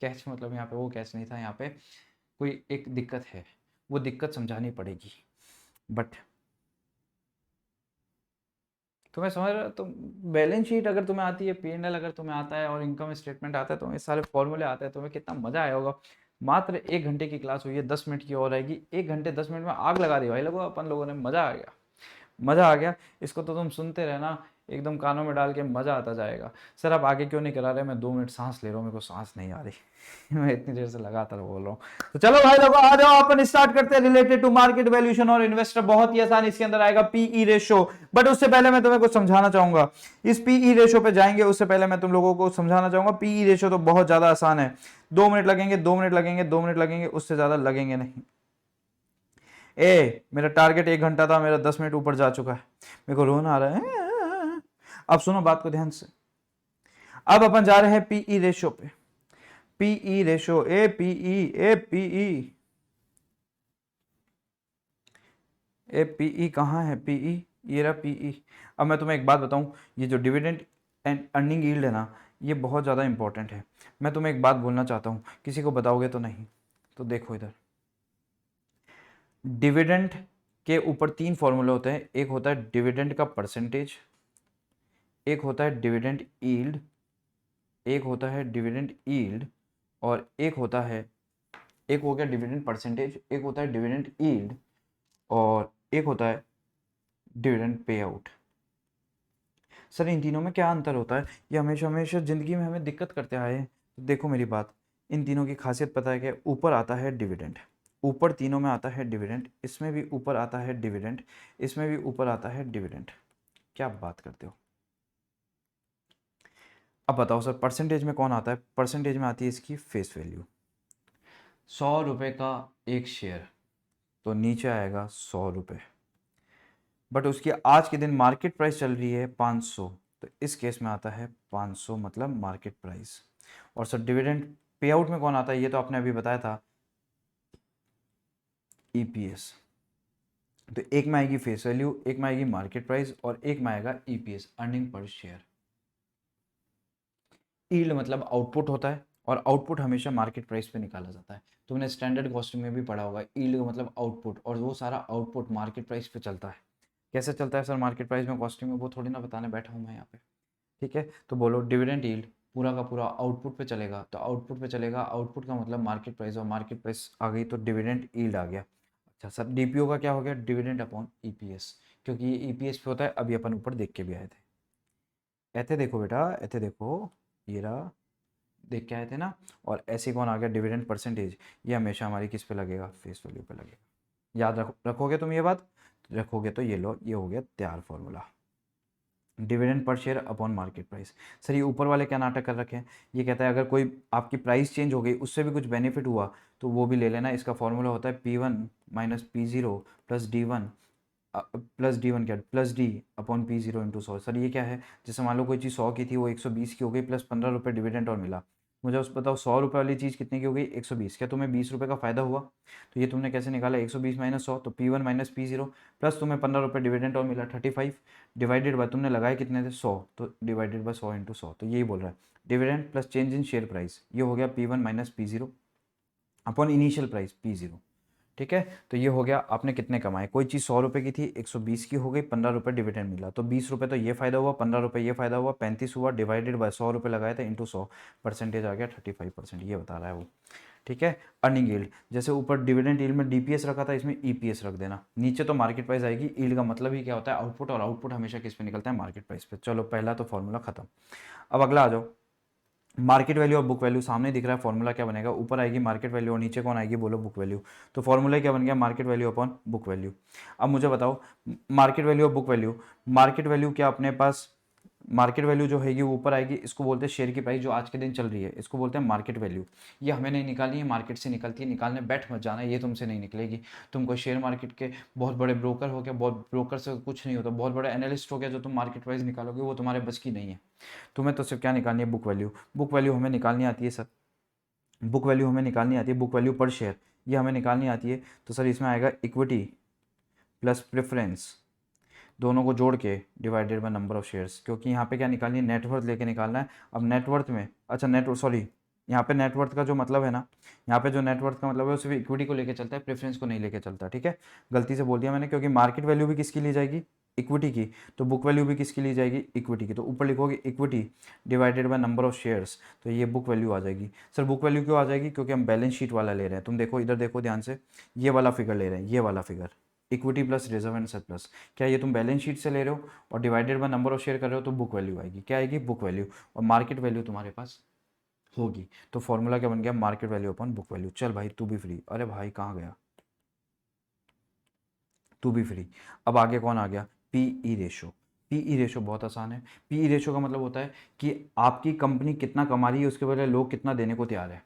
कैच मतलब यहाँ पे वो कैच नहीं था, यहाँ पे कोई एक दिक्कत है, वो दिक्कत समझानी पड़ेगी। बट तुम्हें समझ रहे हो, तुम बैलेंस शीट अगर तुम्हें आती है, P&L अगर तुम्हें आता है और इनकम स्टेटमेंट आता है, तुम्हें सारे फॉर्मूले आते हैं, तुम्हें कितना मजा आया होगा। मात्र 1 घंटे की क्लास हुई है, 10 मिनट की और आएगी, 1 घंटे 10 मिनट में आग लगा दी भाई लोगों, अपन लोगों ने, मजा आ गया, मजा आ गया। इसको तो तुम सुनते रहना, एकदम कानों में डाल के मजा आता जाएगा। सर आप आगे क्यों नहीं करा रहे? मैं 2 मिनट सांस ले रहा हूँ, मेरे को सांस नहीं आ रही मैं इतनी देर से लगातार बोल रहा हूँ। तो चलो भाई लोगों आ जाओ, अपन स्टार्ट करते हैं रिलेटेड टू मार्केट वैल्यूएशन और इन्वेस्टर। बहुत ही आसान, इसके अंदर आएगा पीई रेशो। बट उससे पहले मैं तुम्हें कुछ समझाना चाहूंगा। इस पीई रेशो पे जाएंगे उससे पहले मैं तुम लोगों को समझाना चाहूंगा। पीई रेशो तो बहुत ज्यादा आसान है, 2 मिनट लगेंगे, 2 मिनट लगेंगे, 2 मिनट लगेंगे, उससे ज्यादा लगेंगे नहीं। मेरा टारगेट 1 घंटा था, मेरा 10 मिनट ऊपर जा चुका है, मेरे को रोना आ रहा है। अब सुनो बात को ध्यान से। अब अपन जा रहे हैं पीई रेशो पे। पीई रेशो, ए पीई कहाँ है? पीई, ये रहा पीई। अब मैं तुम्हें एक बात बताऊं, ये जो डिविडेंड एंड अर्निंग यील्ड है ना, ये बहुत ज़्यादा इंपॉर्टेंट है। मैं तुम्हें एक बात बोलना चाहता हूँ, किसी को बताओगे तो नहीं। तो देखो इधर, डिविडेंड के ऊपर 3 फॉर्मूले होते हैं। एक होता है डिविडेंड का परसेंटेज, एक होता है डिविडेंड यील्ड, एक होता है डिविडेंड यील्ड, और एक होता है, एक हो गया डिविडेंड परसेंटेज, एक होता है डिविडेंड यील्ड, और एक होता है डिविडेंड पे आउट। सर इन तीनों में क्या अंतर होता है? ये हमेशा हमेशा ज़िंदगी में हमें दिक्कत करते आए हैं। तो देखो मेरी बात, इन तीनों की खासियत पता है क्या? ऊपर आता है डिविडेंड, ऊपर तीनों में आता है डिविडेंड, इसमें भी ऊपर आता है डिविडेंड, इसमें भी ऊपर आता है डिविडेंड। क्या बात करते हो? अब बताओ सर परसेंटेज में कौन आता है? परसेंटेज में आती है इसकी फेस वैल्यू। 100 रुपये का एक शेयर, तो नीचे आएगा 100 रुपये। बट उसकी आज के दिन मार्केट प्राइस चल रही है 500, तो इस केस में आता है 500 मतलब मार्केट प्राइस। और सर डिविडेंड पे आउट में कौन आता है? ये तो आपने अभी बताया था, ईपीएस। तो एक में आएगी फेस वैल्यू, एक में आएगी मार्केट प्राइस, और एक में आएगा EPS, earning per share. Yield मतलब आउटपुट होता है, और आउटपुट हमेशा मार्केट प्राइस पे निकाला जाता है। तुमने स्टैंडर्ड कॉस्टिंग में भी पढ़ा होगा, यील्ड का मतलब आउटपुट, और वो सारा आउटपुट मार्केट प्राइस पे चलता है। कैसे चलता है सर मार्केट प्राइस में, कॉस्टिंग में? वो थोड़ी ना बताने बैठा हूँ मैं यहाँ पे। ठीक है, तो बोलो डिविडेंड यील्ड पूरा का पूरा आउटपुट पे चलेगा, तो आउटपुट पे चलेगा, आउटपुट का मतलब मार्केट प्राइस, और मार्केट प्राइस आ गई तो डिविडेंड यील्ड आ गया। अच्छा सर डीपीओ का क्या हो गया? डिविडेंड अपॉन ईपीएस, क्योंकि ये ईपीएस पे होता है। अभी अपन ऊपर देख के भी आए थे, ऐसे देखो बेटा, ऐसे देखो, ये रहा, देख के आए थे ना। और ऐसे कौन आ गया? Dividend percentage. ये हमेशा हमारी किस पे लगेगा? फेस वैल्यू पे लगेगा। याद रखोगे तुम ये बात? रखोगे तो ये लो, ये हो गया तैयार formula, dividend per share upon market price. Sir ये ऊपर वाले क्या नाटक कर रखे हैं? ये कहता है अगर कोई आपकी प्राइस चेंज हो गई, उससे भी कुछ बेनिफिट हुआ, तो वो भी ले लेना। इसका फॉर्मूला होता है P1 minus P0 plus D1, plus D1 क्या? Plus D upon P0 into 100। Sir ये क्या है? जैसे मान लो कोई चीज़ 100 की थी, वो 120 की हो गई, प्लस 15 रुपये डिविडेंड और मिला। मुझे उस बताओ 100 रुपये वाली चीज़ कितने की हो गई? 120। क्या तुम्हें 20 रुपये का फ़ायदा हुआ? तो ये तुमने कैसे निकाला? 120 माइनस 100, तो P1 माइनस P0, प्लस तुम्हें 15 रुपये डिविडेंड और मिला 35, डिवाइडेड बाय तुमने लगाए कितने थे? 100, तो डिवाइडेड बाय 100 इंटू 100। तो यही बोल रहा है dividend plus change in share price, ये हो गया P1 minus P0 upon initial price P0। ठीक है, तो ये हो गया आपने कितने कमाए। कोई चीज़ 100 रुपये की थी, 120 की हो गई, 15 रुपये डिविडेंड मिला, तो 20 रुपये तो ये फायदा हुआ, 15 रुपये ये फायदा हुआ, 35 हुआ, डिवाइडेड बाय 100 रुपये लगाए थे इंटू 100, परसेंटेज आ गया 35%, ये बता रहा है वो। ठीक है, अर्निंग यील्ड, जैसे ऊपर डिविडेंड यील्ड में डीपीएस रखा था, इसमें ईपीएस रख देना। नीचे तो मार्केट प्राइस आएगी। यील्ड का मतलब ही क्या होता है? आउटपुट, और आउटपुट हमेशा किस पे निकलता है? मार्केट प्राइस पे। चलो पहला तो फॉर्मूला खत्म। अब अगला आ जाओ, मार्केट वैल्यू और बुक वैल्यू सामने दिख रहा है। फॉर्मूला क्या बनेगा? ऊपर आएगी मार्केट वैल्यू और नीचे कौन आएगी? बोलो बुक वैल्यू। तो फॉर्मूला क्या बन गया? Market value upon book value. अब मुझे बताओ मार्केट वैल्यू और बुक वैल्यू, मार्केट वैल्यू क्या अपने पास? मार्केट वैल्यू जो हैगी वो ऊपर आएगी, इसको बोलते हैं शेयर की प्राइस जो आज के दिन चल रही है, इसको बोलते हैं मार्केट वैल्यू। ये हमें नहीं निकालनी है, मार्केट से निकलती है, निकालने बैठ मत जाना, ये तुमसे नहीं निकलेगी। तुम कोई शेयर मार्केट के बहुत बड़े ब्रोकर हो गया, बहुत ब्रोकर से कुछ नहीं होता, बहुत बड़े एनालिस्ट हो गया जो तुम मार्केट प्राइस निकालोगे, वो तुम्हारे बस की नहीं है। तुम्हें तो सिर्फ क्या निकालनी है? Book value. बुक वैल्यू हमें निकालनी आती है सर, बुक वैल्यू हमें निकालनी आती है, बुक वैल्यू पर शेयर, ये हमें निकालनी आती है। तो सर इसमें आएगा इक्विटी प्लस प्रेफरेंस, दोनों को जोड़ के divided by number of shares, क्योंकि यहाँ पे क्या निकालनी है? नेटवर्थ लेके निकालना है। अब नेटवर्थ में, अच्छा नेटवर्थ, सॉरी यहाँ पे नेटवर्थ का जो मतलब है ना, यहाँ पे जो नेटवर्थ का मतलब है वो सिर्फ इक्विटी को लेके चलता है, प्रेफरेंस को नहीं लेके चलता, ठीक है। गलती से बोल दिया मैंने, क्योंकि मार्केट वैल्यू भी किसकी ली जाएगी, इक्विटी की, तो बुक वैल्यू भी किसकी ली जाएगी, इक्विटी की। तो ऊपर लिखोगे equity divided by number of shares, तो ये बुक वैल्यू आ जाएगी। सर बुक वैल्यू क्यों आ जाएगी, क्योंकि हम बैलेंस शीट वाला ले रहे हैं। तुम देखो इधर देखो ध्यान से, ये वाला फिगर ले रहे हैं, ये वाला figure, equity plus reserve and surplus. क्या ये तुम बैलेंस शीट से ले रहे हो और divided by number of share कर रहे हो, तो बुक वैल्यू आएगी। क्या आएगी, बुक वैल्यू। और मार्केट वैल्यू तुम्हारे पास होगी, तो फॉर्मूला क्या बन गया, market value upon book value. चल भाई तू भी फ्री, अरे भाई कहाँ गया, तू भी फ्री। अब आगे कौन आ गया, पीई रेशो। पीई रेशो बहुत आसान है। पीई रेशो का मतलब होता है कि आपकी कंपनी कितना कमा रही है, उसके बदले लोग कितना देने को तैयार है।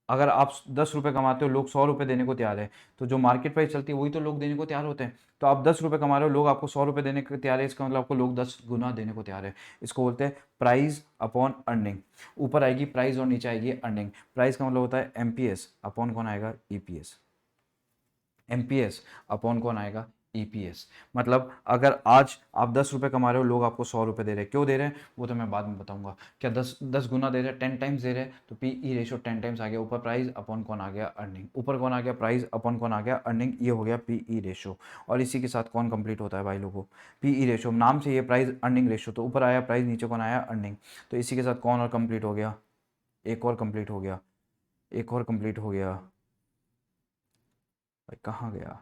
अगर आप 10 रुपये कमाते हो, लोग 100 रुपये देने को तैयार है, तो जो मार्केट प्राइस चलती है वही तो लोग देने को तैयार होते हैं। तो आप 10 रुपये कमा रहे हो, लोग आपको 100 रुपये देने को तैयार है, इसका मतलब आपको लोग 10 गुना देने को तैयार है। इसको बोलते हैं प्राइस अपॉन अर्निंग। ऊपर आएगी प्राइस और नीचे आएगी अर्निंग। प्राइस का मतलब होता है एमपीएस अपॉन कौन आएगा, ईपीएस। एमपीएस अपॉन कौन आएगा, ईपीएस। मतलब अगर आज आप 10 रुपये कमा रहे हो, लोग आपको 100 रुपये दे रहे हैं, क्यों दे रहे हैं वो तो मैं बाद में बताऊंगा। क्या 10 गुना दे रहे हैं, 10 टाइम्स दे रहे हैं, तो पीई रेशो 10 टाइम्स आ गया। ऊपर प्राइस अपॉन कौन आ गया, अर्निंग। ऊपर कौन आ गया, प्राइस अपॉन कौन आ गया, अर्निंग। ये हो गया पीई रेशो। और इसी के साथ कौन कंप्लीट होता है भाई लोगों, पीई रेशो। नाम से ये प्राइस अर्निंग रेशो, तो ऊपर आया प्राइस, नीचे कौन आया, अर्निंग। तो इसी के साथ कौन और कंप्लीट हो गया, एक और कंप्लीट हो गया, एक और कंप्लीट हो गया। भाई कहाँ गया,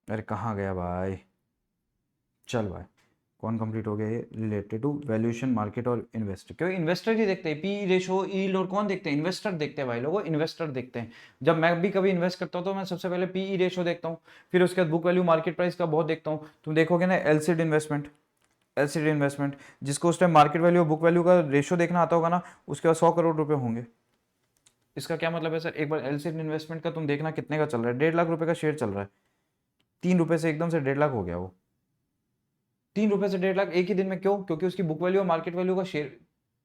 अरे कहाँ गया भाई। चल भाई, कौन कंप्लीट हो गया, ये रिलेटेड टू वैल्यूएशन, मार्केट और इन्वेस्टर। क्यों, इन्वेस्टर ही देखते हैं, पी रेशो, यील्ड, और कौन देखते हैं, इन्वेस्टर देखते हैं भाई लोगों, इन्वेस्टर देखते हैं। जब मैं भी कभी इन्वेस्ट करता हूँ तो मैं सबसे पहले पीई रेशो देखता हूँ, फिर उसके बाद बुक वैल्यू, मार्केट प्राइस का बहुत देखता हूँ। तुम देखोगे ना एलसीड इन्वेस्टमेंट, एलसीडी इन्वेस्टमेंट, जिसको उस टाइम मार्केट वैल्यू और बुक वैल्यू का रेशो देखना आता होगा ना, उसके बाद 100 करोड़ रुपए होंगे। इसका क्या मतलब है सर, एक बार एलसीडी इन्वेस्टमेंट का तुम देखना कितने का चल रहा है, 1.5 लाख रुपए का शेयर चल रहा है, 3 रुपए से एकदम से 1.5 लाख हो गया वो। 3 रुपए से 1.5 लाख एक ही दिन में, क्यों, क्योंकि उसकी बुक वैल्यू और मार्केट वैल्यू का शेयर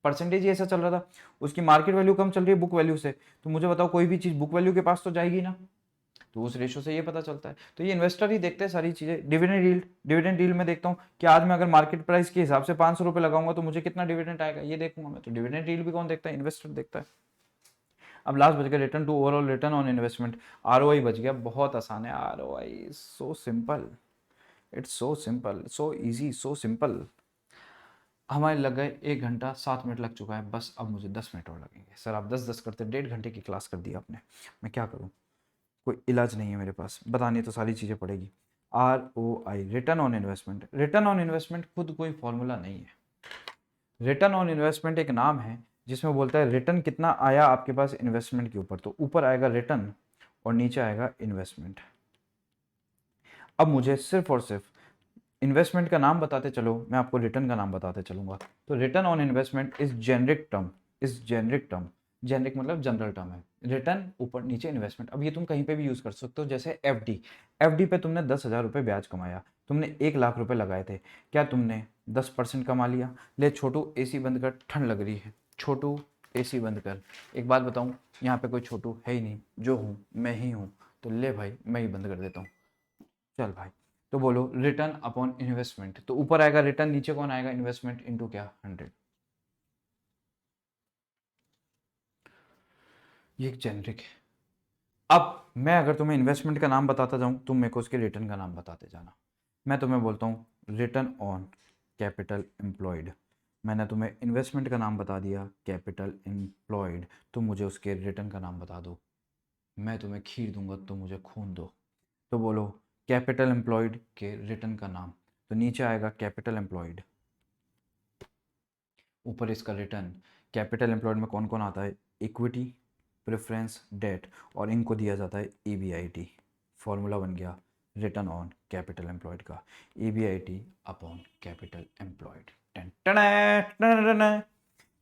परसेंटेज ही ऐसा चल रहा था। उसकी मार्केट वैल्यू कम चल रही है बुक वैल्यू से, तो मुझे बताओ कोई भी चीज बुक वैल्यू के पास तो जाएगी ना, तो उस रेशो से ये पता चलता है। तो ये इन्वेस्टर ही देखते हैं सारी चीजें। डिविडेंड यील्ड, डिविडेंड यील्ड में देखता हूँ कि आज मैं अगर मार्केट प्राइस के हिसाब से 500 रुपये लगाऊंगा तो मुझे कितना डिविडेंड आएगा, ये देखूंगा मैं। तो डिविडेंड यील्ड भी कौन देखता है, इन्वेस्टर देखता है। अब लास्ट बच गया return to overall return on investment, ROI बच गया। बहुत आसान है ROI, so simple, it's so simple, so easy, so simple. हमारे लग गए 1 घंटा 7 मिनट लग चुका है, बस अब मुझे 10 मिनट और लगेंगे। सर आप 10-10 करते, 1.5 घंटे की क्लास कर दी आपने, मैं क्या करूँ, कोई इलाज नहीं है मेरे पास, बतानी तो सारी चीज़ें पड़ेगी। R O I, return on investment. Return on investment खुद कोई फॉर्मूला नहीं है। रिटर्न ऑन इन्वेस्टमेंट एक नाम है जिसमें बोलता है रिटर्न कितना आया आपके पास इन्वेस्टमेंट के ऊपर। तो ऊपर आएगा रिटर्न और नीचे आएगा इन्वेस्टमेंट। अब मुझे सिर्फ और सिर्फ इन्वेस्टमेंट का नाम बताते चलो, मैं आपको रिटर्न का नाम बताते चलूंगा। तो return on investment is generic term, is generic term. Generic मतलब जनरल टर्म है। रिटर्न ऊपर नीचे इन्वेस्टमेंट। अब ये तुम कहीं पे भी यूज कर सकते हो, जैसे एफडी। एफडी पे तुमने 10,000 रुपये ब्याज कमाया, तुमने 1 लाख रुपए लगाए थे, क्या तुमने 10% कमा लिया। ले छोटू एसी बंद कर, ठंड लग रही है, छोटू एसी बंद कर। एक बात बताऊं, यहाँ पे कोई छोटू है ही नहीं, जो हूँ मैं ही हूँ, तो ले भाई मैं ही बंद कर देता हूँ। चल भाई, तो बोलो रिटर्न अपॉन इन्वेस्टमेंट, तो ऊपर आएगा रिटर्न, नीचे कौन आएगा, इन्वेस्टमेंट इनटू क्या, 100। ये एक जेनरिक है। अब मैं अगर तुम्हें इन्वेस्टमेंट का नाम बताता जाऊं, तुम मेरे को उसके रिटर्न का नाम बताते जाना। मैं तुम्हें बोलता हूं रिटर्न ऑन कैपिटल एम्प्लॉयड, मैंने तुम्हें इन्वेस्टमेंट का नाम बता दिया कैपिटल एम्प्लॉयड, तुम मुझे उसके रिटर्न का नाम बता दो। मैं तुम्हें खीर दूंगा, तुम मुझे खून दो। तो बोलो कैपिटल एम्प्लॉयड के रिटर्न का नाम। तो नीचे आएगा कैपिटल एम्प्लॉयड, ऊपर इसका रिटर्न। कैपिटल एम्प्लॉयड में कौन कौन आता है, इक्विटी, प्रेफरेंस, डेट, और इनको दिया जाता है ईबीआईटी। फॉर्मूला बन गया रिटर्न ऑन कैपिटल एम्प्लॉयड का, ईबीआईटी अपॉन कैपिटल एम्प्लॉयड।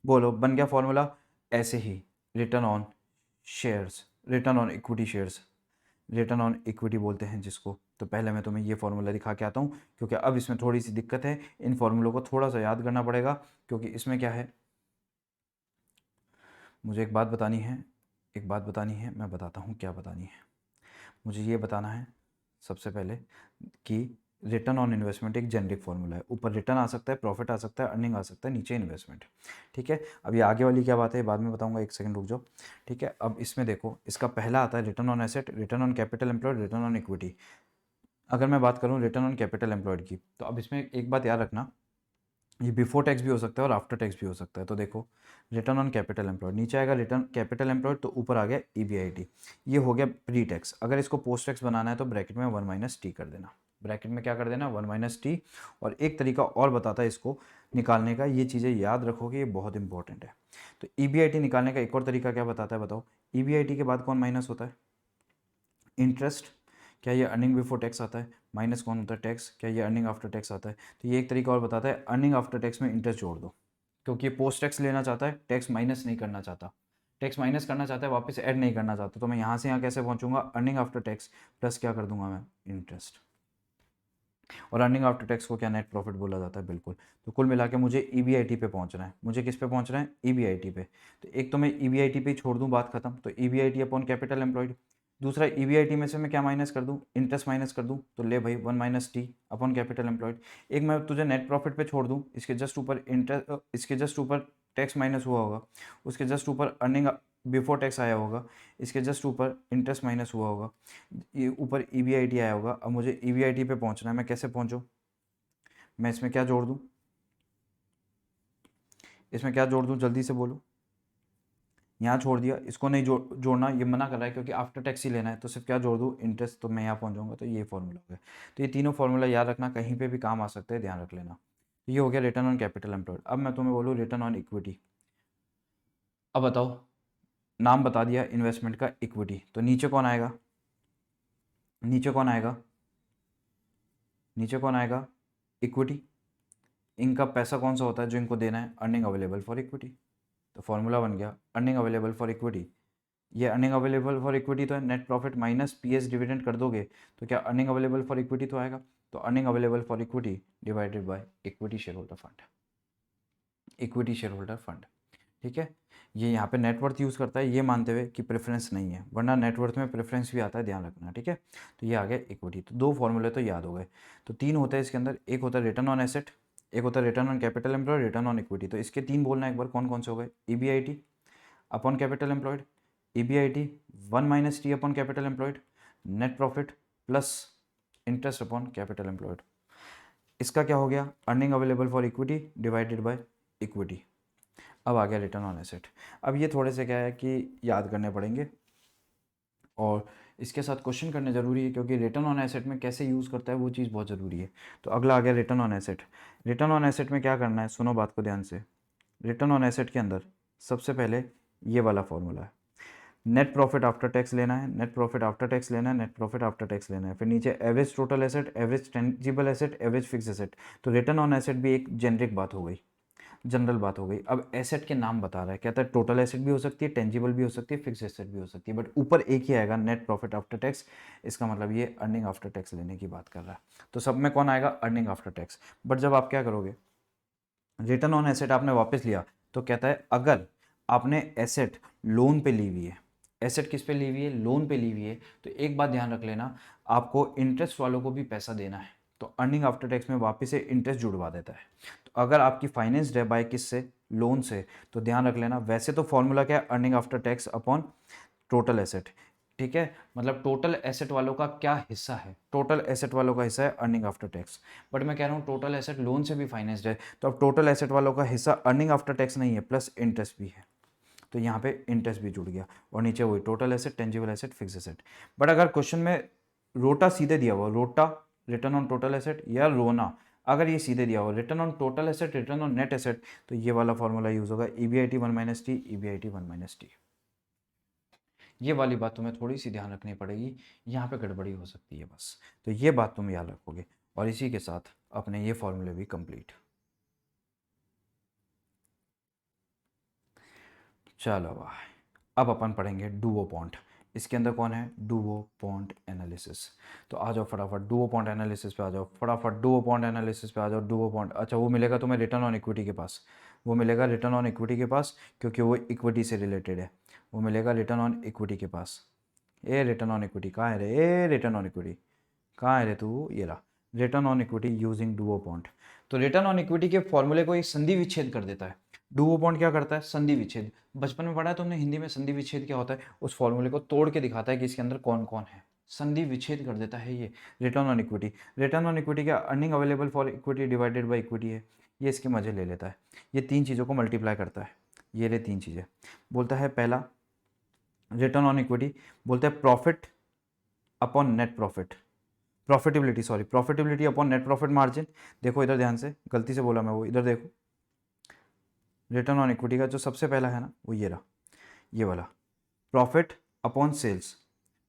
बोलो बन गया फॉर्मूला। ऐसे ही return on shares, return on equity shares, return on equity बोलते हैं जिसको। तो पहले मैं तुम्हें ये फॉर्मूला दिखा के आता हूँ, क्योंकि अब इसमें थोड़ी सी दिक्कत है, इन फॉर्मूलों को थोड़ा सा याद करना पड़ेगा। क्योंकि इसमें क्या है, मुझे एक बात बतानी है, एक बात बतानी है, मैं बताता हूँ क्या बतानी है। मुझे ये बताना है सबसे पहले कि रिटर्न ऑन इन्वेस्टमेंट एक जेनरिक फॉर्मूला है, ऊपर रिटर्न आ सकता है, प्रॉफिट आ सकता है, अर्निंग आ सकता है, नीचे इन्वेस्टमेंट। ठीक है, अब ये आगे वाली क्या बात है बाद में बताऊंगा, एक सेकंड रुक जाओ। ठीक है, अब इसमें देखो, इसका पहला आता है return on asset, return on capital employed, return on equity. अगर मैं बात करूँ रिटर्न ऑन कैपिटल एम्प्लॉयड की, तो अब इसमें एक बात याद रखना, ये बिफोर टैक्स भी हो सकता है और आफ्टर टैक्स भी हो सकता है। तो देखो, रिटर्न ऑन कैपिटल एम्प्लॉयड, नीचे आएगा रिटर्न कैपिटल एम्प्लॉयड, तो ऊपर आ गया ईबीआईटी, ये हो गया प्री टैक्स। अगर इसको पोस्ट टैक्स बनाना है तो ब्रैकेट में 1 माइनस टी कर देना, ब्रैकेट में क्या कर देना, 1 माइनस टी। और एक तरीका और बताता है इसको निकालने का, ये चीज़ें याद रखोगे, ये बहुत इंपॉर्टेंट है। तो ईबीआईटी निकालने का एक और तरीका क्या बताता है, बताओ। ईबीआईटी के बाद कौन माइनस होता है, इंटरेस्ट। क्या ये अर्निंग बिफोर टैक्स आता है, माइनस कौन होता है, टैक्स। क्या ये अर्निंग आफ्टर टैक्स आता है। तो ये एक तरीका और बताता है, अर्निंग आफ्टर टैक्स में इंटरेस्ट जोड़ दो, क्योंकि ये पोस्ट टैक्स लेना चाहता है, टैक्स माइनस नहीं करना चाहता, टैक्स माइनस करना चाहता है, वापस ऐड नहीं करना चाहता। तो मैं यहाँ से यहाँ कैसे पहुँचूंगा, अर्निंग आफ्टर टैक्स प्लस क्या कर दूंगा मैं, इंटरेस्ट। और अर्निंग आफ्टर टैक्स को क्या नेट प्रॉफिट बोला जाता है, बिल्कुल। तो कुल मिला के मुझे ईबीआईटी पे पहुंचना है, मुझे किस पे पहुंचना है, ईबीआईटी पे। तो एक तो मैं ईबीआईटी पे छोड़ दूं, बात खत्म। तो ईबीआईटी अपॉन कैपिटल एम्प्लॉयड। दूसरा, ईबीआईटी में से मैं क्या माइनस कर दूं, इंटरेस्ट माइनस कर दूं। तो ले भाई 1 minus T upon capital employed. एक मैं तुझे नेट प्रॉफिट पे छोड़ दूं, इसके जस्ट ऊपर इंटरेस्ट, इसके जस्ट ऊपर टैक्स माइनस हुआ होगा, उसके जस्ट ऊपर अर्निंग बिफोर टैक्स आया होगा, इसके जस्ट ऊपर इंटरेस्ट माइनस हुआ होगा, ये ऊपर ईबीआईटी आया होगा। अब मुझे ईबीआईटी पे पहुंचना है, मैं कैसे पहुंचूं, मैं इसमें क्या जोड़ दूं, इसमें क्या जोड़ दूं, जल्दी से बोलो। यहाँ छोड़ दिया, इसको नहीं जोड़ना, ये मना कर रहा है क्योंकि आफ्टर टैक्स ही लेना है। तो सिर्फ क्या जोड़ दूं, इंटरेस्ट। तो मैं यहाँ पहुँच जाऊँगा। तो ये फॉर्मूला हो गया। तो ये तीनों फॉर्मूला याद रखना, कहीं पे भी काम आ सकते हैं, ध्यान रख लेना। ये हो गया रिटर्न ऑन कैपिटल एम्प्लॉयड। अब मैं तुम्हें बोलूँ रिटर्न ऑन इक्विटी। अब बताओ, नाम बता दिया इन्वेस्टमेंट का, इक्विटी। तो नीचे कौन आएगा, नीचे कौन आएगा, नीचे कौन आएगा, इक्विटी। इनका पैसा कौन सा होता है जो इनको देना है, अर्निंग अवेलेबल फॉर इक्विटी। तो फॉर्मूला बन गया अर्निंग अवेलेबल फॉर इक्विटी। ये अर्निंग अवेलेबल फॉर इक्विटी तो है, net profit minus PS dividend कर दोगे तो क्या अर्निंग अवेलेबल फॉर इक्विटी तो आएगा। तो earning available for equity divided by equity share holder fund, equity share holder fund. ठीक है, ये यहाँ पे नेटवर्थ यूज़ करता है, ये मानते हुए कि प्रेफरेंस नहीं है, वरना नेटवर्थ में प्रेफरेंस भी आता है, ध्यान रखना। ठीक है, तो ये आ गया इक्विटी। तो दो फॉर्मूले तो याद हो गए। तो तीन होते हैं इसके अंदर, एक होता है रिटर्न ऑन एसेट, एक होता है return on capital employed, return on equity. तो इसके तीन बोलना एक बार, कौन कौन से हो गए, EBIT upon capital employed, EBIT 1 minus T upon capital employed, net profit plus interest upon capital employed. इसका क्या हो गया, earning available for equity divided by equity. अब आ गया रिटर्न ऑन एसेट। अब ये थोड़े से क्या है कि याद करने पड़ेंगे और इसके साथ क्वेश्चन करने ज़रूरी है, क्योंकि रिटर्न ऑन एसेट में कैसे यूज़ करता है वो चीज़ बहुत ज़रूरी है। तो अगला आ गया return on asset. Return on asset में क्या करना है, सुनो बात को ध्यान से। रिटर्न ऑन एसेट के अंदर सबसे पहले ये वाला फॉर्मूला है, नेट प्रॉफिट आफ्टर टैक्स लेना है, नेट प्रॉफिट आफ्टर टैक्स लेना है, नेट प्रॉफिट आफ्टर टैक्स लेना है। फिर नीचे average total asset, average tangible asset, average fix asset. तो रिटर्न ऑन एसेट भी एक जेनरिक बात हो गई, जनरल बात हो गई। अब एसेट के नाम बता रहा है, कहता है टोटल एसेट भी हो सकती है, टेंजिबल भी हो सकती है, फिक्स एसेट भी हो सकती है, बट ऊपर एक ही आएगा, नेट प्रॉफिट आफ्टर टैक्स। इसका मतलब ये अर्निंग आफ्टर टैक्स लेने की बात कर रहा है। तो सब में कौन आएगा, अर्निंग आफ्टर टैक्स। बट जब आप क्या करोगे, रिटर्न ऑन एसेट आपने वापस लिया, तो कहता है अगर आपने एसेट लोन पे ली हुई है, एसेट किस पे ली हुई है, लोन पे ली हुई है, तो एक बात ध्यान रख लेना, आपको इंटरेस्ट वालों को भी पैसा देना है। तो अर्निंग आफ्टर टैक्स में वापस से इंटरेस्ट जुड़वा देता है। तो अगर आपकी फाइनेंस्ड है बाय किससे, लोन से, तो ध्यान रख लेना, वैसे तो फॉर्मूला क्या है, earning after tax upon total asset. ठीक है, मतलब टोटल एसेट वालों का क्या हिस्सा है, टोटल एसेट वालों का हिस्सा है अर्निंग आफ्टर टैक्स। बट मैं कह रहा हूँ टोटल एसेट लोन से भी फाइनेंस्ड है, तो अब टोटल एसेट वालों का हिस्सा अर्निंग आफ्टर टैक्स नहीं है, प्लस इंटरेस्ट भी है। तो यहाँ पे इंटरेस्ट भी जुड़ गया, और नीचे वही total asset, tangible asset, fix asset. But अगर क्वेश्चन में रोटा सीधे दिया हुआ, रोटा रिटर्न ऑन टोटल एसेट, या रोना अगर ये सीधे दिया हुआ return on total asset, return on net asset, तो ये वाला फॉर्मूला यूज होगा, EBIT 1 minus T, EBIT 1 minus T. ये वाली बात तुम्हें थोड़ी सी ध्यान रखनी पड़ेगी, यहाँ पे गड़बड़ी हो सकती है बस। तो ये बात तुम याद रखोगे, और इसी के साथ अपने ये फॉर्मूले भी कंप्लीट। चलो भाई, अब अपन पढ़ेंगे डुओ पॉइंट। इसके अंदर कौन है, डुओ पॉइंट एनालिसिस। तो आ जाओ फटाफट डुओ पॉइंट एनालिसिस पे आ जाओ, फटाफट डुओ पॉइंट एनालिसिस पे आ जाओ। डुओ पॉइंट, अच्छा वो मिलेगा तुम्हें रिटर्न ऑन इक्विटी के पास, वो मिलेगा रिटर्न ऑन इक्विटी के पास, क्योंकि वो इक्विटी से रिलेटेड है। वो मिलेगा रिटर्न ऑन इक्विटी के पास। ए रिटर्न ऑन इक्विटी कहाँ है रे, ए रिटर्न ऑन इक्विटी कहाँ है रे तू, ये रहा। Return on equity using DuPont. तो रिटर्न ऑन इक्विटी के फॉर्मूले को एक संधि विच्छेद कर देता है। डू अपॉइंट क्या करता है? संधि विच्छेद। बचपन में पढ़ा है तुमने हिंदी में, संधि विच्छेद क्या होता है? उस फॉर्मूले को तोड़ के दिखाता है कि इसके अंदर कौन कौन है। संधि विच्छेद कर देता है ये return on equity. Return on equity क्या? Earning available for equity divided by equity है। ये इसके मजे ले लेता है। ये तीन चीज़ों को मल्टीप्लाई करता है। ये ले तीन चीज़ें बोलता है। पहला रिटर्न ऑन इक्विटी बोलता है profit upon net profit, profitability, sorry, profitability upon net profit margin. देखो इधर ध्यान से, गलती से बोला मैं, वो इधर देखो। रिटर्न ऑन इक्विटी का जो सबसे पहला है ना, वो ये रहा, ये वाला, profit upon sales.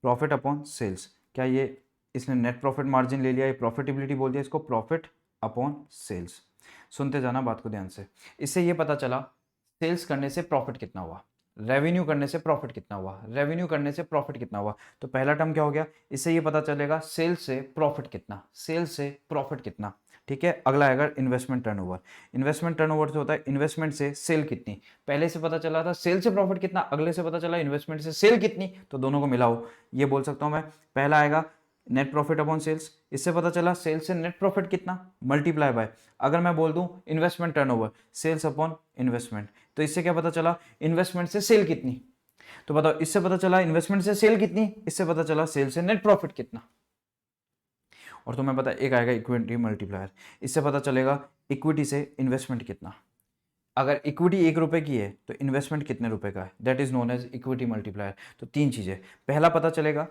Profit upon sales क्या? ये इसने नेट प्रॉफिट मार्जिन ले लिया, ये प्रॉफिटेबिलिटी बोल दिया इसको, प्रॉफिट अपॉन सेल्स। सुनते जाना बात को ध्यान से। इससे ये पता चला सेल्स करने से प्रॉफिट कितना हुआ, रेवेन्यू करने से प्रॉफिट कितना हुआ, रेवेन्यू करने से प्रॉफिट कितना हुआ। तो पहला टर्म क्या हो गया? इससे ये पता चलेगा सेल्स से प्रॉफिट कितना, सेल्स से प्रॉफिट कितना। ठीक है, अगला आएगा इन्वेस्टमेंट टर्नओवर। इन्वेस्टमेंट टर्नओवर से होता है इन्वेस्टमेंट से सेल कितनी। पहले से पता चला था सेल से प्रॉफिट कितना, अगले से पता चला इन्वेस्टमेंट से सेल कितनी, तो दोनों को मिलाओ। ये बोल सकता हूं मैं, पहला आएगा नेट प्रॉफिट अपॉन सेल्स। इससे पता चला सेल से नेट प्रॉफिट कितना, मल्टीप्लाई बाय, अगर मैं बोल दूं investment turnover, sales upon investment, तो इससे क्या पता चला? इन्वेस्टमेंट से सेल कितनी। तो बताओ, इससे पता चला इन्वेस्टमेंट से सेल कितनी, इससे पता चला सेल से नेट प्रॉफिट कितना। और तुम्हें पता है एक आएगा इक्विटी मल्टीप्लायर। इससे पता चलेगा इक्विटी से इन्वेस्टमेंट कितना। अगर इक्विटी 1 रुपए की है तो इन्वेस्टमेंट कितने रुपए का है, that is known as equity multiplier. तो तीन चीजें, पहला पता चलेगा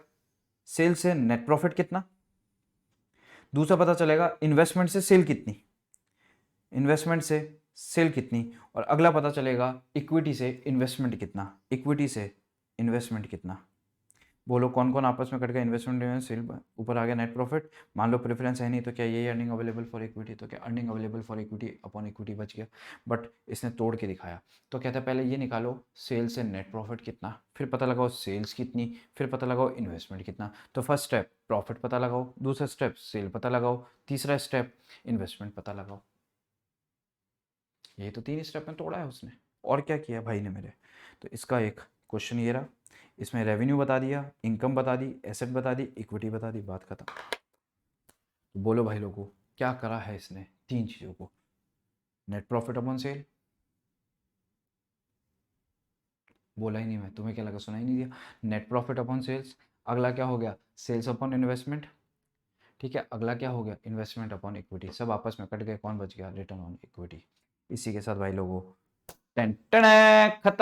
सेल से नेट प्रॉफिट कितना, दूसरा पता चलेगा इन्वेस्टमेंट से सेल कितनी, इन्वेस्टमेंट से सेल कितनी, और अगला पता चलेगा इक्विटी से इन्वेस्टमेंट कितना, इक्विटी से इन्वेस्टमेंट कितना। बोलो कौन कौन आपस में कट गया? इन्वेस्टमेंट सेल, ऊपर आ गया नेट प्रॉफिट। मान लो प्रेफरेंस है नहीं तो क्या यही अर्निंग अवेलेबल फॉर इक्विटी, तो क्या earning available for equity upon equity बच गया। बट इसने तोड़ के दिखाया। तो कहता है पहले ये निकालो सेल से नेट प्रॉफिट कितना, फिर पता लगाओ सेल्स कितनी, फिर पता लगाओ इन्वेस्टमेंट कितना। तो फर्स्ट स्टेप प्रॉफिट पता लगाओ, दूसरा स्टेप सेल पता लगाओ, तीसरा स्टेप इन्वेस्टमेंट पता लगाओ। ये तो 3 स्टेप में तोड़ा है उसने। और क्या किया भाई ने मेरे? तो इसका एक क्वेश्चन ये रहा, इसमें रेवेन्यू बता दिया, इनकम बता दी, एसेट बता दी, इक्विटी बता दी, बात खत्म। तो बोलो भाई लोगों, क्या करा है इसने? तीन चीजों को, नेट प्रॉफिट अपॉन सेल, बोला ही नहीं मैं, तुम्हें क्या लगा सुना ही नहीं दिया? नेट प्रॉफिट अपॉन सेल्स, अगला क्या हो गया? सेल्स अपॉन इन्वेस्टमेंट, ठीक है, अगला क्या हो गया? Investment upon equity. सब आपस में कट गए, कौन बच गया? Return on equity. इसी के साथ भाई लोगों, टेन टेन खत्म।